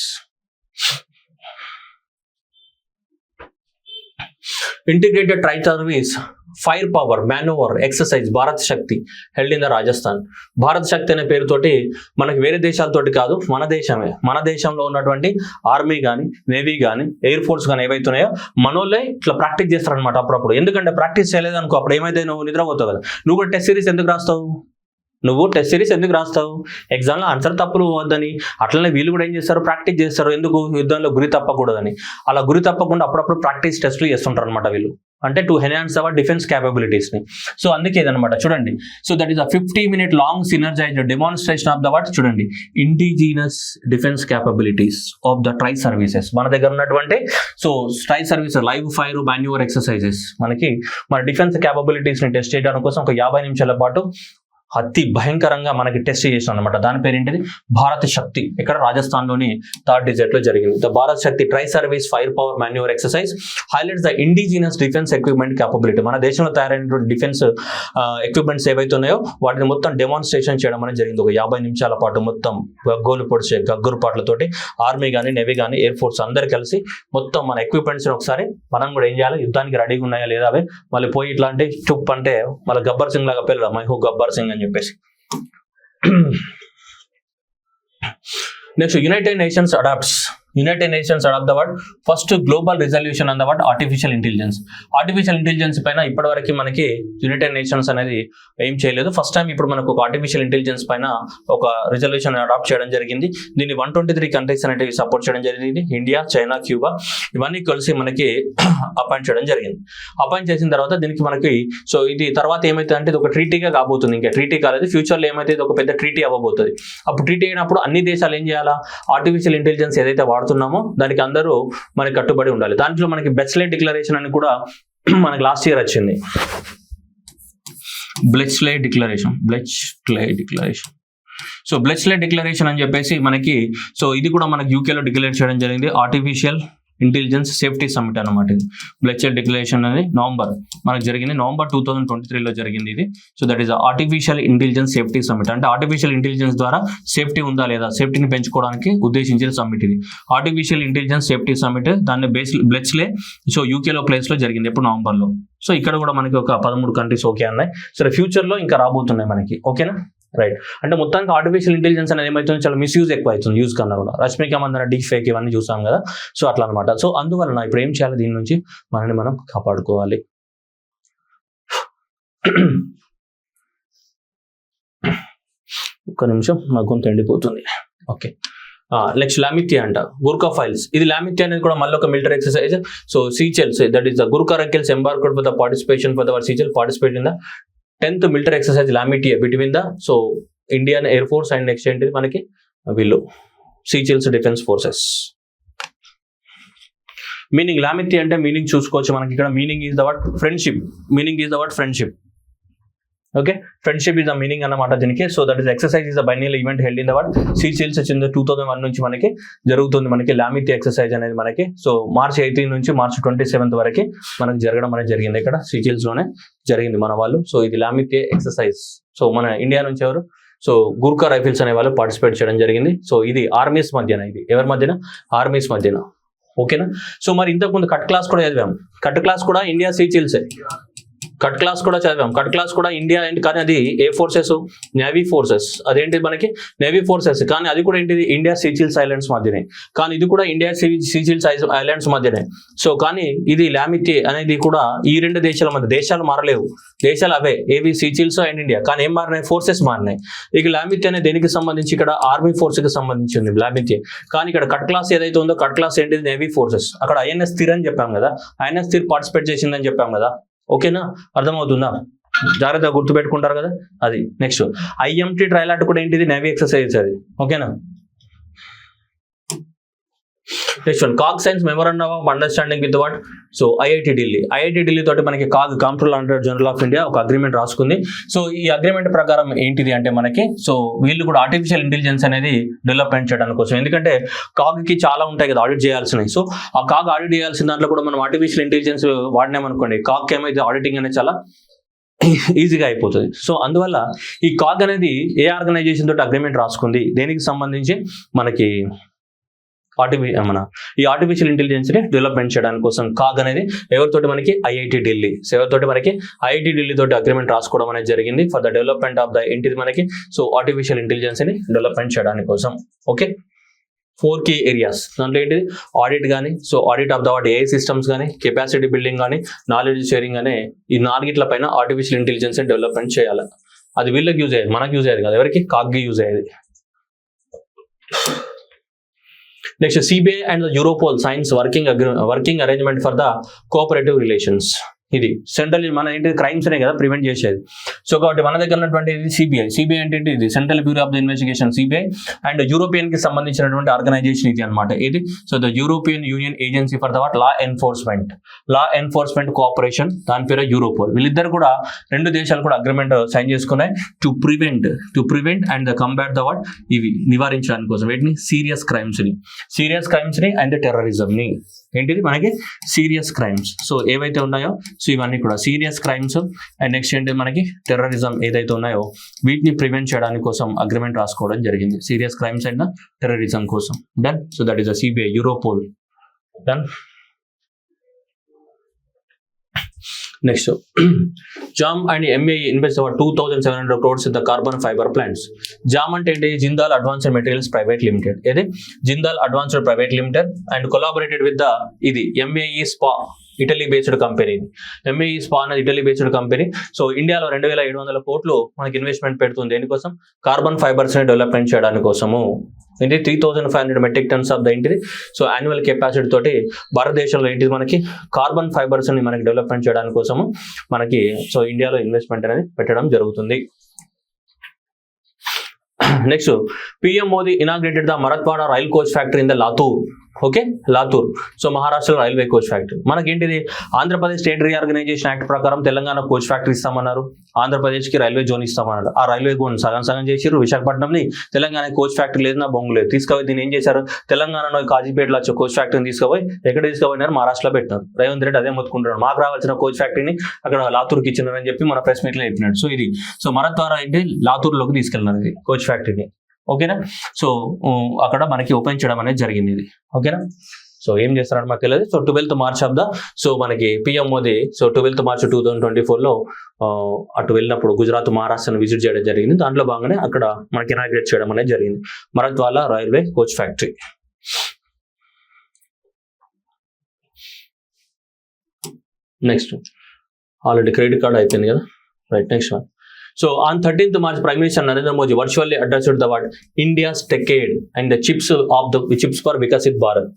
Integrated tri service fire power manoeuvre exercise Bharat Shakti held in the Rajasthan. Bharat Shakti అనే పేరుతోటి మనకి వేరే దేశాలతోటి కాదు, మన దేశంలో ఉన్నటువంటి ఆర్మీ కానీ, నేవీ కానీ, ఎయిర్ ఫోర్స్ కానీ ఏవైతున్నాయో మనోళ్ళే ఇట్లా ప్రాక్టీస్ చేస్తారనమాట అప్పుడప్పుడు. ఎందుకంటే ప్రాక్టీస్ చేయలేదనుకో అప్పుడు ఏమైతే నువ్వు నిద్రపోతావు కదా. నువ్వు కూడా టెస్ట్ సిరీస్ ఎందుకు రాస్తావు? ఎగ్జామ్లో ఆన్సర్ తప్పులు పోవద్దని. అట్లనే వీళ్ళు కూడా ఏం చేస్తారు? ప్రాక్టీస్ చేస్తారు. ఎందుకు? యుద్ధంలో గురి తప్పకూడదని. అలా గురి తప్పకుండా అప్పుడప్పుడు ప్రాక్టీస్ టెస్ట్లు చేస్తుంటారు అనమాట వీళ్ళు. అంటే టు ఎన్హాన్స్ అవర్ డిఫెన్స్ క్యాపబిలిటీస్ని. సో అందుకే ఇదనమాట. చూడండి. So that is a 50-minute long synergised demonstration of the what? చూడండి, indigenous defence capabilities of the tri services. మన దగ్గర ఉన్నటువంటి so tri services live fire manoeuvre exercises మనకి మన డిఫెన్స్ క్యాపబిలిటీస్ని టెస్ట్ చేయడానికి కోసం ఒక 50 నిమిషాల పాటు అతి భయంకరంగా మనకి టెస్ట్ చేసాం అనమాట. దాని పేరు ఏంటిది? భారత్ శక్తి. ఇక్కడ రాజస్థాన్లోని 3rd డిజిట్ లో జరిగింది. The Bharat Shakti try service fire power manoeuvre exercise highlights the indigenous defence equipment capability. మన దేశంలో తయారైనటువంటి డిఫెన్స్ ఎక్విప్మెంట్స్ ఏవైతే ఉన్నాయో వాటిని మొత్తం డెమాన్స్ట్రేషన్ చేయడం అనేది జరిగింది. ఒక 50 నిమిషాల పాటు మొత్తం గగ్గురు పాటలతోటి ఆర్మీ కానీ, నేవీ కానీ, ఎయిర్ ఫోర్స్ అందరు కలిసి మొత్తం మన ఎక్విప్మెంట్స్ ఒకసారి మనం కూడా ఏం చేయాలి, యుద్ధానికి రెడీగా ఉన్నాయా లేదా అవి మళ్ళీ పోయి ఇట్లాంటి చుప్ అంటే మళ్ళీ గబ్బర్ సింగ్ లాగా పిల్లలు మైహూ గబ్బర్ సింగ్ అని చెప్పేసి. Next United Nations adopt the word first global resolution on the word artificial intelligence. Artificial intelligence పైన ఇప్పటివరకు మనకి యునైటెడ్ నేషన్స్ అనేది ఏం చేయలేదు. ఫస్ట్ టైం ఇప్పుడు మనకు ఒక ఆర్టిఫిషియల్ ఇంటెలిజెన్స్ పైన ఒక రిజల్యూషన్ అడాప్ట్ చేయడం జరిగింది. దీన్ని 123 కంట్రీస్ అనేవి సపోర్ట్ చేయడం జరిగింది. ఇండియా, చైనా, క్యూబా ఇవన్నీ కలిసి మనకి అపాయింట్ చేయడం జరిగింది. అపాయింట్ చేసిన తర్వాత దీనికి మనకి సో ఇది తర్వాత ఏమైతే అంటే ఇది ఒక ట్రీటీగా కాబోతుంది. ఇంకా ట్రీటీ కాలేదు, ఫ్యూచర్లో ఏమైతే ఇది ఒక పెద్ద ట్రీటీ అవ్వబోతుంది. అప్పుడు ట్రీటీ అయినప్పుడు అన్ని దేశాలు ఏం చేయాలా, ఆర్టిఫిషియల్ ఇంటెలిజెన్స్ ఏదైతే వాడుతున్నామో దానికి అందరూ మనకి కట్టుబడి ఉండాలి. దాంట్లో మనకి బెచ్లే డిక్లరేషన్ అని కూడా మనకి లాస్ట్ ఇయర్ వచ్చింది. బ్లెచ్లే డిక్లరేషన్ సో బ్లెచ్లే డిక్లరేషన్ అని చెప్పేసి మనకి సో ఇది కూడా మనకి యూకేలో డిక్లేర్ చేయడం జరిగింది. ఆర్టిఫిషియల్ ఇంటెలిజెన్స్ సేఫ్టీ సమిట్ అనమాట. ఇది బ్లెచ్లే డిక్లరేషన్ అనేది మనకు జరిగింది నవంబర్ 2023లో జరిగింది ఇది. So that is artificial intelligence safety summit. అంటే ఆర్టిఫిషియల్ ఇంటెలిజెన్స్ ద్వారా సేఫ్టీ ఉందా లేదా, సేఫ్టీని పెంచుకోవడానికి ఉద్దేశించిన సమిట్ ఇది. ఆర్టిఫిషియల్ ఇంటెలిజెన్స్ సేఫ్టీ సమిట్ దాన్ని బ్లెచ్లే సో యూకేలో ప్లేస్లో జరిగింది ఎప్పుడు నవంబర్లో. సో ఇక్కడ కూడా మనకి ఒక 13 కంట్రీస్ ఓకే అన్నాయి. సరే ఫ్యూచర్లో ఇంకా రాబోతున్నాయి మనకి. ఓకేనా, రైట్. అంటే మొత్తానికి ఆర్టిఫిషియల్ ఇంటెలిజెన్స్ అనేది ఏమవుతుంది, చాలా మిస్యూజ్ ఎక్కువ అవుతుంది యూజ్ కన్నా కూడా. రష్మిక మందన డీప్ ఫేక్ ఇవన్నీ చూసాం కదా, సో అట్లా అనమాట. సో అందువలన ఇప్పుడు ఏం చేయాలి, దీని నుంచి మనల్ని మనం కాపాడుకోవాలి. ఒక్క నిమిషం, నా గొంతు ఎండిపోతుంది. ఓకే, నెక్స్ట్ లామిథియా అంట, గుర్కా ఫైల్స్. ఇది లామిథియా అనేది కూడా మళ్ళీ ఒక military exercise. So Seychelles, that is the Gurkha rifles embarked for the participation for the Seychelles participate in the 10th military exercise Lamitiye between the so Indian air force and next ఏంటిది మనకి వీళ్ళు Seychelles defence forces. Meaning Lamitiye అంటే మీనింగ్ చూసుకోవచ్చు మనకి ఇక్కడ. Meaning is the word friendship. Okay, friendship is the meaning అన్నమాట దీనికి. So that is exercise is the biennial event held in the word సీచెల్స్. 2001 నుంచి మనకి జరుగుతుంది మనకి లామిథియా ఎక్సర్సైజ్ అనేది మనకి. సో మార్చ్ 18 నుంచి మార్చ్ 27 వరకు మనకి జరగడం అనేది జరిగింది. ఇక్కడ సీచెల్స్ లోనే జరిగింది మన వాళ్ళు. సో ఇది లామిథియా ఎక్సర్సైజ్. సో మన ఇండియా నుంచి ఎవరు, సో గుర్కా రైఫిల్స్ అనే వాళ్ళు పార్టిసిపేట్ చేయడం జరిగింది. సో ఇది ఆర్మీస్ మధ్యన, ఇది ఎవరి మధ్యన, ఆర్మీస్ మధ్యన. ఓకేనా. సో మరి ఇంతకుముందు కట్ క్లాస్ కూడా చదివాం. కట్ క్లాస్ కూడా ఇండియా సీచెల్సే. కట్ క్లాస్ కూడా చదివాం. కట్ క్లాస్ కూడా ఇండియా ఏంటి, కానీ అది ఏ ఫోర్సెస్, నేవీ ఫోర్సెస్. అదేంటి మనకి నేవీ ఫోర్సెస్, కానీ అది కూడా ఏంటిది ఇండియా సీచెల్స్ ఐలాండ్స్ మధ్యనే. కానీ ఇది కూడా ఇండియా సీచెల్స్ ఐలాండ్స్ మధ్యనే. సో కానీ ఇది లామిథియా అనేది కూడా ఈ రెండు దేశాల మధ్య. దేశాలు మారలేవు, దేశాలు అవే, ఏవి సీచెల్స్ అండ్ ఇండియా. కానీ ఏం మారినాయి, ఫోర్సెస్ మారినాయి. ఇక లామిథియా అనేది దేనికి సంబంధించి, ఇక్కడ ఆర్మీ ఫోర్స్ కి సంబంధించింది లామిథియా. కానీ ఇక్కడ కట్ క్లాస్ ఏదైతే ఉందో కట్ క్లాస్ ఏంటిది నేవీ ఫోర్సెస్. అక్కడ ఐఎన్ఎస్ స్థిర్ అని చెప్పాం కదా, ఐఎన్ఎస్ స్థిర్ పార్టిసిపేట్ చేసిందని చెప్పాం కదా. ఓకేనా, అర్థమవుతుందా, జాగ్రత్తగా గుర్తుపెట్టుకుంటారు కదా అది. నెక్స్ట్ ఐఎంటీ ట్రైలాట్ కూడా ఏంటిది, నేవీ ఎక్సర్సైజ్ అది. ఓకేనా. Next one, CAG signs memorandum of understanding with what, so IIT Delhi తోటి మనకి CAG comptroller under general of India ఒక అగ్రిమెంట్ రాసుకుంది. సో ఈ అగ్రిమెంట్ ప్రకారం ఏంటిది అంటే మనకి, సో వీళ్ళు కూడా ఆర్టిఫిషియల్ ఇంటెలిజెన్స్ అనేది డెవలప్మెంట్ చేయడానికి కోసం. ఎందుకంటే కాగ్కి చాలా ఉంటాయి కదా ఆడిట్ చేయాల్సినవి. సో ఆ కాగ్ ఆడిట్ చేయాల్సిన దాంట్లో కూడా మనం ఆర్టిఫిషియల్ ఇంటెలిజెన్స్ వాడినామనుకోండి, కాగ్కి ఏమైతే ఆడిటింగ్ అనేది చాలా ఈజీగా అయిపోతుంది. సో అందువల్ల ఈ కాగ్ అనేది ఏ ఆర్గనైజేషన్ తోటి అగ్రిమెంట్ రాసుకుంది, దేనికి సంబంధించి మనకి మన ఈ ఆర్టిఫిషియల్ ఇంటెలిజెన్స్ ని డెవలప్మెంట్ చేయడానికి కోసం. కాగ్ అనేది ఎవరితోటి మనకి ఐఐటి ఢిల్లీ. సో ఎవరితోటి మనకి ఐఐటి ఢిల్లీ తోటి అగ్రిమెంట్ రాసుకోవడం అనేది జరిగింది for the development of the ఏంటిది మనకి, సో ఆర్టిఫిషియల్ ఇంటెలిజెన్స్ ని డెవలప్మెంట్ చేయడానికి కోసం. Okay, 4 key areas. దాంట్లో ఏంటిది ఆడిట్ కానీ, so audit of the what AI systems కానీ, కెపాసిటీ బిల్డింగ్ కానీ, నాలెడ్జ్ షేరింగ్ అనే ఈ 4 పైన ఆర్టిఫిషియల్ ఇంటెలిజెన్స్ ని డెవలప్మెంట్ చేయాలి. అది వీళ్ళకి యూజ్ అయ్యేది, మనకి యూజ్ అయ్యేది కదా, ఎవరికి, కాగ్కి యూజ్ అయ్యేది. Next CBI and the Europol signs working arrangement for the cooperative relations. ఇది సెంట్రల్ మన ఏంటి క్రైమ్స్ అనే కదా ప్రివెంట్ చేసేది. సో కాబట్టి మన దగ్గర ఉన్నటువంటి సిబిఐ ఏంటంటే ఇది central bureau of the investigation CBI and European కి సంబంధించినటువంటి ఆర్గనైజేషన్ ఇది అనమాట. ఇది so the European union agency for the what law enforcement cooperation, దాని పేరు యూరోపోల్. వీళ్ళిద్దరు కూడా రెండు దేశాలు కూడా అగ్రిమెంట్ సైన్ చేసుకున్నాయి to prevent and the combat the what ఇవి నివారించడానికి కోసం వీటిని సీరియస్ క్రైమ్స్ ని అండ్ టెర్రరిజం ని ఏంటిది మనకి సీరియస్ క్రైమ్స్. సో ఏవైతే ఉన్నాయో సో ఇవన్నీ కూడా సీరియస్ క్రైమ్స్ అండ్ నెక్స్ట్ ఏంటి మనకి టెర్రరిజం ఏదైతే ఉన్నాయో వీటిని ప్రివెంట్ చేయడానికి కోసం అగ్రిమెంట్ రాసుకోవడం జరిగింది. సీరియస్ క్రైమ్స్ అండ్ టెర్రరిజం కోసం. Done. So that is the CBI Europol. Done. Next JAM and MAE invest over 2,700 crores in the carbon fiber plants. JAM అంటే ఏంటి? Jindal advanced materials private limited. ఇది Jindal advanced private limited and collaborated with the ఇది MAE SpA Italy based company. MAE SpA అనేది ఇటలీ బేస్డ్ కంపెనీ. సో ఇండియాలో 2,700 కోట్లు మనకి ఇన్వెస్ట్మెంట్ పెడుతుంది. దేనికోసం? కార్బన్ ఫైబర్స్ ని డెవలప్మెంట్ చేయడానికి కోసము. ఏంటి 3,500 మెట్రిక్ టన్స్ ఆఫ్ ద ఏంటిది సో యాన్యువల్ కెపాసిటీ తోటి భారతదేశంలో ఏంటిది మనకి కార్బన్ ఫైబర్స్ ని మనకి డెవలప్మెంట్ చేయడానికి కోసము మనకి సో ఇండియాలో ఇన్వెస్ట్మెంట్ అనేది పెట్టడం జరుగుతుంది. Next PM Modi inaugurated the Marathwada rail coach factory in the Latur. Okay, Latur. So మహారాష్ట్రలో రైల్వే కోచ్ ఫ్యాక్టరీ. మనకేంటిది ఆంధ్రప్రదేశ్ స్టేట్ రీఆర్గనైజేషన్ యాక్ట్ ప్రకారం తెలంగాణ కోచ్ ఫ్యాక్టరీ ఇస్తామన్నారు, ఆంధ్రప్రదేశ్ కి రైల్వే జోన్ ఇస్తామన్నారు. ఆ రైల్వే జోన్ సగం చేసిరు. విశాఖపట్నంని తెలంగాణ కోచ్ ఫ్యాక్టరీ లేదు, నా బొంగు లేదు. తీసుకుపోయి దీన్ని ఏం చేశారు? తెలంగాణలో కాజీపేటలో వచ్చే కోచ్ ఫ్యాక్టరీని తీసుకుపోయి ఎక్కడ తీసుకుపోయినారు? మహారాష్ట్రలో పెట్టినారు. రేవంత్ రెడ్డి అదే మొత్తుకుంటున్నాడు, మాకు రావాల్సిన కోచ్ ఫ్యాక్టరీని అక్కడ లాతూర్కి ఇచ్చినారని చెప్పి మన ప్రెస్ మీట్ లో చెప్పినాడు. సో ఇది సో మరత్వాడ ఏంటి లాతూర్లోకి తీసుకెళ్ళినారు ఇది కోచ్ ఫ్యాక్టరీని. ఓకేనా? సో అక్కడ మనకి ఓపెన్ చేయడం అనేది జరిగింది ఇది. ఓకేనా? సో ఏం చేస్తారని మాకు తెలియదు. So 12th March of the so మనకి PM Modi so 12th March 2024లో అటు వెళ్ళినప్పుడు గుజరాత్ మహారాష్ట్రను విజిట్ చేయడం జరిగింది. దాంట్లో భాగంగానే అక్కడ మనకి ఇనాగ్రేట్ చేయడం అనేది జరిగింది Marathwada railway coach factory. Next already credit card అయిపోయింది కదా, right. Next one. So on 13th March, Prime Minister Narendra Modi virtually addressed the word India's decade and the chips for Vikasit Bharat.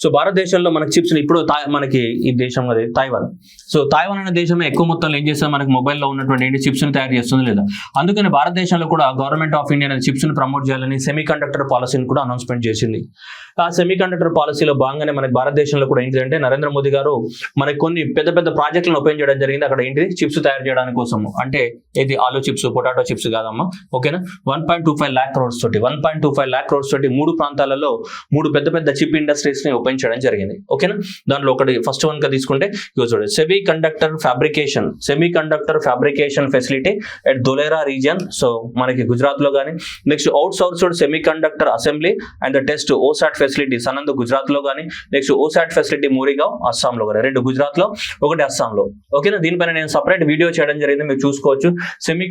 So భారతదేశంలో మనకి చిప్స్ ఇప్పుడు మనకి ఈ దేశం అది తైవాన్. సో తైవాన్ అనే దేశం ఎక్కువ మొత్తంలో ఏం చేస్తారు? మనకి మొబైల్లో ఉన్నటువంటి ఏంటి చిప్స్ ని తయారు చేస్తుంది లేదా. అందుకని భారతదేశంలో కూడా గవర్నమెంట్ ఆఫ్ ఇండియా అనేది చిప్స్ ని ప్రమోట్ చేయాలని సెమీ కండక్టర్ పాలసీని కూడా అనౌన్స్మెంట్ చేసింది. ఆ సెమీ కండక్టర్ పాలసీలో భాగంగానే మనకి భారతదేశంలో కూడా ఏంటంటే నరేంద్ర మోదీ గారు మనకి కొన్ని పెద్ద ప్రాజెక్టులను ఓపెన్ చేయడం జరిగింది. అక్కడ ఏంటిది చిప్స్ తయారు చేయడానికి కోసం. అంటే ఏది ఆలు చిప్స్, పొటాటో చిప్స్ కాదమ్మా. ఓకేనా? 1.25 lakh crores తోటి 1.25 lakh crores తోటి 3 ప్రాంతాలలో 3 పెద్ద చిప్ ఇండస్ట్రీస్ ని ఓపెన్ చేయడం జరిగింది. ఓకేనా? దాంట్లో ఒకటి ఫస్ట్ వన్ గా తీసుకుంటే చూడండి semiconductor fabrication facility at Dholera region. So మనకి గుజరాత్ లో గానీ, next outsourced semiconductor assembly and the test OSAT facility Sanand Gujarat లో గానీ, next OSAT facility Morigaon Assam లో గానీ, 2 గుజరాత్ లో, 1 అస్సాంలో. ఓకేనా? దీనిపైన నేను సపరేట్ వీడియో చేయడం జరిగింది, మీరు చూసుకోవచ్చు. సెమీ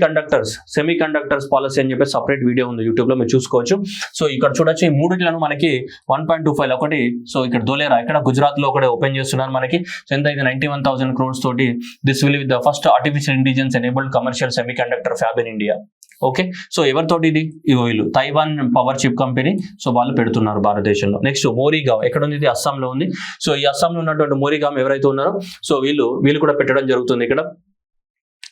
కండక్టర్స్ పాలసీ అని చెప్పి సపరేట్ వీడియో ఉంది యూట్యూబ్ లో, మీరు చూసుకోవచ్చు. సో ఇక్కడ చూడొచ్చు ఈ మూడిట్లను మనకి 1.25 ఒకటి సో ఇక్కడ ధోలేరా ఇక్కడ గుజరాత్ లో ఒకటి ఓపెన్ చేస్తున్నారు మనకి. సో ఎంత అయితే 91,000 crores తోటి this will with the first artificial intelligence enabled commercial semi conductor fab in India. Okay, so ఎవరితోటి ఇది? వీళ్ళు Taiwan power chip company. So వాళ్ళు పెడుతున్నారు భారతదేశంలో. నెక్స్ట్ మోరిగావ్ ఎక్కడ ఉంది? ఇది అస్సాంలో ఉంది. సో ఈ అస్సాంలో ఉన్నటువంటి మోరిగావ్ ఎవరైతే ఉన్నారో సో వీళ్ళు కూడా పెట్టడం జరుగుతుంది ఇక్కడ.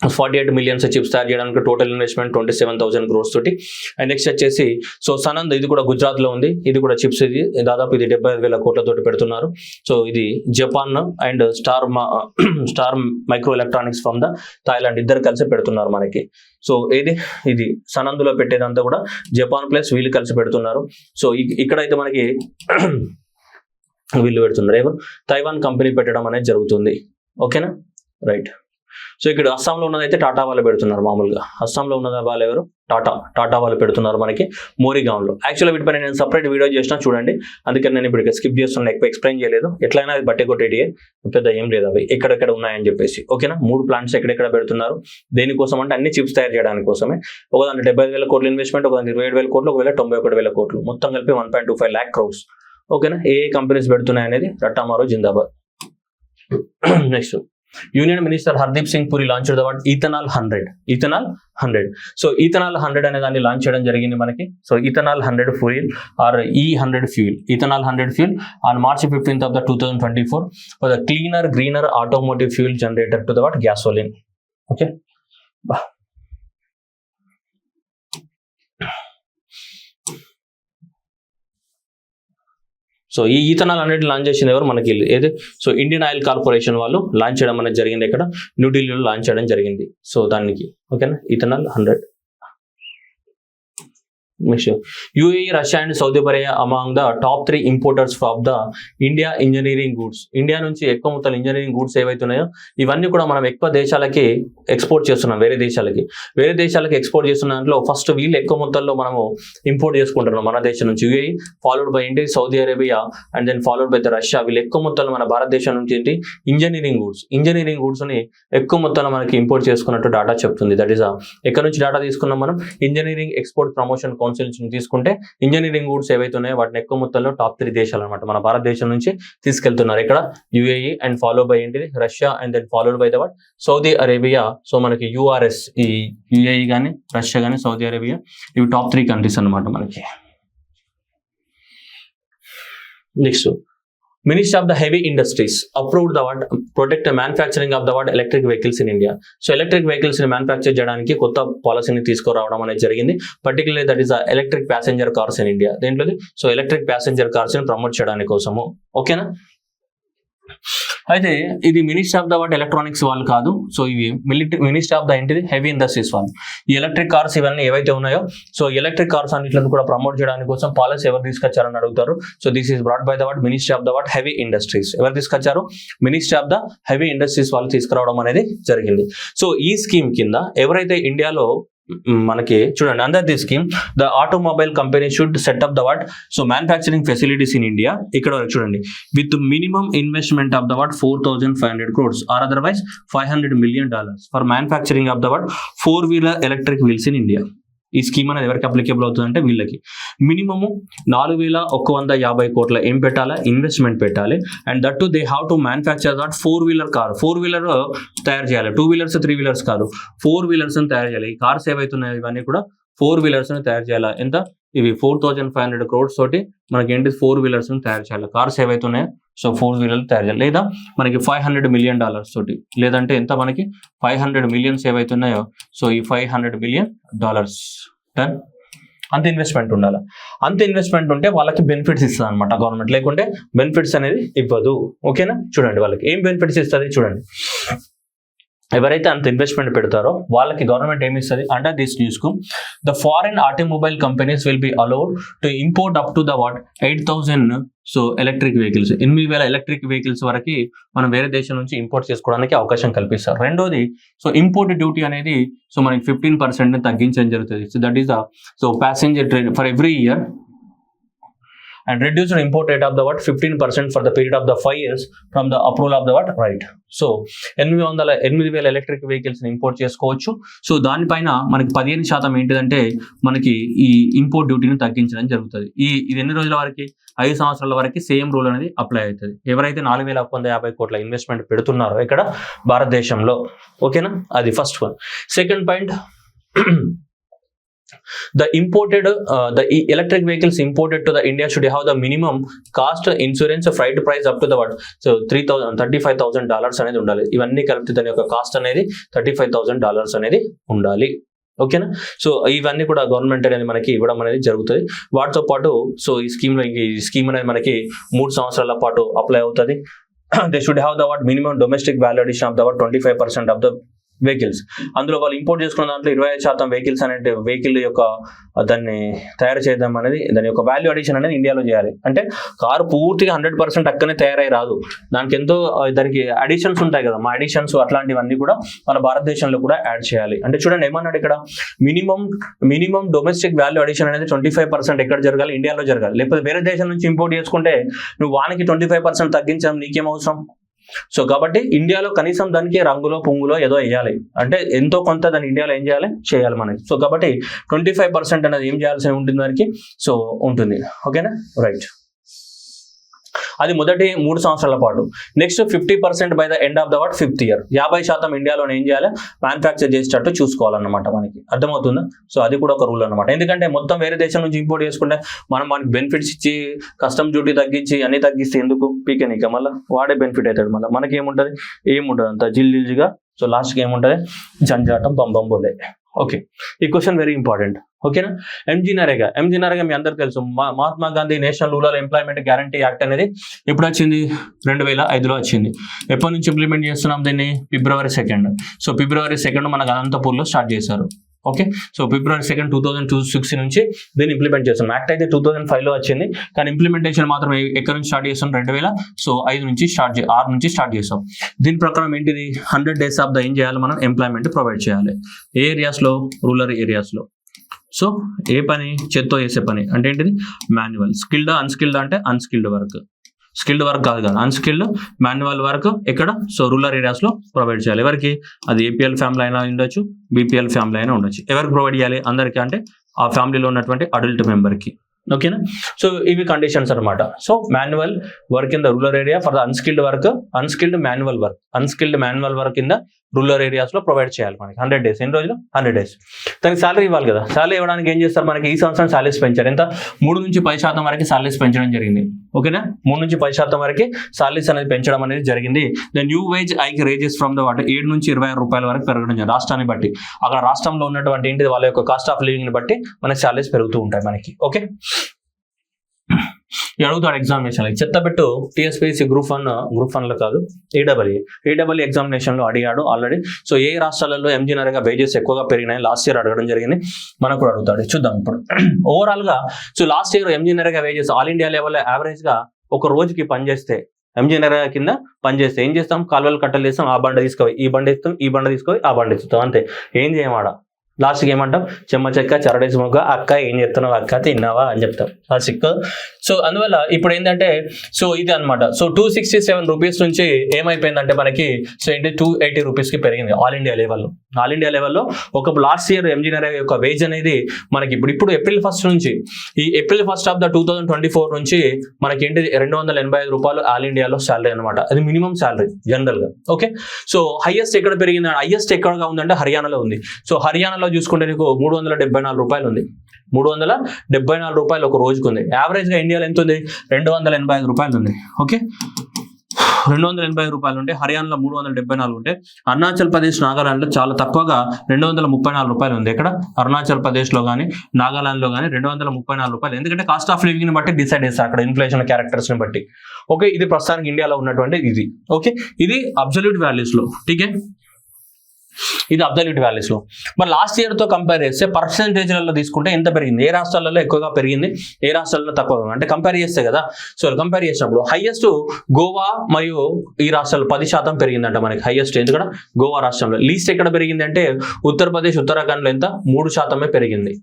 48 million చిప్స్ తయారు చేయడానికి టోటల్ ఇన్వెస్ట్మెంట్ 27,000 crores తోటి. అండ్ నెక్స్ట్ వచ్చేసి సో సనంద్ ఇది కూడా గుజరాత్ లో ఉంది. ఇది కూడా చిప్స్, ఇది దాదాపు ఇది 75,000 కోట్లతోటి పెడుతున్నారు. సో ఇది Japan and star micro electronics from the Thailand ఇద్దరు కలిసి పెడుతున్నారు మనకి. సో ఇది సనంద్లో పెట్టేదంతా కూడా జపాన్ ప్లస్ వీళ్ళు కలిసి పెడుతున్నారు. సో ఇక్కడైతే మనకి వీళ్ళు పెడుతున్నారు ఎవరు? తైవాన్ కంపెనీ పెట్టడం అనేది జరుగుతుంది. ఓకేనా? రైట్. సో ఇక్కడ అస్సాంలో ఉన్నదైతే టాటా వాళ్ళు పెడుతున్నారు. మామూలుగా అస్సాంలో ఉన్నది వాళ్ళు ఎవరు? టాటా వాళ్ళు పెడుతున్నారు మనకి మోరిగావ్లో. యాక్చువల్గా వీటిపైన నేను సపరేట్ వీడియో చేసినా చూడండి, అందుకని నేను ఇప్పుడు స్కిప్ చేస్తున్నా, ఎక్కువ ఎక్స్ప్లెయిన్ చేయలేదు. ఎట్లయినా అది బట్టే కొట్టేటియే, పెద్ద ఏం లేదు అవి ఎక్కడెక్కడ ఉన్నాయని చెప్పేసి. ఓకేనా? 3 ప్లాంట్స్ ఎక్కడెక్కడ పెడుతున్నారు, దేనికోసం అంటే అన్ని చిప్స్ తయారు చేయడానికి కోసమే. ఒకదాంట్లో 75,000 కోట్ల ఇన్వెస్ట్మెంట్, ఒకదాంట్లో 27,000 కోట్లు, ఒకవేళ 91,000 కోట్లు, మొత్తం కలిపి 1.25 lakh crores. ఓకేనా? ఏ కంపెనీస్ పెడుతున్నాయి అనేది రట్టామారో జిందాబాద్. Next union minister Hardeep Singh Puri launch the what ethanol 100. So ethanol 100 అనే దాన్ని లాంచ్ చేయడం జరిగింది మనకి. So ethanol 100 fuel or E100 fuel, ethanol 100 fuel on March 15th of the 2024 for the cleaner greener automotive fuel generator to the what gasoline. Okay. So ఈ ఈథనాల్ అనేది లాంచ్ చేసింది ఎవరు మనకి ఏది, సో ఇండియన్ ఆయిల్ కార్పొరేషన్ వాళ్ళు లాంచ్ చేయడం అనేది జరిగింది. ఇక్కడ న్యూఢిల్లీలో లాంచ్ చేయడం జరిగింది. సో దానికి ఓకేనా ethanol 100. Next UAE, Russia and Saudi Arabia among the top 3 importers of the India engineering goods. India నుంచి ఎక్కువ మొత్తం ఇంజనీరింగ్ గూడ్స్ ఏవైతే ఉన్నాయో ఇవన్నీ కూడా మనం ఎక్కువ దేశాలకి ఎక్స్పోర్ట్ చేస్తున్నాం. వేరే దేశాలకి ఎక్స్పోర్ట్ చేస్తున్న దాంట్లో ఫస్ట్ వీళ్ళు ఎక్కువ మొత్తంలో మనము ఇంపోర్ట్ చేసుకుంటున్నాం మన దేశం నుంచి. UAE followed by India, Saudi Arabia and then followed by the Russia. వీళ్ళు ఎక్కువ మొత్తంలో మన భారతదేశం నుంచి ఏంటి ఇంజనీరింగ్ గూడ్స్ ని ఎక్కువ మొత్తంలో మనకి ఇంపోర్ట్ చేసుకున్నట్టు డాటా చెప్తుంది. దట్ ఈస్ ఎక్కడ నుంచి డాటా తీసుకున్నాం మనం, ఇంజనీరింగ్ ఎక్స్పోర్ట్ ప్రమోషన్ కౌన్సిల్ నుంచి తీసుకుంటే ఇంజనీరింగ్ గూడ్స్ ఏవైతే ఉన్నాయో వాటిని ఎక్కువ మొత్తంలో టాప్ 3 దేశాలు అనమాట మన భారతదేశం నుంచి తీసుకెళ్తున్నారు. ఇక్కడ UAE అండ్ ఫాలో బై ఏంటిది Russia and then followed by the what Saudi Arabia. So మనకి URS, ఈ UAE కానీ రష్యా కానీ సౌదీ అరేబియా ఇవి టాప్ 3 కంట్రీస్ అనమాట మనకి. Next Ministry of the Heavy Industries approved the what protect the manufacturing of the what electric vehicles in India. So electric vehicles ని మ్యానుఫ్యాక్చర్ చేయడానికి కొత్త పాలసీని తీసుకురావడం అనేది జరిగింది. Particularly that is electric passenger cars in India. దేంట్లో సో ఎలక్ట్రిక్ ప్యాసింజర్ కార్స్ ని ప్రమోట్ చేయడానికి కోసము. ఓకేనా. అయితే ఇది ministry of the what electronics వాళ్ళు కాదు. సో ఇవి మినిస్ట్రీ ఆఫ్ ద ఏంటిది హెవీ ఇండస్ట్రీస్ వాళ్ళు. ఈ ఎలక్ట్రిక్ కార్స్ ఇవన్నీ ఏవైతే ఉన్నాయో సో ఎలక్ట్రిక్ కార్స్ అన్నింటిని కూడా ప్రమోట్ చేయడానికి కోసం పాలసీ ఎవరు తీసుకొచ్చారని అడుగుతారు. So this is brought by the what ministry of the what heavy industries. ఎవరు తీసుకొచ్చారు, ministry of the heavy industries వాళ్ళు తీసుకురావడం అనేది జరిగింది. సో ఈ స్కీమ్ కింద ఎవరైతే ఇండియాలో మనకి చూడండి under this scheme the automobile company should setup the what so manufacturing facilities in India. ఇక్కడ చూడండి with minimum investment of the what 4,500 crores or otherwise $500 million for manufacturing of the what 4-wheeler electric wheels in India. ఈ స్కీమ్ అనేది ఎవరికి అప్లికేబుల్ అవుతుందంటే వీళ్ళకి మినిమము 4,150 కోట్ల ఏం పెట్టాలి, ఇన్వెస్ట్మెంట్ పెట్టాలి. And that to they have to manufacture that 4-wheeler car. 4-wheeler తయారు చేయాలి, 2-wheelers 3-wheelers కాదు, 4-wheelers అని తయారు చేయాలి. ఈ కార్స్ ఏవైతున్నాయో ఇవన్నీ కూడా 4-wheelers అని తయారు చేయాలి. ఎంత ఇవి 4,500 crores తోటి మనకి ఏంటి 4-wheelers ని తయారు చేయాలి. కార్స్ ఏవైతున్నాయో సో 4-wheelers తయారు చేయాలి. లేదా మనకి $500 million తోటి, లేదంటే ఎంత మనకి 500 millions ఏవైతున్నాయో సో ఈ $500 million టన్ అంత ఇన్వెస్ట్మెంట్ ఉండాలి. అంత ఇన్వెస్ట్మెంట్ ఉంటే వాళ్ళకి బెనిఫిట్స్ ఇస్తుంది అనమాట గవర్నమెంట్, లేకుంటే బెనిఫిట్స్ అనేది ఇవ్వదు. ఓకేనా. చూడండి వాళ్ళకి ఏం బెనిఫిట్స్ ఇస్తుంది చూడండి. ఎవరైతే అంత ఇన్వెస్ట్మెంట్ పెడతారో వాళ్ళకి గవర్నమెంట్ ఏమి ఇస్తుంది అండర్ దిస్ న్యూస్ కు the foreign automobile companies will be allowed to import up to the what 8,000 so electric vehicles. 8,000 electric vehicles వరకు మనం వేరే దేశం నుంచి ఇంపోర్ట్ చేసుకోవడానికి అవకాశం కల్పిస్తారు. రెండోది సో ఇంపోర్ట్ డ్యూటీ అనేది సో మనకి 15% తగ్గించడం జరుగుతుంది. So that is the so passenger train for every year and reduced import rate of the what 15% for the period of the 5 years from the approval of the what right. So 8,000 electric vehicles import చేసుకోవచ్చు. సో దానిపైన మనకి 15% ఏంటిదంటే మనకి ఈ ఇంపోర్ట్ డ్యూటీని తగ్గించడం జరుగుతుంది. ఇది ఎన్ని రోజుల వరకు 5 సంవత్సరాల వరకు సేమ్ రూల్ అనేది అప్లై అవుతుంది. ఎవరైతే 4,150 కోట్ల ఇన్వెస్ట్మెంట్ పెడుతున్నారో ఇక్కడ భారతదేశంలో. ఓకేనా, అది first one. Second point the electric vehicles imported to the India should have the minimum cost insurance freight price up to the what so $35,000 అనేది ఉండాలి. ఇవన్నీ కలిపి దాని యొక్క కాస్ట్ అనేది $35,000 అనేది ఉండాలి. ఓకేనా. సో ఇవన్నీ కూడా గవర్నమెంట్ అనేది మనకి ఇవ్వడం అనేది జరుగుతుంది. వాటితో పాటు సో ఈ స్కీమ్ అనేది మనకి 3 సంవత్సరాల పాటు అప్లై అవుతుంది. They should have the what minimum domestic value addition of the what 25% of the vehicles. అందులో వాళ్ళు ఇంపోర్ట్ చేసుకున్న దాంట్లో 25% వెహికల్స్ అనేది వెహికల్ యొక్క దాన్ని తయారు చేయడం అనేది దాని యొక్క వాల్యూ అడిషన్ అనేది ఇండియాలో చేయాలి. అంటే కారు పూర్తిగా 100% అక్కడనే తయారై రాదు, దానికి ఎంతో దానికి అడిషన్స్ ఉంటాయి కదా, మా అడిషన్స్ అట్లాంటివన్నీ కూడా మన భారతదేశంలో కూడా యాడ్ చేయాలి. అంటే చూడండి ఏమన్నాడు ఇక్కడ, మినిమం డొమెస్టిక్ వాల్యూ అడిషన్ అనేది 25% ఎక్కడ జరగాలి, ఇండియాలో జరగాలి. లేకపోతే వేరే దేశం నుంచి ఇంపోర్ట్ చేసుకుంటే నువ్వు వానికి 25% తగ్గించడం నీకేం అవసరం. సో కాబట్టి ఇండియాలో కనీసం దానికి రంగులో పొంగులో ఏదో వేయాలి, అంటే ఎంతో కొంత దాన్ని ఇండియాలో ఏం చేయాలి మనకి. సో కాబట్టి 25% అనేది ఏం చేయాల్సి ఉంటుంది దానికి, సో ఉంటుంది. ఓకేనా, రైట్. అది మొదటి 3 సంవత్సరాల పాటు. Next 50% by the end of the 5th year. 50% ఇండియాలో ఏం చేయాలి, మ్యానుఫ్యాక్చర్ చేసేటట్టు చూసుకోవాలన్నమాట. మనకి అర్థమవుతుందా? సో అది కూడా ఒక రూల్ అనమాట. ఎందుకంటే మొత్తం వేరే దేశం నుంచి ఇంపోర్ట్ చేసుకుంటే మనకి బెనిఫిట్స్ ఇచ్చి కస్టమ్ డ్యూటీ తగ్గించి అన్ని తగ్గిస్తే ఎందుకు పీకెనిక, మళ్ళీ వాడే బెనిఫిట్ అవుతాడు. మళ్ళీ మనకి ఏముంటుంది, ఏముంటుంది అంత జిల్జిల్జిగా. సో లాస్ట్కి ఏముంటుంది, జంజాటం బంబంబోలే. ఓకే, ఈ క్వశ్చన్ వెరీ ఇంపార్టెంట్. ఓకేనా? ఎంజీ నరేగా మీ అందరికి తెలుసు. Mahatma Gandhi national rural employment guarantee act అనేది ఎప్పుడు వచ్చింది, 2005లో వచ్చింది. ఎప్పటి నుంచి ఇంప్లిమెంట్ చేస్తున్నాం దీన్ని, February 2. సో February 2 మనకు అనంతపూర్లో స్టార్ట్ చేశారు. ఓకే, సో February 2, 2006 నుంచి దీన్ని ఇంప్లిమెంట్ చేస్తాం. యాక్ట్ అయితే 2005లో వచ్చింది, కానీ ఇంప్లిమెంటేషన్ మాత్రం ఎక్కడి నుంచి స్టార్ట్ చేస్తాం, 2005 నుంచి 6 నుంచి స్టార్ట్ చేస్తాం. దీని ప్రకారం ఏంటిది, 100 days ఆఫ్ ద ఏం చేయాలి, మనం ఎంప్లాయ్మెంట్ ప్రొవైడ్ చేయాలి. ఏ ఏరియాస్లో, రూరల్ ఏరియాస్లో. సో ఏ పని, చేత్తో చేసే పని అంటే ఏంటిది, మాన్యువల్. స్కిల్డ్ అన్స్కిల్డ్ అంటే అన్స్కిల్డ్ వర్క్, స్కిల్డ్ వర్క్ కాదు, అన్స్కిల్డ్ మాన్యువల్ వర్క్ ఎక్కడ, సో రూరల్ ఏరియాస్లో ప్రొవైడ్ చేయాలి. ఎవరికి, అది ఏపీఎల్ ఫ్యామిలీ అయినా ఉండొచ్చు, బీపీఎల్ ఫ్యామిలీ అయినా ఉండొచ్చు. ఎవరికి ప్రొవైడ్ చేయాలి, అందరికీ, అంటే ఆ ఫ్యామిలీలో ఉన్నటువంటి అడల్ట్ మెంబర్కి. ఓకేనా? సో ఇవి కండిషన్స్ అనమాట. So manual work in the rural area for the unskilled work, unskilled manual work in the rural areas లో ప్రొవైడ్ చేయాలి మనకి. 100 days. ఎన్ని రోజులు, 100 days. దానికి సాలరీ ఇవ్వాలి కదా. సాలరీ ఇవ్వడానికి ఏం చేస్తారు, మనకి ఈ సంవత్సరం సాలరీస్ పెంచారు. ఎంత, 3 నుంచి 10% వరకు సాలరీస్ పెంచడం జరిగింది. ఓకేనా? 3 నుంచి 10% వరకు సాలరీస్ అనేది పెంచడం అనేది జరిగింది. The new wage hike raises from the 7 నుంచి 26 రూపాయల వరకు పెరగడం జరిగింది. రాష్ట్రాన్ని బట్టి, అక్కడ రాష్ట్రంలో ఉన్నటువంటి ఏంటిది, వాళ్ళ యొక్క కాస్ట్ ఆఫ్ లివింగ్ ని బట్టి మనకి సాలరీస్ పెరుగుతూ ఉంటాయి మనకి. ఓకే, అడుగుతాడు ఎగ్జామినేషన్. చెత్తబెట్టు టీఎస్పీఎస్సీ గ్రూప్ వన్ లో కాదు, ఏడబ్ల్యూ ఎగ్జామినేషన్ లో అడిగాడు ఆల్రెడీ. సో ఏ రాష్ట్రాలలో ఎంజీ నరేగా వేజెస్ ఎక్కువగా పెరిగినాయి లాస్ట్ ఇయర్ అడగడం జరిగింది. మనకు కూడా అడుగుతాడు, చూద్దాం ఇప్పుడు. ఓవరాల్ గా so last year MG NREGA wages all India level average గా ఒక రోజుకి పనిచేస్తే, ఎంజీ నరేగా కింద పనిచేస్తే ఏం చేస్తాం, కాలువలు కట్టలు చేస్తాం, ఆ బండ తీసుకోవాలి, ఈ బండ ఇస్తాం, ఈ బండ తీసుకోవాలి, ఆ బండ ఇస్తాం, అంతే. ఏం చేయమాడ, లాస్ట్కి ఏమంటాం, చెమ్మ చెక్క చరడేసి మొగ్గ, అక్క ఏం చెప్తున్నావు, అక్క తిన్నావా అని చెప్తాం లాస్ట్కి. సో అందువల్ల ఇప్పుడు ఏంటంటే, సో ఇది అనమాట. సో 267 రూపీస్ నుంచి ఏమైపోయిందంటే మనకి, సో ఏంటి 280 రూపీస్కి పెరిగింది ఆల్ ఇండియా లెవెల్లో. ఒక లాస్ట్ ఇయర్ ఎంజీ నరేగా యొక్క వేజ్ అనేది మనకి ఇప్పుడు April 1 నుంచి, ఈ April 1 ఆఫ్ ద 2024 నుంచి మనకి ఏంటి 285 రూపాయలు ఆల్ ఇండియాలో శాలరీ అనమాట. అది మినిమం శాలరీ జనరల్ గా. ఓకే, సో హైయెస్ట్ ఎక్కడ పెరిగింది, హైయెస్ట్ ఎక్కడగా ఉందంటే హర్యానాలో ఉంది. సో హర్యానాలో చూసుకుంటే నీకు 374 రూపాయలు ఉంది. 374 రూపాయలు ఒక రోజుకు ఉంది. యావరేజ్ గా ఇండియాలో ఎంత ఉంది, 285 రూపాయలు ఉంది. ఓకే, 285 రూపాయలు ఉంటే హర్యానాలో 374 ఉంటే, అరుణాచల్ ప్రదేశ్, నాగాలాండ్లో చాలా తక్కువగా 234 రూపాయలు ఉంది. ఇక్కడ అరుణాచల్ ప్రదేశ్ లో కానీ నాగాలాండ్ లో కానీ 234 రూపాయలు. ఎందుకంటే కాస్ట్ ఆఫ్ లివింగ్ ని బట్టి డిసైడ్ చేస్తారు అక్కడ, ఇన్ఫ్లేషన్ క్యారెక్టర్స్ ని బట్టి. ఓకే, ఇది ప్రస్తుతానికి ఇండియాలో ఉన్నటువంటి ఇది. ఓకే, ఇది అబ్సల్యూట్ వాల్యూస్ లో. ఠీకే, ఇది అబ్సల్యూట్ వాల్యూస్ లో. మరి లాస్ట్ ఇయర్ తో కంపేర్ చేస్తే పర్సెంటేజ్లలో తీసుకుంటే ఎంత పెరిగింది, ఏ రాష్ట్రాలలో ఎక్కువగా పెరిగింది, ఏ రాష్ట్రాలలో తక్కువగా, అంటే కంపేర్ చేస్తే కదా. సో కంపేర్ చేసినప్పుడు హైయెస్ట్ గోవా మరియు ఈ రాష్ట్రాలు 10% పెరిగిందంట మనకి హైయెస్ట్. ఎందుకంటే గోవా రాష్ట్రంలో. లీస్ట్ ఎక్కడ పెరిగింది అంటే ఉత్తరప్రదేశ్, ఉత్తరాఖండ్ లో ఎంత 3% పెరిగింది.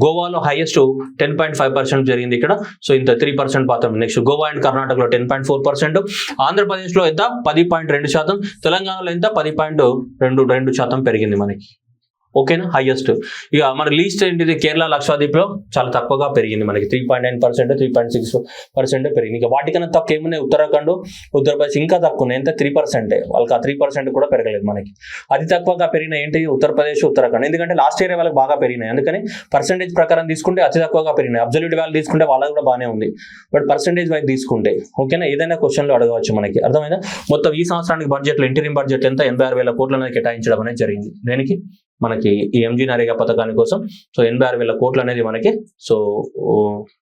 గోవాలో హైయెస్ట్ 10.5% జరిగింది ఇక్కడ. సో ఇంత 3% మాత్రం. నెక్స్ట్ గోవా అండ్ కర్ణాటకలో 10.4%, ఆంధ్రప్రదేశ్లో ఎంత 10.2%, తెలంగాణలో ఎంత 10.22% పెరిగింది మనకి. ఓకేనా, హైయెస్ట్. ఇక మన లీస్ట్ ఏంటిది, కేరళ, లక్షద్వీప్ లో చాలా తక్కువగా పెరిగింది మనకి. 3.9%, 3.6% పెరిగింది. ఇక వాటికన్నా తక్కువ ఏమున్నాయి, ఉత్తరాఖండ్, ఉత్తరప్రదేశ్ ఇంకా తక్కువ ఉన్నాయి. ఎంత 3%, వాళ్ళకి ఆ 3% కూడా పెరగలేదు మనకి. అతి తక్కువగా పెరిగిన ఏంటి, ఉత్తరప్రదేశ్, ఉత్తరాఖండ్. ఎందుకంటే లాస్ట్ ఇయర్ వాళ్ళకి బాగా పెరిగినాయి, అందుకని పర్సెంటేజ్ ప్రకారం తీసుకుంటే అతి తక్కువగా పెరిగినాయి. అబ్సల్యూట్ వాల్యూ తీసుకుంటే వాళ్ళకి కూడా బాగానే ఉంది, బట్ పర్సెంటేజ్ వైజ్ తీసుకుంటే. ఓకేనా, ఏదైనా క్వశ్చన్లో అడగవచ్చు మనకి. అర్థమైందా? మొత్తం ఈ సంవత్సరానికి బడ్జెట్లో ఇంటీరియం బడ్జెట్ ఎంత, 86,000 కోట్లు అనేది కేటాయించడం అనేది జరిగింది. దేనికి, మనకి ఈ ఎంజీ నరేగా పథకాని కోసం. సో 86,000 కోట్లు అనేది మనకి సో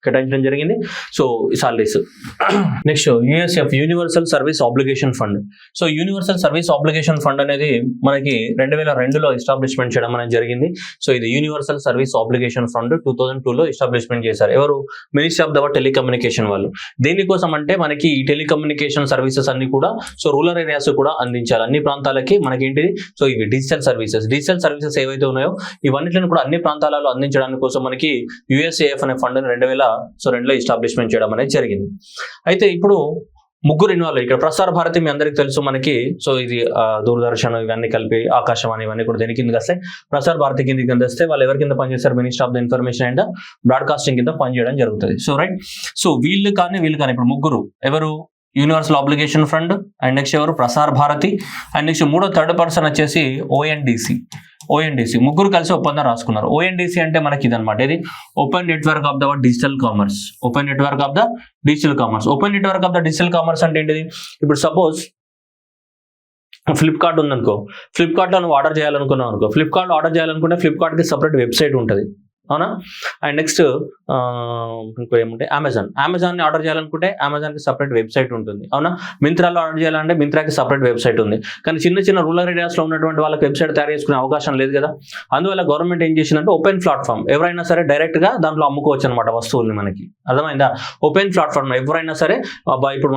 కేటాయించడం జరిగింది. So salaries. Next USF, universal service obligation fund. So universal service obligation fund అనేది మనకి 2002లో ఎస్టాబ్లిష్మెంట్ చేయడం అనేది జరిగింది. సో ఇది యూనివర్సల్ సర్వీస్ ఆబ్లిగేషన్ ఫండ్ 2002లో ఎస్టాబ్లిష్మెంట్ చేశారు. ఎవరు, మినిస్ట్రీ ఆఫ్ ద టెలికమ్యూనికేషన్ వాళ్ళు. దేనికోసం అంటే మనకి ఈ టెలికమ్యూనికేషన్ సర్వీసెస్ అన్ని కూడా సో రూరల్ ఏరియాస్ కూడా అందించాలి, అన్ని ప్రాంతాలకి. మనకి ఏంటిది, సో ఇవి డిజిటల్ సర్వీసెస్ ఏవైతే ఉన్నాయో ఇవన్నిటిని కూడా అన్ని ప్రాంతాలలో అందించడానికి కోసం మనకి యుఎస్ఏఎఫ్ అనే ఫండ్ 2002లో ఎస్టాబ్లిష్మెంట్ చేయడం అనేది జరిగింది. అయితే ఇప్పుడు ముగ్గురు ఇన్వాల్వ్. ఇక్కడ ప్రసార భారతి మీ అందరికీ తెలుసు మనకి. సో ఇది దూరదర్శన్ ఇవన్నీ కలిపి, ఆకాశవాణి ఇవన్నీ కూడా దేని కిందకి వస్తాయి, ప్రసార భారతి కిందకి వస్తే. వాళ్ళు ఎవరి కింద పనిచేస్తారు, minister of the information and broadcasting కింద పనిచేయడం జరుగుతుంది. సో రైట్, సో వీళ్ళు కానీ ఇప్పుడు ముగ్గురు ఎవరు, universal obligation fund, and next ఎవరు Prasar Bharati, and next third person వచ్చేసి ఓఎన్డీసీ ముగ్గురు కలిసి ఒప్పందం రాసుకున్నారు. ఓఎన్డీసీ అంటే మనకి ఇదనమాట, ఇది open network of the digital commerce. Open network of the digital commerce అంటే ఏంటిది? ఇప్పుడు సపోజ్ ఫ్లిప్కార్ట్ ఉందనుకో, ఫ్లిప్కార్ట్లో నువ్వు ఆర్డర్ చేయాలనుకున్నావు అనుకో, ఫ్లిప్కార్ట్కి సపరేట్ వెబ్సైట్ ఉంటుంది, అవునా? అండ్ నెక్స్ట్ ఇంకో ఏముంటే అమెజాన్ని ఆర్డర్ చేయాలనుకుంటే అమెజాన్కి సపరేట్ వెబ్సైట్ ఉంటుంది, అవునా? మింత్రాలో ఆర్డర్ చేయాలంటే మింత్రాకి సపరేట్ వెబ్సైట్ ఉంది. కానీ చిన్న రూరల్ ఏరియాస్లో ఉన్నటువంటి వాళ్ళకి వెబ్సైట్ తయారు చేసుకునే అవకాశం లేదు కదా. అందువల్ల గవర్నమెంట్ ఏం చేసిందంటే ఓపెన్ ప్లాట్ఫామ్, ఎవరైనా సరే డైరెక్ట్గా దాంట్లో అమ్ముకోవచ్చు అనమాట వస్తువుల్ని. మనకి అర్థమైందా? ఓపెన్ ప్లాట్ఫామ్ ఎవరైనా సరే, ఇప్పుడు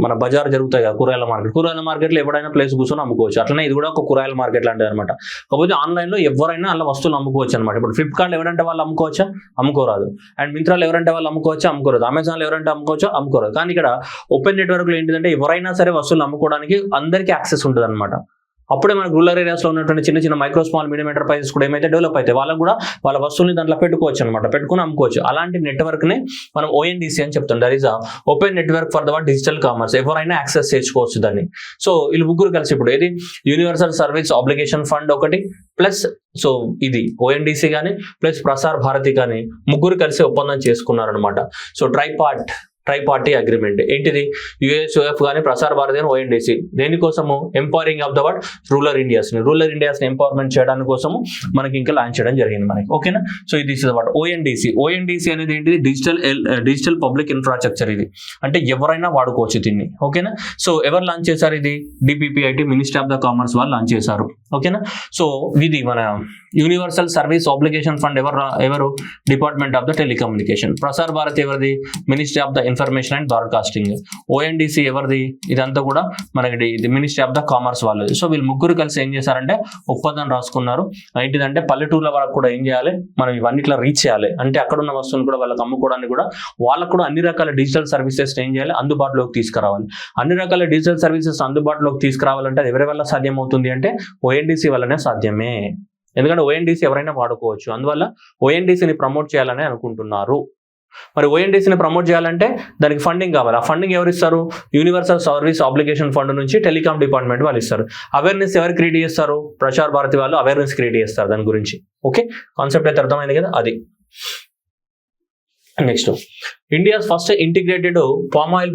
మన బజార్ జరుగుతాయి కదా, కూరగాయల మార్కెట్లో ఎవరైనా ప్లేస్ కూర్చొని అమ్ముకోవచ్చు. అట్లనే ఇది కూడా ఒక కూరగాయల మార్కెట్ లాంటిది అనమాట. కాకపోతే ఆన్లైన్లో ఎవరైనా అలా వస్తువులు అమ్ముకోవచ్చు అనమాట. ఇప్పుడు ఫ్లిప్కార్ట్ ఎవరంటే వాళ్ళు అమ్ముకోవచ్చా? అమ్ముకోరాదు. అండ్ మింత్రాలు ఎవరంటే వాళ్ళు అమ్ముకోవచ్చా? అమ్ముకోరాదు. అమెజాన్లో ఎవరంటే అమ్ముకోవచ్చా? అమ్ముకోరాదు. కానీ ఇక్కడ ఓపెన్ నెట్వర్క్లో ఏంటిదంటే ఎవరైనా సరే వస్తువులు అమ్ముకోవడానికి అందరికీ యాక్సెస్ ఉంటుంది అనమాట. అప్పుడే మనకు రూరల్ ఏరియాస్లో ఉన్నటువంటి చిన్న మైక్రో స్మాల్ మీడియం ఎంటర్ప్రైజెస్ కూడా ఏమైతే డెవలప్ అవుతాయి, వాళ్ళకు కూడా వాళ్ళ వస్తువుల్ని దాంట్లో పెట్టుకోవచ్చు అనమాట, పెట్టుకుని అమ్ముకోవచ్చు. అలాంటి నెట్వర్క్నే మనం ఓఎన్డీసీ అని చెప్తాం. That is open network for the digital commerce. ఎవరైనా యాక్సెస్ చేసుకోవచ్చు దాన్ని. సో వీళ్ళు ముగ్గురు కలిసి ఇప్పుడు ఏది యూనివర్సల్ సర్వీస్ ఆబ్లిగేషన్ ఫండ్ ఒకటి ప్లస్ సో ఇది ఓఎన్డీసీ కానీ ప్లస్ ప్రసార్ భారతి కానీ ముగ్గురు కలిసి ఒప్పందం చేసుకున్నారనమాట. సో ట్రై పార్టీ అగ్రిమెంట్ ఏంటిది? యుఎస్ఓఎఫ్ కానీ ప్రసార్ భారతి కానీ ఓఎన్డీసీ దేనికోసము? ఎంపవరింగ్ ఆఫ్ ద రూరల్ ఇండియాస్ని ఎంపవర్మెంట్ చేయడానికి కోసము మనకి ఇంకా లాంచ్ చేయడం జరిగింది మనకి. ఓకేనా? సో ఇది ఓఎన్డీసీ అనేది ఏంటిది? Digital public infrastructure. ఇది అంటే ఎవరైనా వాడుకోవచ్చు దీన్ని. ఓకేనా? సో ఎవరు లాంచ్ చేశారు? ఇది DPIIT, ministry of the commerce వాళ్ళు లాంచ్ చేశారు. ఓకేనా? సో ఇది మన యూనివర్సల్ సర్వీస్ ఆబ్లిగేషన్ ఫండ్ ఎవరు? Department of the telecommunication. Prasar Bharati ఎవరిది? Ministry of the information and broadcasting. ONDC ఎవరిది? ఇదంతా కూడా మనకి మినిస్ట్రీ ఆఫ్ ద కామర్స్ వాళ్ళది. సో వీళ్ళు ముగ్గురు కలిసి ఏం చేశారంటే ఒప్పందం రాసుకున్నారు. ఏంటిదంటే పల్లెటూర్ల వరకు కూడా ఏం చేయాలి, మనం ఇవన్నిట్లో రీచ్ చేయాలి. అంటే అక్కడ ఉన్న వస్తువులు కూడా వాళ్ళకి అమ్ముకోవడానికి కూడా వాళ్ళకు కూడా అన్ని రకాల డిజిటల్ సర్వీసెస్ ఏం చేయాలి, అందుబాటులోకి తీసుకురావాలి. అన్ని రకాల డిజిటల్ సర్వీసెస్ అందుబాటులోకి తీసుకురావాలంటే అది ఎవరి వల్ల సాధ్యం అవుతుంది అంటే ఓఎన్డీసీ వల్లనే సాధ్యమే. ఎందుకంటే ఓఎన్డీసీ ఎవరైనా వాడుకోవచ్చు. అందువల్ల ఓఎన్డీసీని ప్రమోట్ చేయాలని అనుకుంటున్నారు. మరి ఓఎన్డీసీని ప్రమోట్ చేయాలంటే దానికి ఫండింగ్ కావాలి. ఆ ఫండింగ్ ఎవరు ఇస్తారు? యూనివర్సల్ సర్వీస్ ఆబ్లిగేషన్ ఫండ్ నుంచి టెలికాం డిపార్ట్మెంట్ వాళ్ళు ఇస్తారు. అవేర్నెస్ ఎవరు క్రియేట్ చేస్తారు? ప్రసార్ భారతి వాళ్ళు అవేర్నెస్ క్రియేట్ చేస్తారు దాని గురించి. ఓకే, కాన్సెప్ట్ అయితే అర్థమైంది కదా. అది next India's first integrated palm oil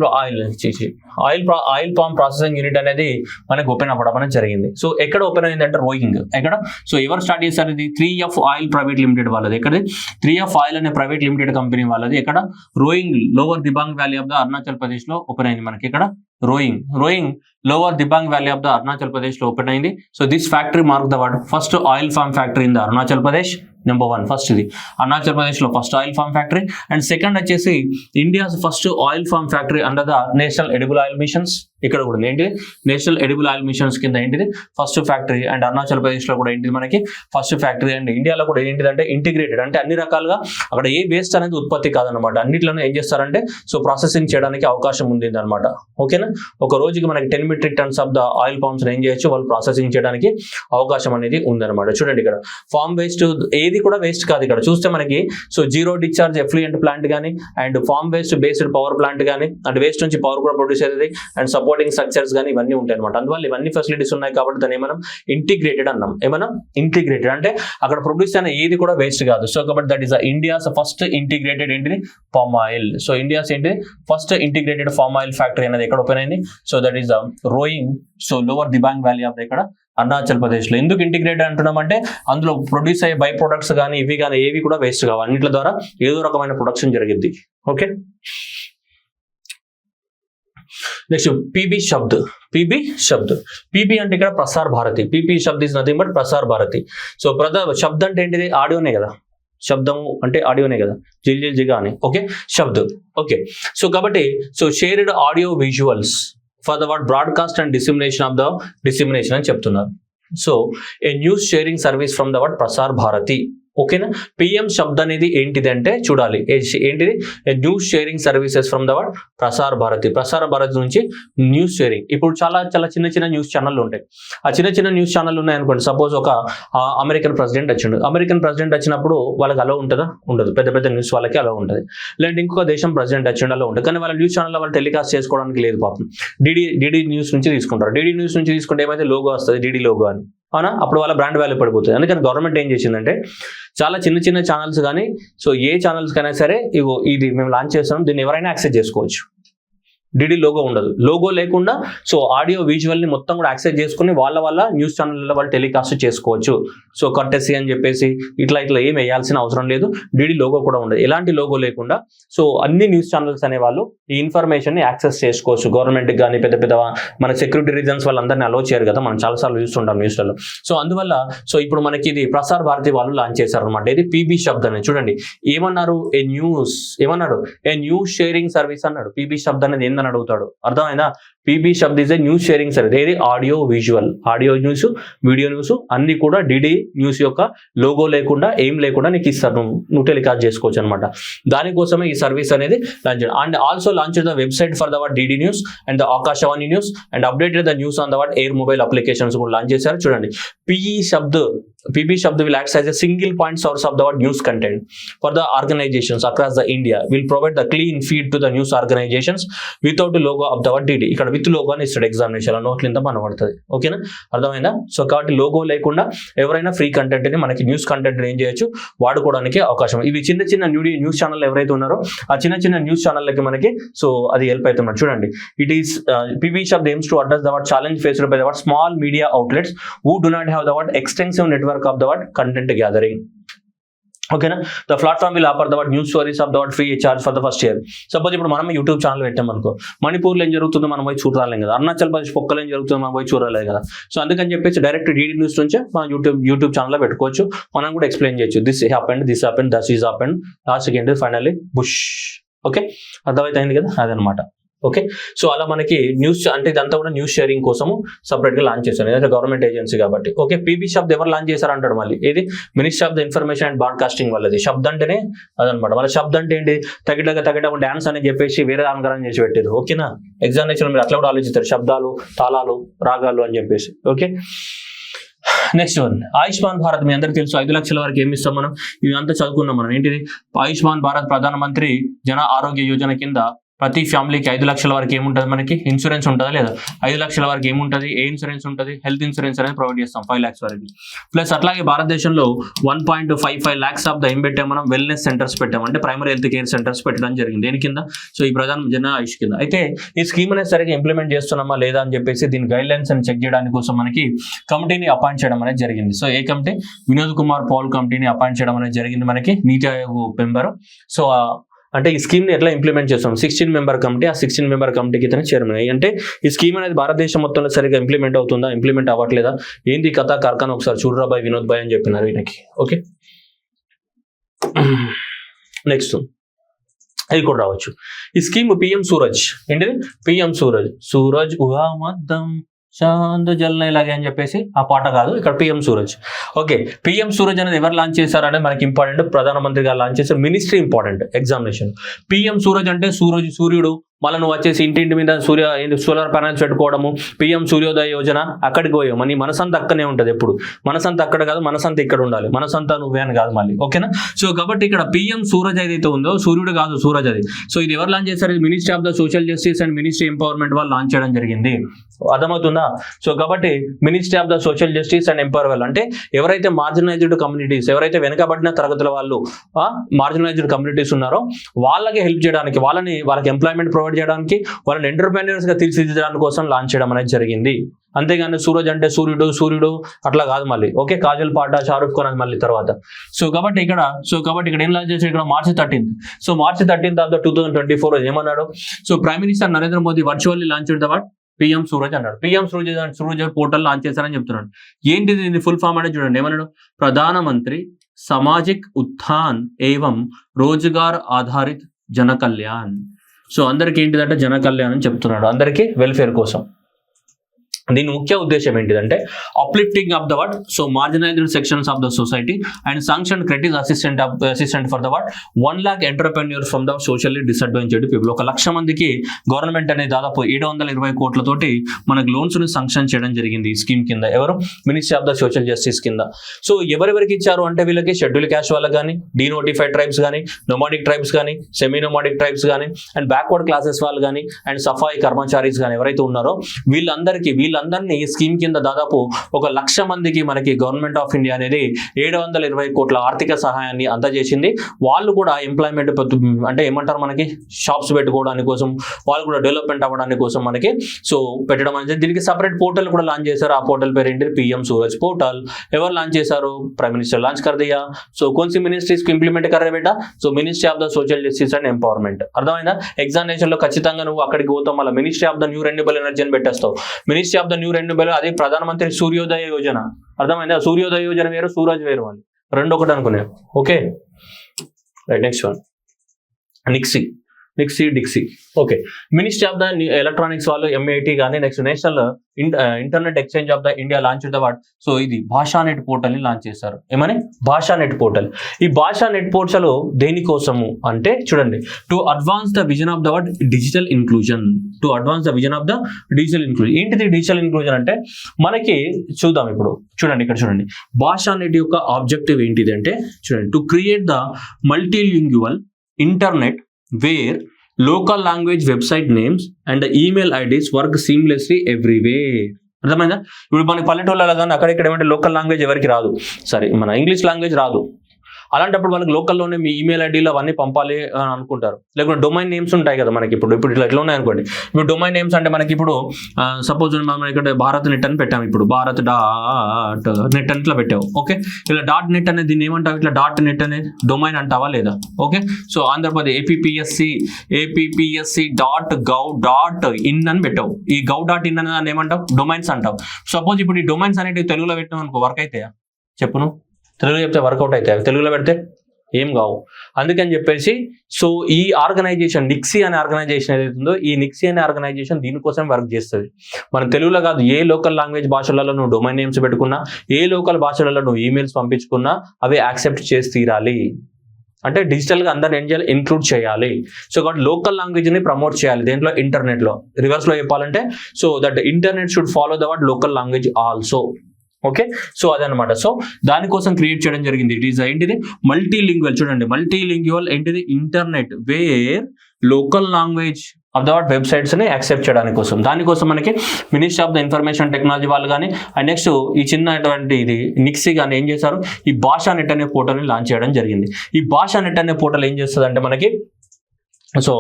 palm processing unit అనేది మనకి ఓపెన్ అవ్వడం అనేది జరిగింది. సో ఎక్కడ ఓపెన్ అయిందంటే రోయింగ్. ఎక్కడ? సో ఎవరు స్టార్ట్ చేశారు? ఇది 3F ఆయిల్ ప్రైవేట్ లిమిటెడ్ వాళ్ళది. ఎక్కడ? 3F ఆయిల్ అనే ప్రైవేట్ లిమిటెడ్ కంపెనీ వాళ్ళది. ఎక్కడ? Roing lower Dibang valley of the Arunachal Pradesh లో ఓపెన్ అయింది మనకి. ఇక్కడ Roing lower Dibang valley of the Arunachal Pradesh లో ఓపెన్ అయింది. So this factory mark the word first oil farm factory in the Arunachal Pradesh. Number 1 first ఇది అరుణాచల్ ప్రదేశ్ లో first oil farm factory. And second వచ్చేసి India's first oil farm factory under the national edible oil missions. ఇక్కడ కూడా ఏంటి? నేషనల్ ఎడిబుల్ ఆయిల్ మిషన్స్ కింద ఏంటిది first factory. And Arunachal Pradesh లో కూడా ఏంటిది మనకి ఫస్ట్ ఫ్యాక్టరీ. అండ్ ఇండియాలో కూడా ఏంటిదంటే ఇంటిగ్రేటెడ్, అంటే అన్ని రకాలుగా అక్కడ ఏ వేస్ట్ అనేది ఉత్పత్తి కాదనమాట. అన్నిట్లోనే ఏం చేస్తారంటే సో ప్రాసెసింగ్ చేయడానికి అవకాశం ఉంది అనమాట. ఓకేనా? ఒక రోజుకి మనకి 10 metric tons of the oil palms ఏం చేయొచ్చు, వాళ్ళు ప్రాసెసింగ్ చేయడానికి అవకాశం అనేది ఉందన్నమాట. చూడండి ఇక్కడ ఫార్మ్ వేస్ట్ ఏది కూడా వేస్ట్ కాదు. ఇక్కడ చూస్తే మనకి so zero discharge effluent plant కానీ and farm waste based power plant కానీ అండ్ వేస్ట్ నుంచి పవర్ కూడా ప్రొడ్యూస్ అయ్యేది అండ్ సపోర్టింగ్ స్ట్రక్చర్స్ కానీ ఇవన్నీ ఉంటాయి అనమాట. అందువల్ల ఇవన్నీ ఫెసిలిటీస్ ఉన్నాయి కాబట్టి దాన్ని మనం ఇంటిగ్రేటెడ్ అన్నాం. ఏమన్నా ఇంటిగ్రేటెడ్ అంటే అక్కడ ప్రొడ్యూస్ అయిన ఏది కూడా వేస్ట్ కాదు. సో కాబట్టి that is India's first integrated ఏంటిది పామ్ ఆయిల్. సో ఇండియాస్ ఏంటి first integrated palm oil factory అనేది ఎక్కడ ఓపెన్ అయింది? So that is rowing so lower Dibang valley of ఇక్కడ అరుణాచల్ ప్రదేశ్ లో. ఎందుకు ఇంటిగ్రేటెడ్ అంటున్నాం అంటే అందులో ప్రొడ్యూస్ అయ్యే బై ప్రొడక్ట్స్ కానీ ఇవి కానీ ఏవి కూడా వేస్ట్ కావు. అన్నింటి ద్వారా ఏదో రకమైన ప్రొడక్షన్ జరిగింది. Okay, next PB Shabd. PB అంటే ఇక్కడ Prasar Bharati. PB Shabd is nothing but Prasar Bharati. So Shabd అంటే ఏంటిది? ఆడియోనే కదా. శబ్దము అంటే ఆడియోనే కదా, జిల్జిగా అని. ఓకే, శబ్ద్. ఓకే, సో కాబట్టి so shared audio visuals for the broadcast and dissemination అని చెప్తున్నారు. So a news sharing service from the Prasar Bharati. ఓకేనా. పిఎం శబ్ద్ అనేది ఏంటిది అంటే చూడాలి, ఏంటిది news sharing services from the word Prasar Bharati. Prasar Bharati నుంచి న్యూస్ షేరింగ్. ఇప్పుడు చాలా చాలా చిన్న చిన్న న్యూస్ ఛానళ్ళు ఉంటాయి. ఆ చిన్న చిన్న న్యూస్ ఛానల్ ఉన్నాయనుకోండి, సపోజ్ ఒక అమెరికన్ ప్రెసిడెంట్ వచ్చిండు. అమెరికన్ ప్రెసిడెంట్ వచ్చినప్పుడు వాళ్ళకి అలా ఉంటుందా? ఉండదు. పెద్ద పెద్ద న్యూస్ వాళ్ళకి అలా ఉంటుంది. లేదంటే ఇంకొక దేశం ప్రెసిడెంట్ వచ్చిండు, అలా ఉంటుంది. కానీ వాళ్ళ న్యూస్ ఛానల్ వాళ్ళు టెలికాస్ట్ చేసుకోవడానికి లేదు పాపం. డిడి న్యూస్ నుంచి తీసుకుంటారు. డిడి న్యూస్ నుంచి తీసుకుంటే ఏమైతే లోగో వస్తుంది, డిడి లోగో అని, అవునా? అప్పుడు వాళ్ళ బ్రాండ్ వాల్యూ పడిపోతుంది. అందుకని గవర్నమెంట్ ఏం చేసిందంటే చాలా చిన్న చిన్న ఛానల్స్ కానీ, సో ఏ ఛానల్స్ కైనా సరే ఇది మేము లాంచ్ చేస్తాం, దీన్ని ఎవరైనా యాక్సెస్ చేసుకోవచ్చు. డిడి లోగో ఉండదు. లోగో లేకుండా సో ఆడియో విజువల్ని మొత్తం కూడా యాక్సెస్ చేసుకుని వాళ్ళ న్యూస్ ఛానల్లో వాళ్ళు టెలికాస్ట్ చేసుకోవచ్చు. సో కర్టెసీ అని చెప్పేసి ఇట్లా ఏం వేయాల్సిన అవసరం లేదు. డిడి లోగో కూడా ఉండదు. ఎలాంటి లోగో లేకుండా సో అన్ని న్యూస్ ఛానల్స్ అనే వాళ్ళు ఈ ఇన్ఫర్మేషన్ని యాక్సెస్ చేసుకోవచ్చు. గవర్నమెంట్కి కానీ పెద్ద పెద్ద మన సెక్యూరిటీ రీజన్స్ వాళ్ళందరినీ అలో చేయరు కదా, మనం చాలాసార్లు చూస్తుంటాం న్యూస్లలో. సో అందువల్ల సో ఇప్పుడు మనకి ఇది ప్రసార్ భారతి వాళ్ళు లాంచ్ చేశారు అనమాట. ఇది పీబీ శబ్ద్ అనేది చూడండి ఏమన్నారు, ఏ న్యూస్ షేరింగ్ సర్వీస్ అన్నాడు. పీబీ శబ్ద్ అనేది ఏందని అడుగుతాడు, అర్థమైందా? PB Shabd is a news sharing service. ఏది audio visual, audio news, video news అన్ని కూడా డిడి న్యూస్ యొక్క లోగో లేకుండా ఏం లేకుండా నీకు ఇస్తారు, నువ్వు టెలికాస్ట్ చేసుకోవచ్చు అనమాట. దానికోసమే ఈ సర్వీస్ అనేది launch. And also launch the website for the word DD news and the Akashvani news and updated the news on the word air mobile applications కూడా లాంచ్ చేశారు. చూడండి PB Shabd will act as a single point source of the news content for the organizations across the India. Will provide the clean feed to the news organizations without the logo of the word DD. ఇక్కడ విత్ లోగో అని ఇస్తాడు ఎగ్జామినేషన్ నోట్లు ఇంత మనబడుతుంది. ఓకేనా, అర్థమైందా? సో కాబట్టి లోగో లేకుండా ఎవరైనా ఫ్రీ కంటెంట్ ని మనకి న్యూస్ కంటెంట్ ఏం చేయొచ్చు, వాడుకోవడానికి అవకాశం. ఇవి చిన్న చిన్న న్యూస్ ఛానల్ ఎవరైతే ఉన్నారో ఆ చిన్న చిన్న న్యూస్ ఛానళ్ళకి మనకి సో అది హెల్ప్ అవుతుంది. చూడండి, it is PB Shabd aims to address the word challenge faced by the word small media outlets who do not have the word extensive network of the word content gathering. ఓకేనా, the platform will offer the word news stories of the word free charge for the first year. Suppose ఇప్పుడు మనం యూట్యూబ్ ఛానల్ పెట్టామనుకో, మణిపూర్లో ఏం జరుగుతుందో మనం పోయి చూడాలి కదా, అరుణాచల్ ప్రదేశ్ పొక్కలు ఏం జరుగుతుందో మనం పోయి చూడలేదు కదా. సో అందుకని చెప్పేసి డైరెక్ట్ డిడి న్యూస్ నుంచే మనం యూట్యూబ్ ఛానల్లో పెట్టుకోవచ్చు. మనం కూడా ఎక్స్ప్లెయిన్ చేయొచ్చు, this happened, that is happened, last second finally bush. Okay, అర్థమైంది కదా, అదనమాట. ఓకే, సో అలా మనకి న్యూస్ అంటే ఇదంతా కూడా న్యూస్ షేరింగ్ కోసము సపరేట్ గా లాంచ్ చేశారు, ఏదైతే గవర్నమెంట్ ఏజెన్సీ కాబట్టి. ఓకే, పీబీ శబ్ద్ ఎవరు లాంచ్ చేశారు అంటాడు మళ్ళీ, ఇది ministry of the information and broadcasting వాళ్ళది. శబ్ద్ అంటేనే అదనమాట. వాళ్ళ శబ్ద్ అంటే ఏంటి, తగ్గట డాన్స్ అని చెప్పేసి వేరే నామకరణం చేసి పెట్టారు. ఓకేనా, ఎగ్జామినేషన్ మీరు అట్లా కూడా ఆలోచిస్తారు, శబ్దాలు, తాళాలు, రాగాలు అని చెప్పేసి. Okay, next one Ayushman Bharat. మీ అందరికీ తెలుసు 5 లక్షల వరకు ఏమి ఇస్తాం మనం, ఇదంతా చదువుకున్నాం మనం. ఏంటిది ఆయుష్మాన్ భారత్, ప్రధానమంత్రి జన ఆరోగ్య యోజన కింద ప్రతి ఫ్యామిలీకి 5 లక్షల వరకు ఏముంటుంది, మనకి ఇన్సూరెన్స్ ఉంటుందా లేదా? 5 లక్షల వరకు ఏముంటుంది, ఏ ఇన్సూరెన్స్ ఉంటుంది, హెల్త్ ఇన్సూరెన్స్ అనేది ప్రొవైడ్ చేస్తాం 5 lakhs వరకు. ప్లస్ అట్లాగే భారతదేశంలో 1.55 lakhs ఆఫ్ ద ఏం పెట్టాం మనం, వెల్నెస్ సెంటర్స్ పెట్టాం, అంటే ప్రైమరీ హెల్త్ కేర్ సెంటర్స్ పెట్టడం జరిగింది. దేని కింద, సో ఈ ప్రధాన జన ఆయుష్ కింద. అయితే ఈ స్కీమ్ అనేది సరిగ్గా ఇంప్లిమెంట్ చేస్తున్నామా లేదా అని చెప్పేసి దీని గైడ్ లైన్స్ అని చెక్ చేయడానికి కోసం మనకి కమిటీని అపాయింట్ చేయడం అనేది జరిగింది. సో ఏ కమిటీ, వినోద్ కుమార్ పాల్ కమిటీని అపాయింట్ చేయడం అనేది జరిగింది మనకి, నీతి ఆయోగ్ మెంబర్. సో అంటే ఈ స్కీమ్ని ఎట్లా ఇంప్లిమెంట్ చేస్తాం, 16 member కమిటీ, ఆ 16 member కమిటీకి ఇతను చైర్మన్. అంటే ఈ స్కీమ్ అనేది భారతదేశం మొత్తంలో సరిగ్గా ఇంప్లిమెంట్ అవుతుందా, ఇంప్లిమెంట్ అవ్వట్లేదా, ఏంది కథ కార్ఖానా ఒకసారి చూడరా బాయ్ వినోద్ భాయ్ అని చెప్పినారు ఈయనకి. ఓకే, నెక్స్ట్ ఇది కూడా రావచ్చు. ఈ స్కీమ్ పిఎం సూరజ్, ఏంటిది పిఎం సూరజ్ ఉహా మద్దం చాంద్ జల్న ఇలాగే అని చెప్పేసి ఆ పాట కాదు, ఇక్కడ PM Suraj. Okay, PM Suraj అనేది ఎవరు లాంచ్ చేశారనేది మనకి ఇంపార్టెంట్. ప్రధానమంత్రి గారు లాంచ్ చేశారు, ministry important examination. PM Suraj అంటే సూర్యుడు, మళ్ళీ నువ్వు వచ్చేసి ఇంటింటి మీద సోలార్ ప్యానల్స్ పెట్టుకోవడము, పిఎం సూర్యోదయ యోజన, అక్కడికి పోయావు. నీ మనసంతా అక్కడనే ఉంటుంది, ఎప్పుడు మనసంతా అక్కడ కాదు, మనసంతా ఇక్కడ ఉండాలి, మనసంతా నువ్వే అని కాదు మళ్ళీ. ఓకేనా, సో కాబట్టి ఇక్కడ పిఎం సూరజ్ ఏదైతే ఉందో, సూర్యుడు కాదు సూరజ్ అది. సో ఇది ఎవరు లాంచ్ చేశారు, ministry of the social justice and ministry empowerment వాళ్ళు లాంచ్ చేయడం జరిగింది. అర్థమవుతుందా? సో కాబట్టి ministry of the social justice and empowerment అంటే ఎవరైతే మార్జినలైజ్డ్ కమ్యూనిటీస్, ఎవరైతే వెనకబడిన తరగతుల వాళ్ళు మార్జినలైజ్డ్ కమ్యూనిటీస్ ఉన్నారో వాళ్ళకి హెల్ప్ చేయడానికి, వాళ్ళకి ఎంప్లాయ్మెంట్ ప్రొవైడ్ చేయడానికి, వాళ్ళని ఎంటర్‌ప్రెన్యూర్స్ గా తీర్చిదిద్దడానికి కోసం లాంచ్ చేయడం అనేది జరిగింది. అంతేగాని సూరజ్ అంటే సూర్యుడు అట్లా కాదు మళ్ళీ. ఓకే, కాజల్ పాట, షారుఖ్ ఖాన్ మళ్ళీ తర్వాత. సో కాబట్టి ఇక్కడ ఏం లాంచ్ చేశారు, ఇక్కడ March 13th. So March 13th of the 2024 ఏమన్నాడు, so prime minister Narendra Modi virtually launch the word PM Suraj అన్నాడు. పిఎం సూరజ్ పోర్టల్ లాంచ్ చేశారని చెప్తున్నాడు. ఏంటిది ఇది ఫుల్ ఫామ్ అంటే చూడండి, ఏమన్నాడు, ప్రధానమంత్రి సామాజిక్ ఉత్థాన్ ఏవం రోజ్గార్ ఆధారిత్ జన కళ్యాణ్. సో అందరికి ఏంటిదంటే జన కళ్యాణ్ అని చెప్తున్నాడు, అందరికీ వెల్ఫేర్ కోసం. దీని ముఖ్య ఉద్దేశం ఏంటిదంటే uplifting of the word, so marginalised sections of the society and sanction credit assistant for the word 1 lakh entrepreneurs from the socially disadvantaged people. 1,00,000 మందికి గవర్నమెంట్ అనేది దాదాపు 720 కోట్లతోటి మనకు లోన్స్ ని శాంక్షన్ చేయడం జరిగింది ఈ స్కీమ్ కింద. ఎవరు? Ministry of the social justice కింద. సో ఎవరెవరికి ఇచ్చారు అంటే వీళ్ళకి షెడ్యూల్ క్యాస్ట్ వాళ్ళకి కానీ, డీనోటిఫైడ్ ట్రైబ్స్ కానీ, నోమాడిక్ ట్రైబ్స్ కానీ, సెమీ నోమాడిక్ ట్రైబ్స్ కానీ, అండ్ బ్యాక్వర్డ్ క్లాసెస్ వాళ్ళు కానీ, అండ్ సఫాయి కర్మచారీస్ కానీ ఎవరైతే ఉన్నారో వీళ్ళందరినీ ఈ స్కీమ్ కింద దాదాపు 1,00,000 మందికి మనకి గవర్నమెంట్ ఆఫ్ ఇండియా అనేది 720 కోట్ల ఆర్థిక సహాయాన్ని అందజేసింది. వాళ్ళు కూడా ఎంప్లాయ్మెంట్ అంటే ఏమంటారు మనకి షాప్స్ పెట్టుకోవడానికి కోసం, వాళ్ళు కూడా డెవలప్మెంట్ అవ్వడానికి కోసం మనకి సో పెట్టడం అనేది. దీనికి సపరేట్ పోర్టల్ కూడా లాంచ్ చేశారు. ఆ పోర్టల్ పేరు ఏంటి? PM Suraj portal. ఎవరు లాంచ్ చేశారు? ప్రైమ్ మినిస్టర్ లాంచ్ కర్ దియా. సో कौन सी మినిస్ట్రీస్ కి ఇంప్లిమెంట్ కర్రే బేటా? So ministry of the social justice and empowerment. అర్థమైందా? ఎగ్జామినేషన్ లో ఖచ్చితంగా నువ్వు అక్కడికి పోతావు, మళ్ళీ ministry of the new renewable energy అని పెట్టేస్తావు. Ministry of the new renewable అదే ప్రధానమంత్రి సూర్యోదయ యోజన. అర్థమైందా? సూర్యోదయ యోజన వేరు, సూరజ్ వేరు అని రెండు ఒకటి అనుకునే. Okay right. నెక్స్ట్ వన్ డిక్సీ. Okay, ministry of the electronics వాళ్ళు MIT కానీ, next national internet exchange of the India launch the word. So ఇది భాషా నెట్ పోర్టల్ ని లాంచ్ చేశారు. ఏమని? భాషా నెట్ పోర్టల్. ఈ భాషా నెట్ పోర్టల్ దేనికోసము అంటే చూడండి, to advance the vision of the word digital inclusion. ఏంటిది డిజిటల్ ఇన్క్లూజన్ అంటే మనకి చూద్దాం ఇప్పుడు. చూడండి ఇక్కడ చూడండి, భాషా నెట్ యొక్క ఆబ్జెక్టివ్ ఏంటిది అంటే చూడండి, to create the multilingual internet where local language website names and the email IDs work seamlessly everywhere. అర్థమైందా? ఇప్పుడు మన పల్లెటూళ్ళలో కానీ అక్కడిక్కడ ఏమంటే లోకల్ లాంగ్వేజ్ ఎవరికి రాదు, సరే మన ఇంగ్లీష్ లాంగ్వేజ్ రాదు. అలాంటప్పుడు మనకి లోకల్లోనే మీ ఈమెయిల్ ఐడీలు అవన్నీ పంపాలి అని అనుకుంటారు. లేకుంటే డొమైన్ నేమ్స్ ఉంటాయి కదా మనకి. ఇప్పుడు ఇట్లా ఉన్నాయి అనుకోండి. ఇప్పుడు డొమైన్ నేమ్స్ అంటే మనకి ఇప్పుడు సపోజ్ మనం ఇక్కడ భారత్ నెట్ అని పెట్టాము. ఇప్పుడు భారత్ డాట్ నెట్ అని ఇట్లా పెట్టావు. ఓకే, ఇలా డాట్ నెట్ అనేది దీన్ని ఏమంటావు? ఇట్లా డాట్ నెట్ అనేది డొమైన్ అంటావా లేదా? ఓకే, సో ఆంధ్రప్రదేశ్ APPSC.gov.in అని పెట్టావు. ఈ gov.in అనే దాన్ని ఏమంటావు? డొమైన్స్ అంటావు. సపోజ్ ఇప్పుడు ఈ డొమైన్స్ అనేవి తెలుగులో పెట్టాం అనుకో, వర్క్ అవుతాయా? చెప్పును. తెలుగులో చెప్తే వర్కౌట్ అవుతాయి, తెలుగులో పెడితే ఏం కావు. అందుకని చెప్పేసి సో ఈ ఆర్గనైజేషన్ నిక్సీ అనే ఆర్గనైజేషన్ ఏదైతే ఉందో, ఈ నిక్సీ అనే ఆర్గనైజేషన్ దీనికోసం వర్క్ చేస్తుంది. మన తెలుగులో కాదు, ఏ లోకల్ లాంగ్వేజ్ భాషలలో నువ్వు డొమైన్ నేమ్స్ పెట్టుకున్నా, ఏ లోకల్ భాషలలో నువ్వు ఈమెయిల్స్ పంపించుకున్నా అవి యాక్సెప్ట్ చేసి తీరాలి. అంటే డిజిటల్గా అందరిని ఏం చేయాలి? ఇన్క్లూడ్ చేయాలి. సో కాబట్టి లోకల్ లాంగ్వేజ్ని ప్రమోట్ చేయాలి. దేంట్లో? ఇంటర్నెట్లో. రివర్స్లో చెప్పాలంటే so that internet should follow the word local language also. Okay, so అదనమాట. సో దానికోసం క్రియేట్ చేయడం జరిగింది. ఇట్ ఈస్ ఏంటిది? మల్టీలింగ్యువల్. చూడండి, మల్టీలింగ్యువల్ ఏంటిది? Internet where local language of the word websites ని యాక్సెప్ట్ చేయడానికి కోసం. దానికోసం మనకి ministry of the information technology వాళ్ళు కానీ, అండ్ నెక్స్ట్ ఈ చిన్నటువంటి ఇది నిక్సీ కానీ ఏం చేశారు? ఈ భాషా నెట్ అనే పోర్టల్ ని లాంచ్ చేయడం జరిగింది. ఈ భాషా నెట్ అనే పోర్టల్ ఏం చేస్తుంది అంటే మనకి సో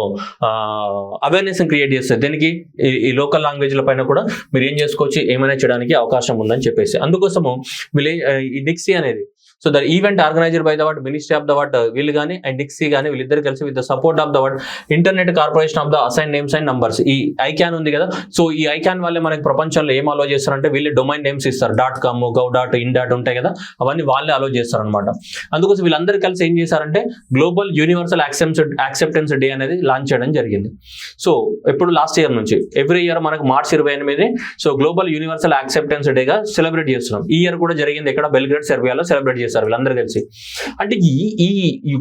అవేర్నెస్ క్రియేట్ చేస్తుంది. దీనికి ఈ లోకల్ లాంగ్వేజ్ల పైన కూడా మీరు ఏం చేసుకోవచ్చు, ఏమైనా చేయడానికి అవకాశం ఉందని చెప్పేసి. అందుకోసము ఈ నిక్సీ అనేది so the event organiser by the word ministry of the word వీళ్ళు కానీ అండ్ నిక్సీ కానీ వీళ్ళిద్దరు కలిసి with the support of the word internet corporation of the assign names and numbers. ఈ ఐకాన్ ఉంది కదా, సో ఈ ఐకాన్ వల్లే మనకి ప్రపంచంలో ఏం అలో చేస్తారంటే వీళ్ళు డొమైన్ నేమ్స్ ఇస్తారు. .com, gov.in ఉంటాయి కదా, అవన్నీ వాళ్ళే అలో చేస్తారు అనమాట. అందుకోసం వీళ్ళందరూ కలిసి ఏం చేశారంటే గ్లోబల్ యూనివర్సల్ యాక్సెప్టెన్స్ డే అనేది లాంచ్ చేయడం జరిగింది. సో ఎప్పుడు లాస్ట్ ఇయర్ నుంచి ఎవ్రీ ఇయర్ మనకు మార్చి 28 సో గ్లోబల్ యూనివర్సల్ యాక్సెప్టెన్స్ డేగా సెలబ్రేట్ చేస్తున్నాం. ఈ ఇయర్ కూడా జరిగింది ఎక్కడ? బెల్గ్రేడ్, సెర్బియాలో సెలబ్రేట్ చేస్తారు వీళ్ళందరూ కలిసి. అంటే ఈ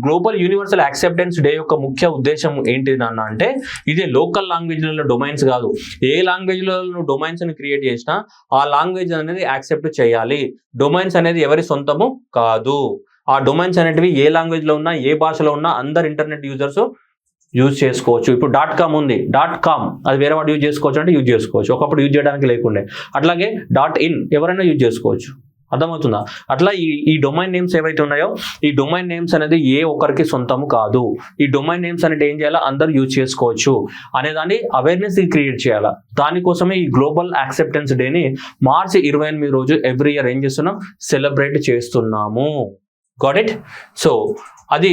గ్లోబల్ యూనివర్సల్ యాక్సెప్టెన్స్ డే యొక్క ముఖ్య ఉద్దేశం ఏంటి నాన్న అంటే ఇది లోకల్ లాంగ్వేజ్లలో డొమైన్స్ కాదు. ఏ లాంగ్వేజ్లో నువ్వు డొమైన్స్ ని క్రియేట్ చేసినా ఆ లాంగ్వేజ్ అనేది యాక్సెప్ట్ చేయాలి. డొమైన్స్ అనేది ఎవరి సొంతము కాదు. ఆ డొమైన్స్ అనేటివి ఏ లాంగ్వేజ్ లో ఉన్నా, ఏ భాషలో ఉన్నా అందరు ఇంటర్నెట్ యూజర్స్ యూజ్ చేసుకోవచ్చు. ఇప్పుడు .com ఉంది, .com అది వేరే వాడు యూజ్ చేసుకోవచ్చు అంటే యూజ్ చేసుకోవచ్చు. ఒకప్పుడు యూజ్ చేయడానికి లేకుండే. అట్లాగే .in ఎవరైనా యూజ్ చేసుకోవచ్చు. అర్థమవుతుందా? అట్లా ఈ డొమైన్ నేమ్స్ ఏవైతే ఉన్నాయో ఈ డొమైన్ నేమ్స్ అనేది ఏ ఒక్కరికి సొంతము కాదు. ఈ డొమైన్ నేమ్స్ అనేది ఏం చేయాలా? అందరూ యూజ్ చేసుకోవచ్చు అనేదాన్ని అవేర్నెస్ క్రియేట్ చేయాలా. దానికోసమే ఈ గ్లోబల్ యాక్సెప్టెన్స్ డేని మార్చి 28 రోజు ఎవ్రీ ఇయర్ ఏం చేస్తున్నాం? సెలబ్రేట్ చేస్తున్నాము. Got it? సో అది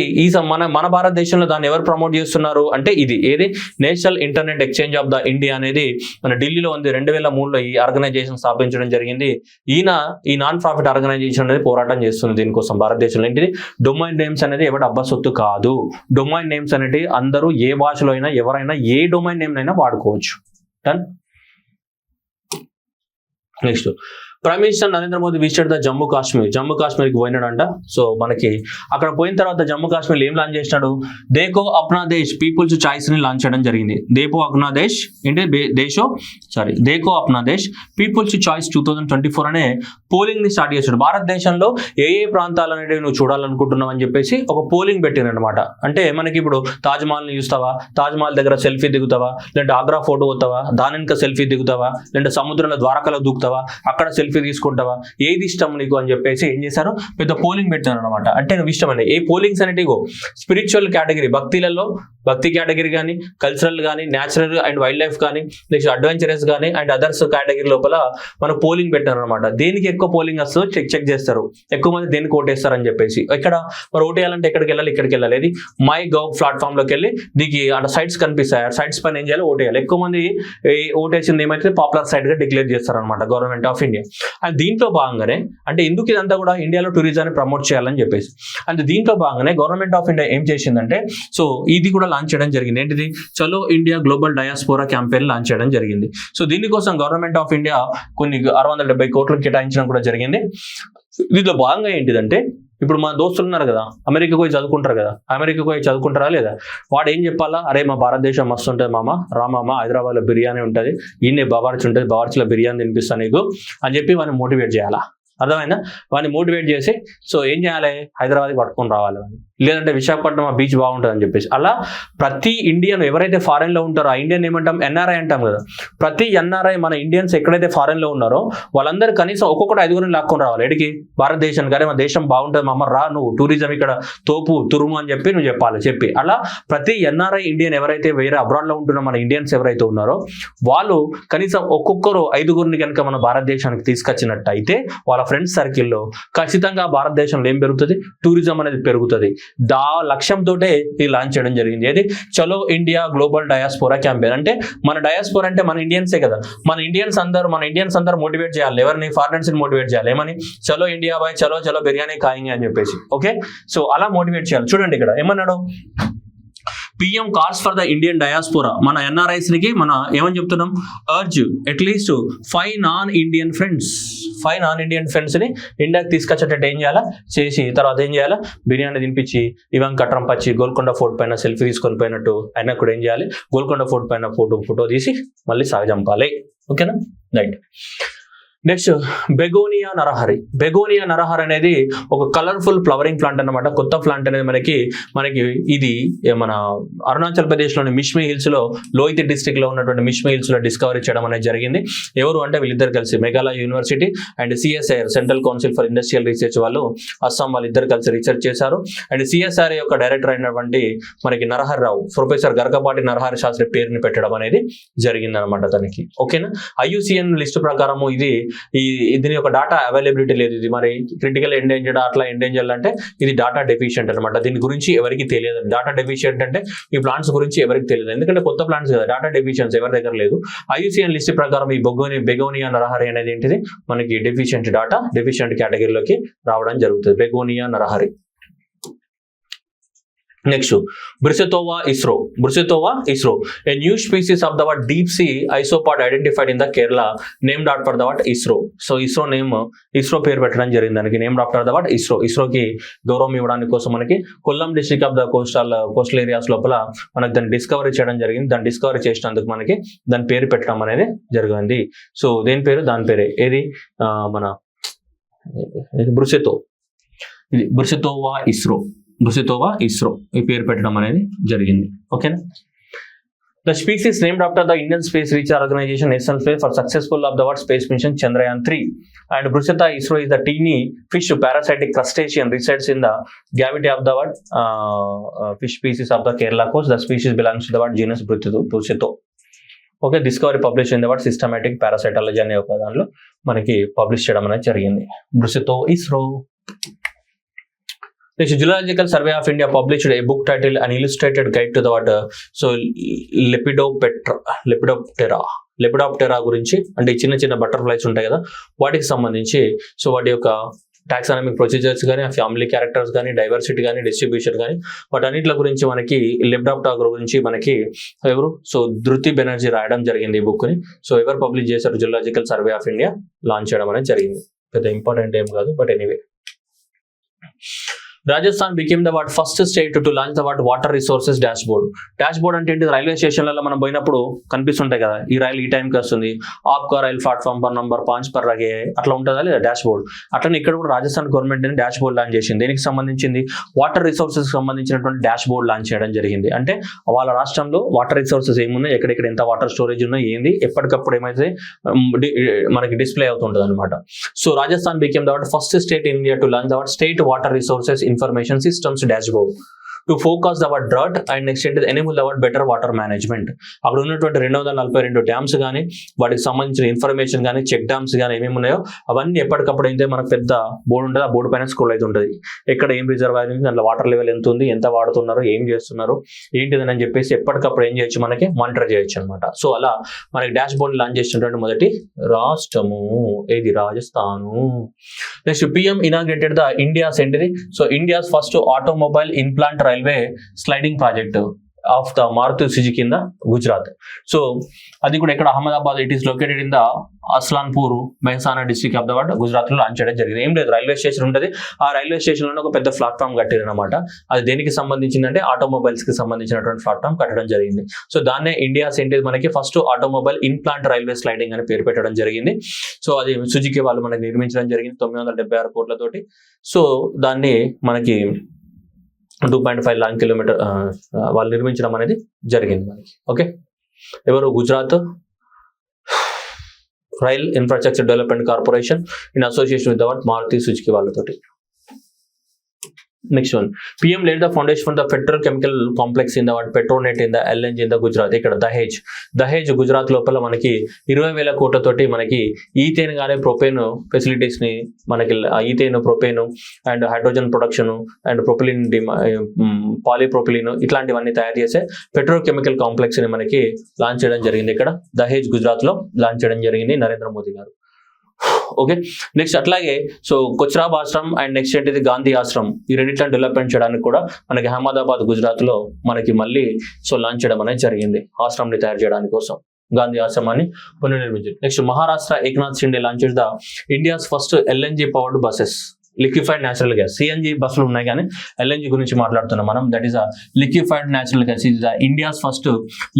మన భారతదేశంలో దాన్ని ఎవరు ప్రమోట్ చేస్తున్నారు అంటే ఇది ఏది national internet exchange of the India అనేది మన ఢిల్లీలో ఉంది. 2003లో ఈ ఆర్గనైజేషన్ స్థాపించడం జరిగింది. ఈ నాన్ ప్రాఫిట్ ఆర్గనైజేషన్ అనేది పోరాటం చేస్తుంది దీనికోసం భారతదేశంలో. ఏంటిది? డొమైన్ నేమ్స్ అనేది ఎవరి అబ్బసొత్తు కాదు. డొమైన్ నేమ్స్ అనేది అందరూ ఏ భాషలో అయినా ఎవరైనా ఏ డొమైన్ నేమ్ అయినా వాడుకోవచ్చు. Done. Next prime minister Narendra Modi visited the Jammu కాశ్మీర్కి పోయినాడంట. సో మనకి అక్కడ పోయిన తర్వాత జమ్మూ కాశ్మీర్ ఏం లాంచ్ చేసినాడు, దేకో అప్నా దేశ్ పీపుల్స్ చాయిస్ ని లాంచ్ చేయడం జరిగింది. దేకో అప్నా దేశ్ పీపుల్స్ చాయిస్ 2024 అనే పోలింగ్ ని స్టార్ట్ చేశాడు. భారతదేశంలో ఏ ప్రాంతాలు అనేవి నువ్వు చూడాలనుకుంటున్నావు అని చెప్పేసి ఒక పోలింగ్ పెట్టినమాట. అంటే మనకి ఇప్పుడు తాజ్ మహల్ ని చూస్తావా, తాజ్ మహల్ దగ్గర సెల్ఫీ దిగుతావా, లేదంటే ఆగ్రా ఫోటో పోతావా, దాని వెనుక సెల్ఫీ దిగుతావా, లేదంటే సముద్రంలో ద్వారకలో దూకుతావా, అక్కడ సెల్ఫీ తీసుకుంటావా, ఏది ఇష్టం నీకు అని చెప్పేసి ఏం చేశారు, పెద్ద పోలింగ్ పెట్టారు అనమాట. అంటే నువ్వు ఇష్టం అండి. ఏ పోలింగ్స్ అనేటిగో స్పిరిచువల్ కేటగిరీ, భక్తి కేటగిరీ కానీ, కల్చరల్ కానీ, న్యాచురల్ అండ్ వైల్డ్ లైఫ్ కానీ, నెక్స్ట్ అడ్వెంచరస్ కానీ అండ్ అదర్స్ కేటగిరీ లోపల మనం పోలింగ్ పెట్టారు అనమాట. దేనికి ఎక్కువ పోలింగ్ వస్తుందో చెక్ చేస్తారు, ఎక్కువ మంది దేనికి ఓటేస్తారు అని చెప్పేసి. ఇక్కడ మరి ఓటేయాలంటే ఎక్కడికి వెళ్ళాలి, ఇక్కడికి వెళ్ళాలి. ఇది మై గవ్ ప్లాట్ఫామ్ లోకి వెళ్ళి దీనికి అక్కడ సైట్స్ కనిపిస్తాయి, ఆ సైట్స్ పైన ఏం చేయాలి, ఓటేయాలి. ఎక్కువ మంది ఓటేసింది ఏమైతే పాపులర్ సైట్ గా డిక్లేర్ చేస్తారు అనమాట గవర్నమెంట్ ఆఫ్ ఇండియా. అండ్ దీంట్లో భాగంగానే అంటే ఎందుకు ఇదంతా కూడా ఇండియాలో టూరిజాన్ని ప్రమోట్ చేయాలని చెప్పేసి, అండ్ దీంట్లో భాగంగానే గవర్నమెంట్ ఆఫ్ ఇండియా ఏం చేసిందంటే, సో ఇది కూడా లాంచ్ చేయడం జరిగింది. ఏంటిది, చలో India global diaspora campaign launch చేయడం జరిగింది. సో దీనికోసం గవర్నమెంట్ ఆఫ్ ఇండియా కొన్ని 670 కోట్లు కేటాయించడం కూడా జరిగింది. దీంట్లో భాగంగా ఏంటిదంటే, ఇప్పుడు మా దోస్తులు ఉన్నారు కదా, అమెరికాకు పోయి చదువుకుంటారా లేదా, వాడు ఏం చెప్పాలా, అరే మా భారతదేశం మస్తు ఉంటుంది మామ, రామామ హైదరాబాద్లో బిర్యానీ ఉంటుంది, ఈయనే బావర్చి ఉంటుంది, బావర్చిలో బిర్యానీ తినిపిస్తాను నీకు అని చెప్పి వాడిని మోటివేట్ చేయాలా. అర్థమైందా, వాడిని మోటివేట్ చేసి సో ఏం చేయాలి, హైదరాబాద్కి పట్టుకొని రావాలి, లేదంటే విశాఖపట్నం ఆ బీచ్ బాగుంటుంది అని చెప్పేసి. అలా ప్రతి ఇండియన్ ఎవరైతే ఫారెన్ లో ఉంటారో, ఆ ఇండియన్ ఏమంటాం, ఎన్ఆర్ఐ అంటాం కదా, ప్రతి ఎన్ఆర్ఐ మన ఇండియన్స్ ఎక్కడైతే ఫారెన్ లో ఉన్నారో వాళ్ళందరూ కనీసం ఒక్కొక్కటి 5 లాక్కొని రావాలి. ఎడికి, భారతదేశానికి. అరే మా దేశం బాగుంటుంది మా అమ్మ, రా నువ్వు టూరిజం ఇక్కడ తురుము అని చెప్పి నువ్వు చెప్పి అలా ప్రతి ఎన్ఆర్ఐ ఇండియన్ ఎవరైతే వేరే అబ్రాడ్ లో ఉంటున్న మన ఇండియన్స్ ఎవరైతే ఉన్నారో వాళ్ళు కనీసం ఒక్కొక్కరు 5 కనుక మన భారతదేశానికి తీసుకొచ్చినట్టు అయితే వాళ్ళ ఫ్రెండ్స్ సర్కిల్లో ఖచ్చితంగా భారతదేశంలో ఏం పెరుగుతుంది, టూరిజం అనేది పెరుగుతుంది. లక్ష్యంతో ఇది లాంచ్ చేయడం జరిగింది. ఏది, చలో ఇండియా గ్లోబల్ డయాస్పోరా క్యాంపెయిన్. అంటే మన డయాస్పోరా అంటే మన ఇండియన్సే కదా, మన ఇండియన్స్ అందరూ మోటివేట్ చేయాలి. ఎవరిని, ఫారినర్స్ ని మోటివేట్ చేయాలి. ఏమని, చలో ఇండియా బాయ్, చలో బిర్యానీ ఖాయింగ్ అని చెప్పేసి. ఓకే, సో అలా మోటివేట్ చేయాలి. చూడండి ఇక్కడ ఏమన్నాడు, PM cars for the Indian diaspora. మన ఎన్ఆర్ఐస్ కి మన ఏమని చెప్తున్నాం, urge at least 5 non Indian friends ని ఇండియాకి తీసుకొచ్చేటట్టు ఏం చేయాలా చేసి, తర్వాత ఏం చేయాలా, బిర్యానీ తినిపించి ఇవంక ట్రంప్ వచ్చి గోల్కొండ ఫోర్ట్ పైన సెల్ఫీ తీసుకొని పోయినట్టు అయినా కూడా ఏం చేయాలి, గోల్కొండ ఫోర్ట్ పైన ఫోటో తీసి మళ్ళీ సాగజంపాలి. ఓకేనా, రైట్. నెక్స్ట్ బెగోనియా నరహరి అనేది ఒక కలర్ఫుల్ ఫ్లవరింగ్ ప్లాంట్ అన్నమాట. కొత్త ప్లాంట్ అనేది మనకి ఇది మన అరుణాచల్ ప్రదేశ్ లోని మిష్మి హిల్స్ లో, లోహిత్ డిస్ట్రిక్ట్ లో ఉన్నటువంటి మిష్మి హిల్స్ లో డిస్కవరీ చేయడం అనేది జరిగింది. ఎవరు అంటే వీళ్ళిద్దరు కలిసి Meghalaya university and CSIR central council for industrial research వాళ్ళు, అస్సాం వాళ్ళిద్దరు కలిసి రీసెర్చ్ చేశారు. అండ్ సిఎస్ఆర్ యొక్క డైరెక్టర్ అయినటువంటి మనకి నరహరి రావు, ప్రొఫెసర్ గరకపాటి నరహరి శాస్త్రి పేరుని పెట్టడం అనేది జరిగింది అనమాట దానికి. ఓకేనా, IUCN లిస్ట్ ప్రకారం దీని యొక్క డాటా అవైలబిలిటీ లేదు. ఇది మరి క్రిటికల్ ఎండేంజర్డ్ అట్లా ఎండేంజర్డ్ అంటే ఇది డాటా డెఫిషియెంట్ అనమాట. దీని గురించి ఎవరికి తెలియదు. డాటా డెఫిషియెంట్ అంటే ఈ ప్లాంట్స్ గురించి ఎవరికి తెలియదు, ఎందుకంటే కొత్త ప్లాంట్స్ కదా, డాటా డెఫిషియన్స్ ఎవరి దగ్గర లేదు. IUCN లిస్ట్ ప్రకారం ఈ బెగోనియా నరహరి అనేది ఏంటిది, మనకి డెఫిషియెంట్ కేటగిరీలోకి రావడం జరుగుతుంది. బెగోనియా నరహరి. నెక్స్ట్ బ్రిసెతోవా ఇస్రో a new species of the deep sea isopod identified in the Kerala named after the ISRO. So ISRO పేరు పెట్టడం జరిగింది దానికి, నేమ్డ్ ఆఫ్టర్ ద ఇస్రోకి గౌరవం ఇవ్వడానికి కోసం మనకి Kollam district of the coastal areas లోపల మనకి దాన్ని డిస్కవరీ చేయడం జరిగింది. దాన్ని డిస్కవరీ చేసినందుకు మనకి దాని పేరు పెట్టడం అనేది జరిగింది. సో దాని పేరే ఏది, మన బ్రిసెతోవా ఇస్రో ఈ పేరు పెట్టడం అనేది జరిగింది. ఓకేనా, the species named after the Indian space research organisation national space for successful of the space mission Chandrayaan 3 and Brusetta isro is the teeny fish parasitic crustacean resides in the cavity of the fish species of the Kerala coast. The species belongs to the genus Brusetta. Okay, discovery publish in the systematic parasitology అనే ఒక దానిలో మనకి పబ్లిష్ చేయడం అనేది జరిగింది. బ్రుసెతో ISRO. Next, Geological Survey of India published a book titled An Illustrated Guide to the lepidoptera గురించి, అంటే చిన్న బటర్ఫ్లైస్ ఉంటాయి కదా వాటికి సంబంధించి, సో వాటి యొక్క టాక్సానమిక్ ప్రొసీజర్స్ కానీ, ఫ్యామిలీ క్యారెక్టర్స్ కానీ, డైవర్సిటీ కానీ, డిస్ట్రిబ్యూషన్ కానీ, వాటన్నిటి గురించి మనకి లెప్టాప్టాప్ గురించి మనకి ఎవరు సో ధృతి బెనర్జీ రాయడం జరిగింది ఈ బుక్ని. సో ఎవరు పబ్లిష్ చేశారు? Zoological survey of India launch చేయడం అనేది జరిగింది. పెద్ద ఇంపార్టెంట్ ఏం కాదు, but anyway. Rajasthan became the first state to launch the water resources dash board. Dash board అంటే ఏంటి? రైల్వే స్టేషన్లలో మనం పోయినప్పుడు కనిపిస్తుంటాయి కదా, ఈ రైలు ఈ టైంకి వస్తుంది, ఆప్కా రైల్ ప్లాట్ఫామ్ పర్ నంబర్ 5 పర్ రగే అట్లా ఉంటుందా లేదా డాష్ బోర్డ్. అట్లనే ఇక్కడ కూడా Rajasthan government dash board launch చేసింది. దీనికి సంబంధించింది వాటర్ రిసోర్సెస్ సంబంధించినటువంటి డాష్ బోర్డ్ లాంచ్ చేయడం జరిగింది. అంటే వాళ్ళ రాష్ట్రంలో వాటర్ రిసోర్సెస్ ఏమున్నాయి, ఎక్కడెక్కడ ఎంత వాటర్ స్టోరేజ్ ఉన్నాయి, ఏంది ఎప్పటికప్పుడు ఏమైతే మనకి డిస్ప్లే అవుతుంటుంది అనమాట. So Rajasthan became the first state in India to launch the state water resources information systems dashboard to focus our drought and next it enable our better water management. అక్కడ ఉన్నటువంటి 242 డ్యామ్స్ కానీ, వాటికి సంబంధించిన ఇన్ఫర్మేషన్ కానీ, చెక్ డ్యామ్స్ కానీ ఏమేమి ఉన్నాయో అవన్నీ ఎప్పటికప్పుడు అయితే మనకు పెద్ద బోర్డు ఉంటుంది, ఆ బోర్డు పైన స్క్రోల్ అయితే ఉంటుంది. ఎక్కడ ఏం రిజర్వాయర్ ఉంది, దాంట్లో వాటర్ లెవెల్ ఎంత ఉంది, ఎంత వాడుతున్నారు, ఏం చేస్తున్నారు, ఏంటిదని అని చెప్పేసి ఎప్పటికప్పుడు ఏం చేయొచ్చు, మనకి మానిటర్ చేయొచ్చు అనమాట. సో అలా మనకి డాష్ బోర్డ్ లాంచ్ చేసినటువంటి మొదటి రాష్ట్రము ఏది? Rajasthan. Next PM inaugurated the India's ఏంటిది? So India's first automobile in plant railway sliding project of the Maruti Suzuki in the Gujarat. So అది కూడా ఇక్కడ Ahmedabad, it is located in the Aslanpur Mehsana district of the Gujarat లో లాంచ్ చేయడం జరిగింది. ఏం లేదు, రైల్వే స్టేషన్ ఉంటుంది, ఆ రైల్వే స్టేషన్ లో ఒక పెద్ద ప్లాట్ఫామ్ కట్టారు అనమాట. అది దేనికి సంబంధించిందంటే ఆటోమొబైల్స్ కి సంబంధించినటువంటి ప్లాట్ఫామ్ కట్టడం జరిగింది. సో దాన్నే ఇండియాస్ ఏంటి మనకి first automobile in plant railway sliding అని పేరు పెట్టడం జరిగింది. సో అది సుజుకి వాళ్ళు మనకి నిర్మించడం జరిగింది 976 కోట్లతోటి. సో దాన్ని మనకి 2.5 లాంగ్ కిలోమీటర్ వాళ్ళు నిర్మించడం అనేది జరిగింది మనకి. ఓకే, ఎవరు? Gujarat rail infrastructure development corporation in association with Maruti Suzuki వాళ్ళతోటి. Next one, PM laid the foundation for the petrochemical complex in the Petronet in the LNG in the Gujarat. ఇక్కడ దహేజ్ గుజరాత్ లోపల మనకి 20,000 కోట్లతోటి మనకి ఈథేన్ కానీ ప్రొపేన్ ఫెసిలిటీస్ ని మనకి ethane, propane and hydrogen production and propylene, polypropylene ఇట్లాంటివన్నీ తయారు చేసే పెట్రోకెమికల్ కాంప్లెక్స్ ని మనకి లాంచ్ చేయడం జరిగింది. ఇక్కడ దహేజ్ గుజరాత్ లో లాంచ్ చేయడం జరిగింది నరేంద్ర మోదీ గారు. ఓకే, నెక్స్ట్ అట్లాగే సో కొచ్రాబ్ ఆశ్రమ్ అండ్ నెక్స్ట్ ఏంటిది గాంధీ ఆశ్రమ్, ఈ రెండింటిని డెవలప్మెంట్ చేయడానికి కూడా మనకి అహ్మదాబాద్ గుజరాత్ లో మనకి మళ్ళీ సో లాంచ్ చేయడం అనేది జరిగింది. ఆశ్రమ్ ని తయారు చేయడానికి కోసం గాంధీ ఆశ్రమాన్ని పునర్నిర్మించింది. Next Maharashtra Eknath Shinde launch the India's first LNG powered buses liquefied natural gas. CNG బస్సులు ఉన్నాయి కానీ ఎల్ఎన్జి గురించి మాట్లాడుతున్నాం మనం. That is a liquefied natural gas. Is the India's first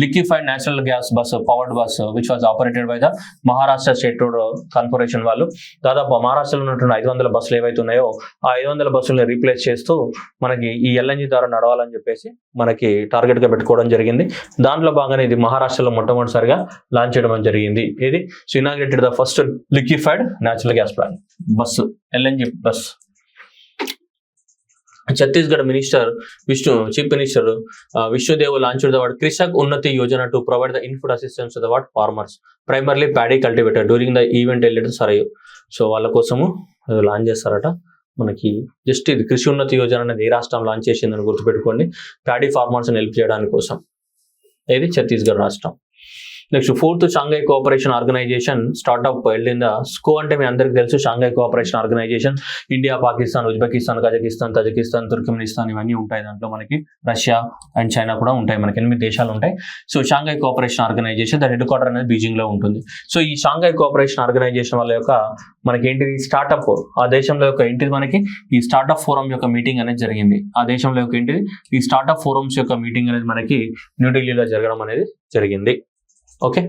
liquefied natural gas bus, powered bus which was operated by the Maharashtra state road corporation వాళ్ళు. దాదాపు మహారాష్ట్రలో ఉన్నటువంటి 500 బస్సులు ఏవైతే ఉన్నాయో ఆ 500 బస్సులను రీప్లేస్ చేస్తూ మనకి ఈ ఎల్ఎన్జి ద్వారా నడవాలని చెప్పేసి మనకి టార్గెట్ గా పెట్టుకోవడం జరిగింది. దాంట్లో భాగంగా ఇది మహారాష్ట్రలో మొట్టమొదటిసారిగా లాంచ్ చేయడం జరిగింది. ఇది so inaugurated the first liquefied natural gas plant bus, LNG bus. Chhattisgarh chief minister Vishnudev launched the Krishak Unnati Yojana to provide the input assistance to the farmers primarily paddy cultivator during the event held Sarayu. So వాళ్ళ కోసము లాంచ్ చేస్తారట మనకి. జస్ట్ ఇది కృషి ఉన్నతి యోజన అనేది ఏ రాష్ట్రం లాంచ్ చేసిందని గుర్తుపెట్టుకోండి, ప్యాడీ ఫార్మర్స్ హెల్ప్ చేయడానికి కోసం. ఇది ఛత్తీస్గఢ్ రాష్ట్రం. Next fourth Shanghai cooperation organisation startup held in the SCO. అంటే మీ అందరికి తెలుసు Shanghai cooperation organisation India, Pakistan, Uzbekistan, Kazakhstan, Tajikistan, Turkmenistan ఇవన్నీ ఉంటాయి. దాంట్లో మనకి రష్యా అండ్ చైనా కూడా ఉంటాయి. మనకి 8 దేశాలు ఉంటాయి. సో షాంఘై కోఆపరేషన్ ఆర్గనైజేషన్ దాని హెడ్ క్వార్టర్ అనేది బీజింగ్ లో ఉంటుంది. సో ఈ షాంఘై కోఆపరేషన్ ఆర్గనైజేషన్ వాళ్ళ యొక్క మనకి ఏంటిది స్టార్ట్అప్, ఆ దేశంలో యొక్క ఏంటిది మనకి ఈ స్టార్ట్అప్ ఫోరం యొక్క మీటింగ్ అనేది జరిగింది. ఆ దేశంలో యొక్క ఏంటిది ఈ స్టార్ట్అప్ ఫోరమ్స్ యొక్క మీటింగ్ అనేది మనకి న్యూఢిల్లీలో జరగడం అనేది జరిగింది. Okay,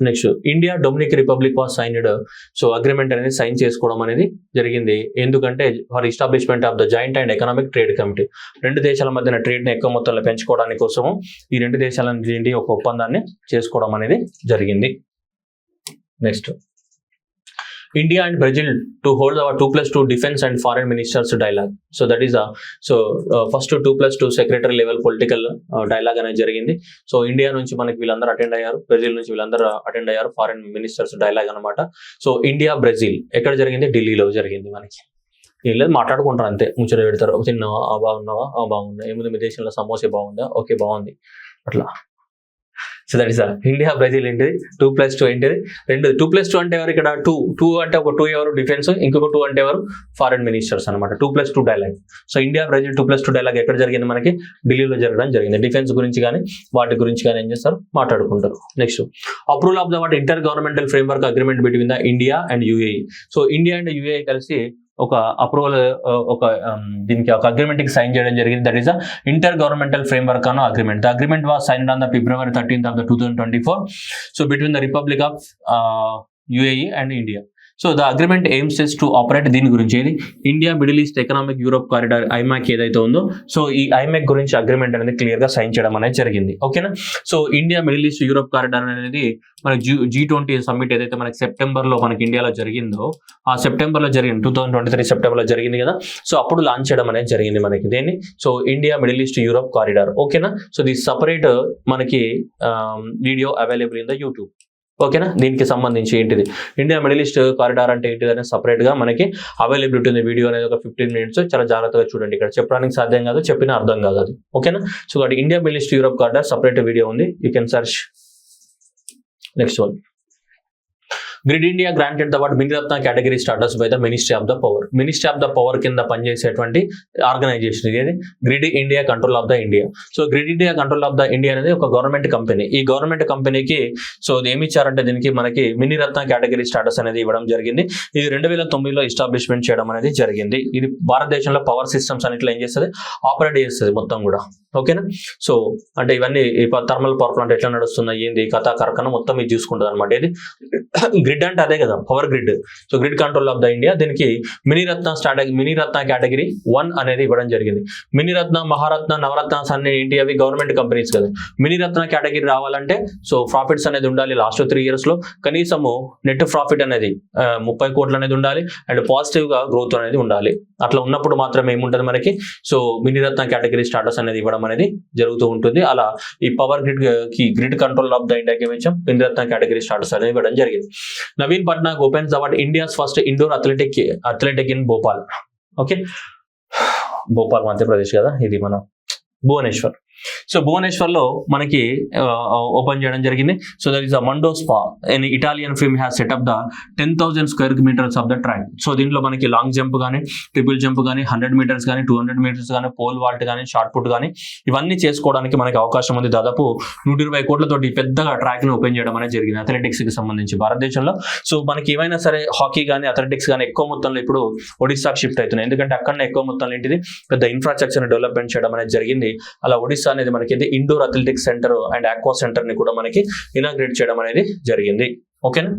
next India Dominic republic was signed. So agreement అనేది సైన్ చేసుకోవడం అనేది జరిగింది. ఎందుకంటే for establishment of the joint and economic trade committee, 2 దేశాల మధ్యన ట్రేడ్ ని ఎక్కువ మొత్తంలో పెంచుకోవడానికి కోసము ఈ 2 దేశాల నుండి ఒక ఒప్పందాన్ని చేసుకోవడం అనేది జరిగింది. Next India and Brazil to hold our 2+2 defense and foreign ministers dialogue. So that is first 2+2 secretary level political dialogue అనేది జరిగింది. సో ఇండియా నుంచి మనకి వీళ్ళందరూ అటెండ్ అయ్యారు, బ్రెజిల్ నుంచి వీళ్ళందరూ అటెండ్ అయ్యారు, ఫారెన్ మినిస్టర్స్ డైలాగ్ అనమాట. సో ఇండియా బ్రెజిల్ ఎక్కడ జరిగింది? ఢిల్లీలో జరిగింది. మనకి ఏం లేదు, మాట్లాడుకుంటారు అంతే, ముచ్చట పెడతారు. తిన్నావా? బాగున్నావా? బాగుందా. ఏముంది మీ దేశంలో సమోసా బాగుందా? ఓకే బాగుంది. అట్లా so that is India Brazil ఏంటిది 2+2 ఏంటిది రెండు 2+2 అంటే ఎవరు ఇక్కడ టూ అంటే ఒక 2 ఎవరు డిఫెన్స్, ఇంకొక 2 అంటే ఎవరు ఫారెన్ మినిస్టర్స్ అనమాట. 2+2 dialogue. So India Brazil 2+2 dialogue ఎక్కడ జరిగింది మనకి ఢిల్లీలో జరగడం జరిగింది. డిఫెన్స్ గురించి కానీ వాటి గురించి కానీ ఏం చేస్తారు మాట్లాడుకుంటారు. Next approval of the what inter governmental framework agreement between the India and UAE. So India and UAE కలిసి ఒక అప్రూవల్ దీనికి ఒక అగ్రిమెంట్ కి సైన్ చేయడం జరిగింది. That is the inter governmental framework అన్న agreement. The agreement was signed on the February 13th of 2024. So between the republic of UAE and India. So the agreement aims is to operate దీని గురించి ఏది India middle east economic Europe corridor IMEC ఏదైతే ఉందో సో ఈ ఐమాక్ గురించి అగ్రిమెంట్ అనేది క్లియర్ గా సైన్ చేయడం అనేది జరిగింది. ఓకేనా. So India middle east Europe corridor అనేది మనకి G20 సమ్మిట్ ఏదైతే మనకి సెప్టెంబర్ లో మనకి ఇండియాలో జరిగిందో ఆ సెప్టెంబర్ లో జరిగింది 2023 సెప్టెంబర్ లో జరిగింది కదా. సో అప్పుడు లాంచ్ చేయడం అనేది జరిగింది మనకి దేన్ని. So India middle east Europe corridor. ఓకేనా. సో ది సపరేట్ మనకి video available in the YouTube. ఓకేనా. దీనికి సంబంధించి ఏంటిది ఇండియా మిడిల్ ఈస్ట్ కారిడార్ అంటే ఏంటిది అనేది సపరేట్ గా మనకి అవైలబిలిటీ ఉంది. వీడియో అనేది ఒక 15 minutes చాలా జాగ్రత్తగా చూడండి. ఇక్కడ చెప్పడానికి సాధ్యం కాదు, చెప్పిన అర్థం కాదు అది. ఓకేనా. So India middle east Europe corridor separate video ఉంది, you can search. Next one grid India granted the what Miniratna category status by the ministry of the power. Ministry of the power కింద పనిచేసేటువంటి ఆర్గనైజేషన్ ఇది grid India control of the India. So grid India control of the India అనేది ఒక గవర్నమెంట్ కంపెనీ. ఈ గవర్నమెంట్ కంపెనీకి సో ఏమి ఇచ్చారంటే దీనికి మనకి మినిరత్న కేటగిరీ స్టాటస్ అనేది ఇవ్వడం జరిగింది. ఇది 2009లో ఎస్టాబ్లిష్మెంట్ చేయడం అనేది జరిగింది. ఇది భారతదేశంలో పవర్ సిస్టమ్స్ అన్నిట్లో ఏం చేస్తుంది ఆపరేట్ చేస్తుంది మొత్తం కూడా. ఓకేనా. సో అంటే ఇవన్నీ థర్మల్ పవర్ ప్లాంట్ ఎట్లా నడుస్తున్నాయి ఏంది కథా కరకన మొత్తం ఇది చూసుకుంటుంది అనమాట. ఇది గ్రిడ్ అంటే అదే కదా power grid. So grid control of the India దీనికి మినిరత్న కేటగిరీ 1 అనేది ఇవ్వడం జరిగింది. మినిరత్న మహారత్న నవరత్నాస్ అన్ని ఏంటి అవి గవర్నమెంట్ కంపెనీస్ కదా. మినిరత్న కేటగిరీ రావాలంటే సో ప్రాఫిట్స్ అనేది ఉండాలి లాస్ట్ 3 years లో కనీసము నెట్ ప్రాఫిట్ అనేది 30 కోట్లు అనేది ఉండాలి అండ్ పాజిటివ్ గా గ్రోత్ అనేది ఉండాలి. అట్లా ఉన్నప్పుడు మాత్రమే ఏముంటది మనకి సో మినిరత్న కేటగిరీ స్టాటస్ అనేది ఇవ్వడం అనేది జరుగుతూ ఉంటుంది. అలా ఈ power grid control of the ఇండియాకి వచ్చాం మినిరత్న కేటగిరీ స్టాటస్ అనేది ఇవ్వడం జరిగింది. Naveen Patnaik opens the what India's first indoor athletic in Bhopal. Okay. Bhopal Madhya Pradesh కదా, ఇది మన భువనేశ్వర్. సో భువనేశ్వర్ లో మనకి ఓపెన్ చేయడం జరిగింది. So that is Mondo SpA an Italian film has set up the 10,000 square meters of the track. So దీంట్లో మనకి లాంగ్ జంప్ కానీ ట్రిపుల్ జంప్ కానీ 100 meters కానీ 200 meters కానీ పోల్ వాల్ట్ కానీ షార్ట్ పుట్ కానీ ఇవన్నీ చేసుకోవడానికి మనకి అవకాశం ఉంది. దాదాపు 120 కోట్లతోటి పెద్దగా ట్రాక్ ని ఓపెన్ చేయడం అనేది జరిగింది అథ్లెటిక్స్ కి సంబంధించి భారతదేశంలో. సో మనకి ఏమైనా సరే హాకీ కానీ అథ్లెటిక్స్ కానీ ఎక్కువ మొత్తంలో ఇప్పుడు ఒడిస్సాకి షిఫ్ట్ అవుతున్నాయి. ఎందుకంటే అక్కడనే ఎక్కువ మొత్తంలో ఏంటిది పెద్ద ఇన్ఫ్రాస్ట్రక్చర్ డెవలప్మెంట్ చేయడం అనేది జరిగింది. అలా ఒడిస్సా అనేది మనకి indoor athletics centre and aqua centre ని కూడా మనకి ఇనాగ్రేట్ చేయడం అనేది జరిగింది. ఓకేనా.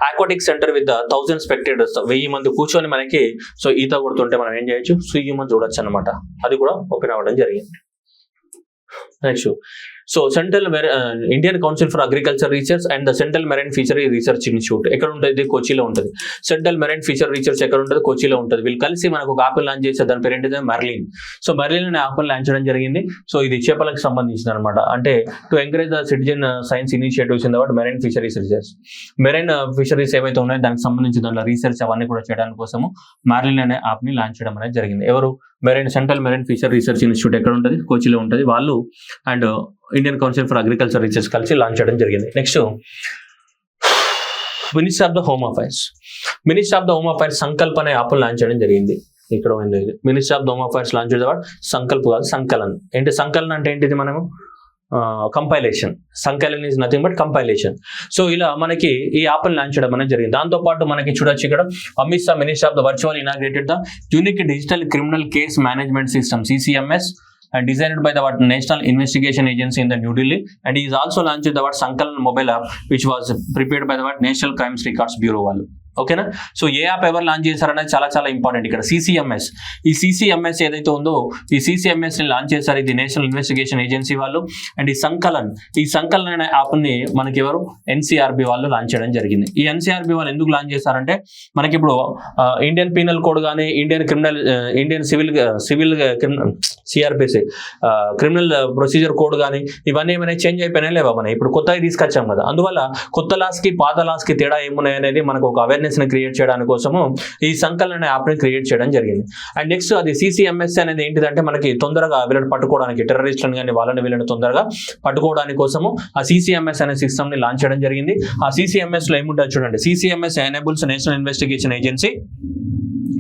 ఆక్వాటిక్ సెంటర్ విత్ 1000 spectators 1000 మంది కూర్చొని మనకి సో ఈత కొడుతుంటే మనం ఏం చేయొచ్చు స్విమ్మింగ్ చూడొచ్చు అనమాట. అది కూడా ఓపెన్ అవ్వడం జరిగింది. Next so central Indian council for agriculture research and the central marine fishery research institute ఎక్కడ ఉంటుంది కోచిలో ఉంటుంది. సెంట్రల్ మెరైన్ ఫిషర్ రీసెర్చ్ ఎక్కడ ఉంటుంది కోచిలో ఉంటుంది. వీళ్ళు కలిసి మనకు ఒక యాప్ లాంచ్ చేశారు. దాని పేరు ఏంటిది మెర్లిన్. సో మెర్లిన్ అనే యాప్ లాంచ్ చేయడం జరిగింది. సో ఇది చేపలకు సంబంధించిన అనమాట. అంటే to encourage the citizen science initiatives in the marine fisheries research. Marine fisheries ఏవైతే ఉన్నాయో దానికి సంబంధించి దాంట్లో రీసెర్చ్ అవన్నీ కూడా చేయడానికి కోసము మెర్లిన్ అనే యాప్ ని లాంచ్ చేయడం అనేది జరిగింది. ఎవరు central marine fisher research institute ఎక్కడ ఉంటుంది కోచిలో ఉంటుంది. వాళ్ళు and Indian council for agriculture research కలిసి లాంచ్ చేయడం జరిగింది. Next ministry of the home affairs. Ministry of the home affairs Sankalp అనే యాప్ లాంచ్ చేయడం జరిగింది. ఇక్కడ ministry of the home affairs launch చేయడం సంకల్ప్ కాదు సంకలన్. ఏంటి సంకలన్ అంటే ఏంటిది మనము compilation. Sankalan is nothing but compilation. So ఇలా మనకి ఈ యాప్ లాంచ్ చేయడం అనేది జరిగింది. దాంతో పాటు మనకి చూడొచ్చు ఇక్కడ Amit Shah minister of the virtual inaugurated the unique digital criminal case management system CCMS and designed by the National Investigation Agency in the New Delhi, and he is also launched the Sankalan mobile app which was prepared by the National Crimes Records Bureau వాళ్ళు. ఓకేనా. సో ఏ యాప్ ఎవరు లాంచ్ చేశారనేది చాలా చాలా ఇంపార్టెంట్. ఇక్కడ CCMS ఈ CCMS ఏదైతే ఉందో ఈ CCMS ని లాంచ్ చేశారు ఇది నేషనల్ ఇన్వెస్టిగేషన్ ఏజెన్సీ వాళ్ళు. అండ్ ఈ సంకలన్ అనే యాప్ ని మనకి ఎవరు NCRB వాళ్ళు లాంచ్ చేయడం జరిగింది. ఈ NCRB వాళ్ళు ఎందుకు లాంచ్ చేశారంటే మనకి ఇప్పుడు ఇండియన్ పీనల్ కోడ్ కానీ Indian civil CRPC criminal procedure code కానీ ఇవన్నీ ఏమైనా చేంజ్ అయిపోయినా లేవా మనం ఇప్పుడు కొత్తగా తీసుకొచ్చాం కదా. అందువల్ల కొత్త లాస్ కి పాత లాస్ కి తేడా ఏమున్నాయి అనేది మనకు ఒక అవేర్నెస్ అవేర్నెస్ ని క్రియేట్ చేయడానికి కోసము ఈ సంకలన్ అనే యాప్ ని క్రియేట్ చేయడం జరిగింది. అండ్ నెక్స్ట్ అది CCMS అనేది ఏంటిదంటే మనకి తొందరగా వీళ్ళని పట్టుకోవడానికి, టెర్రరిస్టులను కానీ వాళ్ళని వీళ్ళని తొందరగా పట్టుకోవడానికి కోసము ఆ CCMS అనే సిస్టమ్ ని లాంచ్ చేయడం జరిగింది. ఆ CCMS లో ఏముంటుంది చూడండి, CCMS enables national investigation agency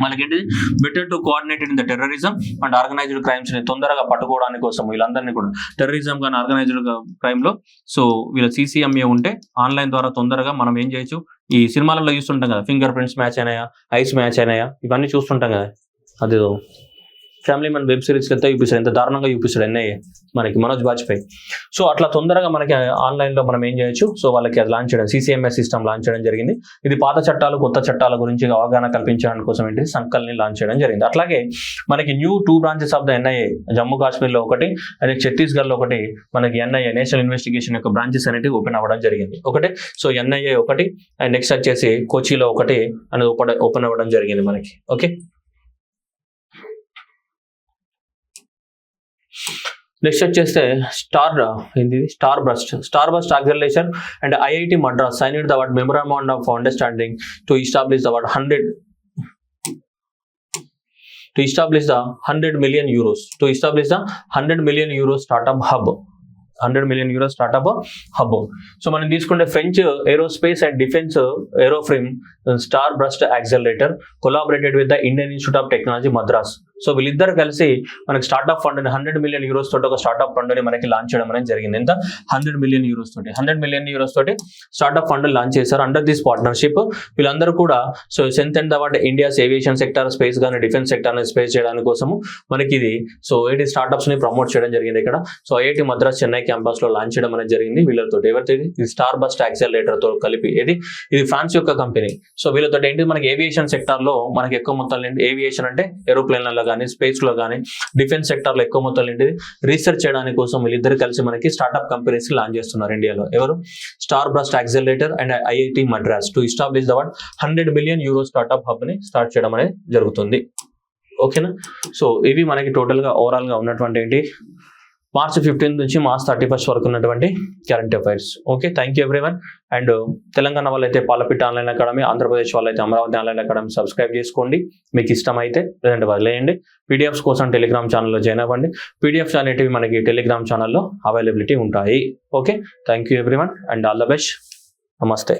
మనకేంటి better to coordinated in the terrorism and organised crimes ని తొందరగా పట్టుకోవడానికి కోసం వీళ్ళందరినీ కూడా టెర్రరిజం కానీ ఆర్గనైజ్డ్ క్రైమ్ లో సో వీళ్ళ CCMA ఉంటే ఆన్లైన్ ద్వారా తొందరగా మనం ఏం చేయొచ్చు, ఈ సినిమాలలో చూస్తుంటాం కదా, ఫింగర్ ప్రింట్స్ మ్యాచ్ అయినాయా, ఐస్ మ్యాచ్ అయినాయా, ఇవన్నీ చూస్తుంటాం కదా, అది ఫ్యామిలీ మన వెబ్ సిరీస్కి ఎంత చూపిస్తాడు, ఎంత దారుణంగా చూపిస్తాడు NIA మనకి మనోజ్ బాజ్పేయి. సో అట్లా తొందరగా మనకి ఆన్లైన్లో మనం ఏం చేయొచ్చు, సో వాళ్ళకి అది లాంచ్ చేయడం, CCMS సిస్టమ్ లాంచ్ చేయడం జరిగింది. ఇది పాత చట్టాలు కొత్త చట్టాల గురించి అవగాహన కల్పించడానికి కోసం ఏంటి సంకల్ని లాంచ్ చేయడం జరిగింది. అట్లాగే మనకి new 2 branches of the NIA, Jammu కాశ్మీర్లో ఒకటి, అదే ఛత్తీస్గఢ్లో ఒకటి, మనకి NIA నేషనల్ ఇన్వెస్టిగేషన్ యొక్క బ్రాంచెస్ అనేవి ఓపెన్ అవ్వడం జరిగింది. ఒకటి సో NIA ఒకటి, అండ్ నెక్స్ట్ వచ్చేసి కోచిలో ఒకటి అనేది ఓపెన్ అవ్వడం జరిగింది మనకి. ఓకే, నెక్స్ట్ వచ్చేస్తే star bust acceleration and IIT Madras signed the memorandum of understanding to establish the 100 million euros startup hub. 100 million euro startup hub. So మనం తీసుకుంటే French aerospace and defence aeroframe star burst accelerator collaborated with the Indian institute of technology Madras. So వీళ్ళిద్దరు కలిసి మనకి స్టార్ట్అప్ ఫండ్ 100 million euros తోటి ఒక స్టార్ట్అప్ ఫండ్ ని మనకి లాంచ్ చేయడం అనేది జరిగింది. ఎంత 100 million euros తోటి 100 million euros తోటి స్టార్ట్అప్ ఫండ్ లాంచ్ చేశారు. అండర్ దిస్ పార్ట్నర్షిప్ వీళ్ళందరూ కూడా so strengthen the India's aviation sector, space కానీ డిఫెన్స్ సెక్టర్ ని స్పేస్ చేయడానికి కోసము మనకి ఇది సో 80 స్టార్ట్అప్స్ ని ప్రమోట్ చేయడం జరిగింది ఇక్కడ. So IIT Madras Chennai campus లో లాంచ్ చేయడం అనేది జరిగింది వీళ్ళతో. ఎవరితో ఇది స్టార్ బస్ట్ యాక్సలరేటర్ తో కలిపి. ఇది ఫ్రాన్స్ యొక్క కంపెనీ. సో వీళ్ళతో ఏంటి మనకి ఏవియేషన్ సెక్టర్ లో మనకి ఎక్కువ మొత్తం ఏవియేషన్ అంటే ఏరోప్లేన్లలో కానీ స్పేస్ లో కానీ డిఫెన్స్ సెక్టర్ లో ఎక్కువ మొత్తం ఏంటిది రీసెర్చ్ చేయడానికి కోసం వీళ్ళిద్దరు కలిసి మనకి స్టార్ట్అప్ కంపెనీస్ లాంచ్ చేస్తున్నారు ఇండియాలో. ఎవరు? Star bust accelerator and IIT Madras to establish the 100 million euro startup hub ని స్టార్ట్ చేయడం అనేది జరుగుతుంది. ఓకేనా? సో ఇవి మనకి టోటల్ గా ఓవరాల్ గా ఉన్నటువంటి ఏంటి March 15 నుంచి March 31 వరకు ఉన్నటువంటి current affairs. Okay, thank you everyone. And Telangana వాళ్ళైతే పాలపిట్ట ఆన్లైన్ అకాడమీ, ఆంధ్రప్రదేశ్ వాళ్ళైతే అమరావతి ఆన్లైన్ అకాడమీ సబ్స్క్రైబ్ చేసుకోండి. మీకు ఇష్టమైతే లేదంటే వదిలేయండి. PDFs కోసం టెలిగ్రామ్ ఛానల్లో జాయిన్ అవ్వండి. PDFs అనేటివి మనకి టెలిగ్రామ్ ఛానల్లో అవైలబిలిటీ ఉంటాయి. Okay, thank you everyone and all the best. నమస్తే.